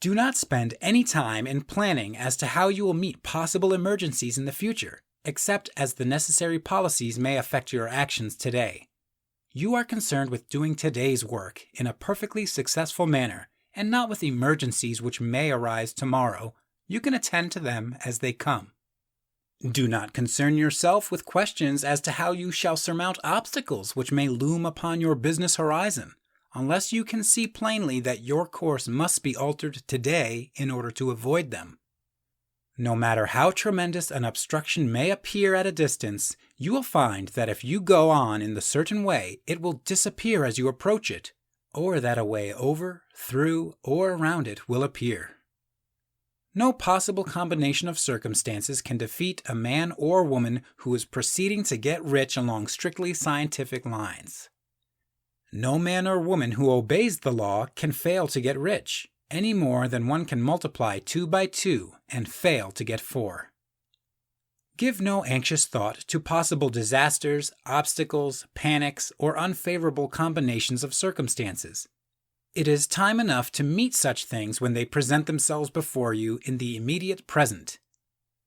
Do not spend any time in planning as to how you will meet possible emergencies in the future, except as the necessary policies may affect your actions today. You are concerned with doing today's work in a perfectly successful manner, and not with emergencies which may arise tomorrow. You can attend to them as they come. Do not concern yourself with questions as to how you shall surmount obstacles which may loom upon your business horizon, unless you can see plainly that your course must be altered today in order to avoid them. No matter how tremendous an obstruction may appear at a distance, you will find that if you go on in the certain way, it will disappear as you approach it, or that a way over, through, or around it will appear. No possible combination of circumstances can defeat a man or woman who is proceeding to get rich along strictly scientific lines. No man or woman who obeys the law can fail to get rich, any more than one can multiply 2 by 2 and fail to get 4. Give no anxious thought to possible disasters, obstacles, panics, or unfavorable combinations of circumstances. It is time enough to meet such things when they present themselves before you in the immediate present,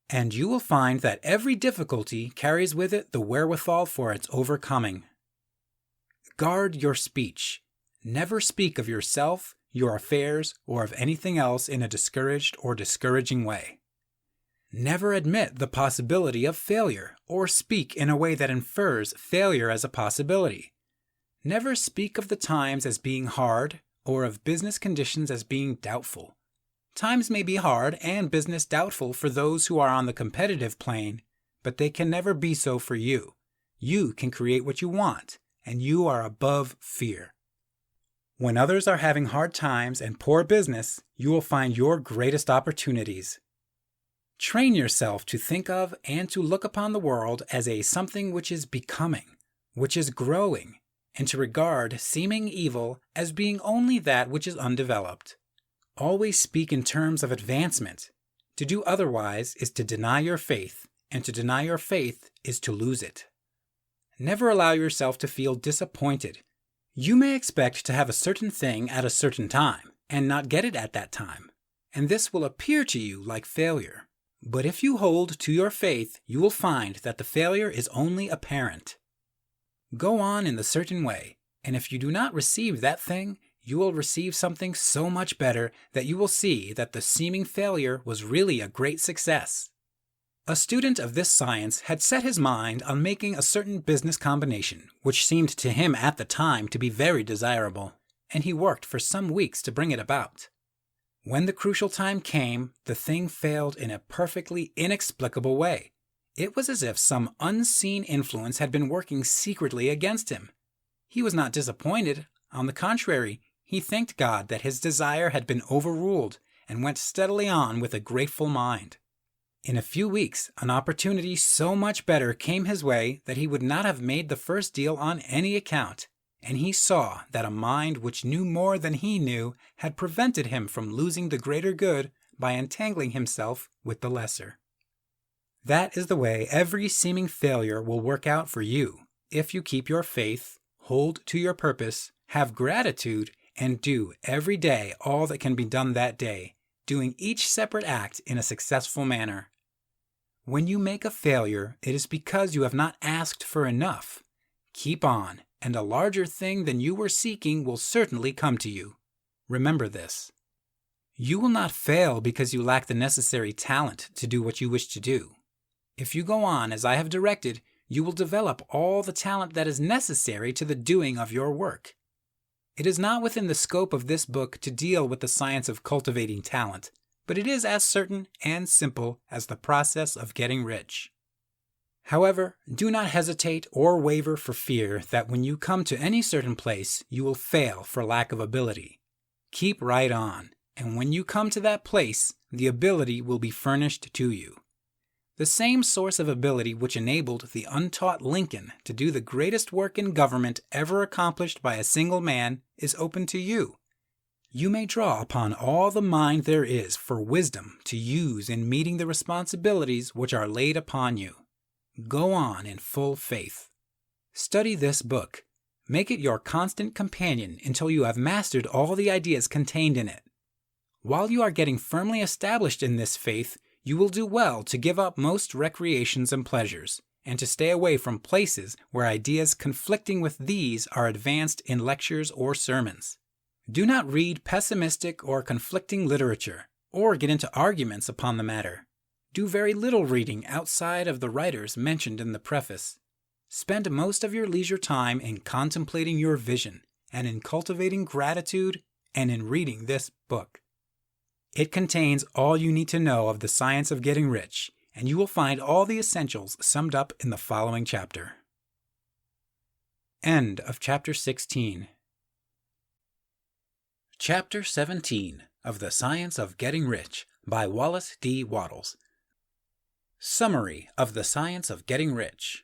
and you will find that every difficulty carries with it the wherewithal for its overcoming. Guard your speech. Never speak of yourself, your affairs, or of anything else in a discouraged or discouraging way. Never admit the possibility of failure, or speak in a way that infers failure as a possibility. Never speak of the times as being hard, or of business conditions as being doubtful. Times may be hard and business doubtful for those who are on the competitive plane, but they can never be so for you. You can create what you want, and you are above fear. When others are having hard times and poor business, you will find your greatest opportunities. Train yourself to think of and to look upon the world as a something which is becoming, which is growing, and to regard seeming evil as being only that which is undeveloped. Always speak in terms of advancement. To do otherwise is to deny your faith, and to deny your faith is to lose it. Never allow yourself to feel disappointed. You may expect to have a certain thing at a certain time, and not get it at that time, and this will appear to you like failure. But if you hold to your faith, you will find that the failure is only apparent. Go on in the certain way, and if you do not receive that thing, you will receive something so much better that you will see that the seeming failure was really a great success. A student of this science had set his mind on making a certain business combination, which seemed to him at the time to be very desirable, and he worked for some weeks to bring it about. When the crucial time came, the thing failed in a perfectly inexplicable way. It was as if some unseen influence had been working secretly against him. He was not disappointed. On the contrary, he thanked God that his desire had been overruled and went steadily on with a grateful mind. In a few weeks, an opportunity so much better came his way that he would not have made the first deal on any account, and he saw that a mind which knew more than he knew had prevented him from losing the greater good by entangling himself with the lesser. That is the way every seeming failure will work out for you, if you keep your faith, hold to your purpose, have gratitude, and do every day all that can be done that day, doing each separate act in a successful manner. When you make a failure, it is because you have not asked for enough. Keep on, and a larger thing than you were seeking will certainly come to you. Remember this. You will not fail because you lack the necessary talent to do what you wish to do. If you go on as I have directed, you will develop all the talent that is necessary to the doing of your work. It is not within the scope of this book to deal with the science of cultivating talent, but it is as certain and simple as the process of getting rich. However, do not hesitate or waver for fear that when you come to any certain place, you will fail for lack of ability. Keep right on, and when you come to that place, the ability will be furnished to you. The same source of ability which enabled the untaught Lincoln to do the greatest work in government ever accomplished by a single man is open to you. You may draw upon all the mind there is for wisdom to use in meeting the responsibilities which are laid upon you. Go on in full faith. Study this book. Make it your constant companion until you have mastered all the ideas contained in it. While you are getting firmly established in this faith, you will do well to give up most recreations and pleasures, and to stay away from places where ideas conflicting with these are advanced in lectures or sermons. Do not read pessimistic or conflicting literature, or get into arguments upon the matter. Do very little reading outside of the writers mentioned in the preface. Spend most of your leisure time in contemplating your vision, and in cultivating gratitude, and in reading this book. It contains all you need to know of the science of getting rich, and you will find all the essentials summed up in the following chapter. End of Chapter 16. Chapter 17 of The Science of Getting Rich by Wallace D. Wattles. Summary of the Science of Getting Rich.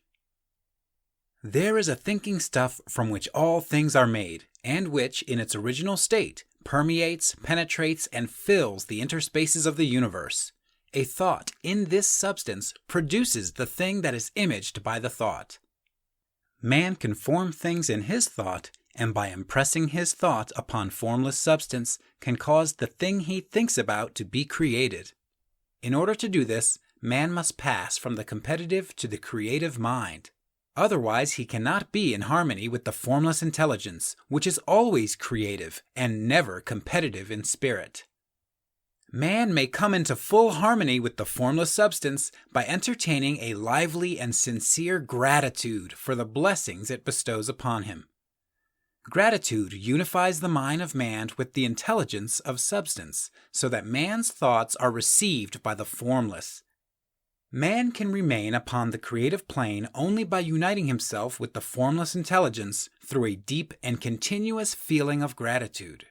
There is a thinking stuff from which all things are made, and which, in its original state, permeates, penetrates, and fills the interspaces of the universe. A thought in this substance produces the thing that is imaged by the thought. Man can form things in his thought, and by impressing his thought upon formless substance, can cause the thing he thinks about to be created. In order to do this, man must pass from the competitive to the creative mind. Otherwise, he cannot be in harmony with the formless intelligence, which is always creative and never competitive in spirit. Man may come into full harmony with the formless substance by entertaining a lively and sincere gratitude for the blessings it bestows upon him. Gratitude unifies the mind of man with the intelligence of substance, so that man's thoughts are received by the formless. Man can remain upon the creative plane only by uniting himself with the formless intelligence through a deep and continuous feeling of gratitude.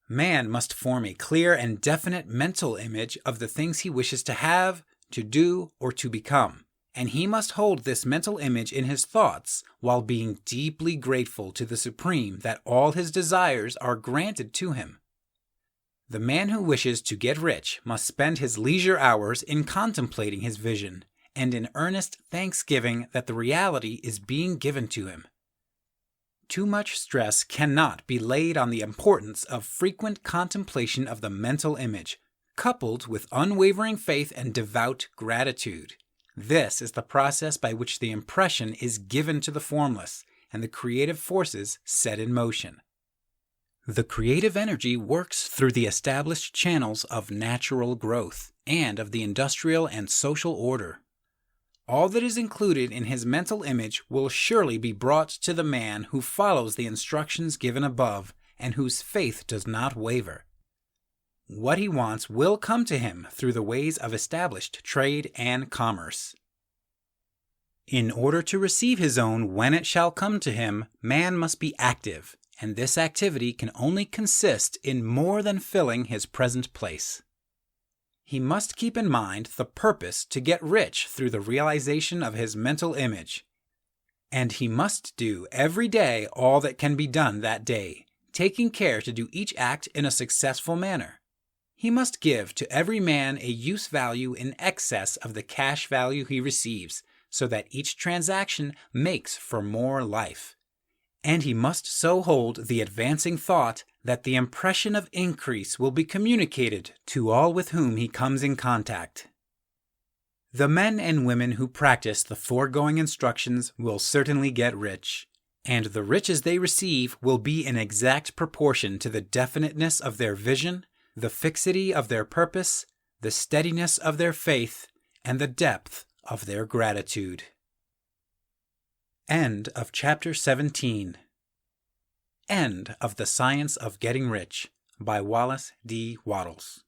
Man must form a clear and definite mental image of the things he wishes to have, to do, or to become, and he must hold this mental image in his thoughts while being deeply grateful to the Supreme that all his desires are granted to him. The man who wishes to get rich must spend his leisure hours in contemplating his vision and in earnest thanksgiving that the reality is being given to him. Too much stress cannot be laid on the importance of frequent contemplation of the mental image, coupled with unwavering faith and devout gratitude. This is the process by which the impression is given to the formless and the creative forces set in motion. The creative energy works through the established channels of natural growth and of the industrial and social order. All that is included in his mental image will surely be brought to the man who follows the instructions given above and whose faith does not waver. What he wants will come to him through the ways of established trade and commerce. In order to receive his own when it shall come to him, man must be active, and this activity can only consist in more than filling his present place. He must keep in mind the purpose to get rich through the realization of his mental image, and he must do every day all that can be done that day, taking care to do each act in a successful manner. He must give to every man a use value in excess of the cash value he receives, so that each transaction makes for more life. And he must so hold the advancing thought that the impression of increase will be communicated to all with whom he comes in contact. The men and women who practice the foregoing instructions will certainly get rich, and the riches they receive will be in exact proportion to the definiteness of their vision, the fixity of their purpose, the steadiness of their faith, and the depth of their gratitude. End of Chapter 17. End of The Science of Getting Rich by Wallace D. Wattles.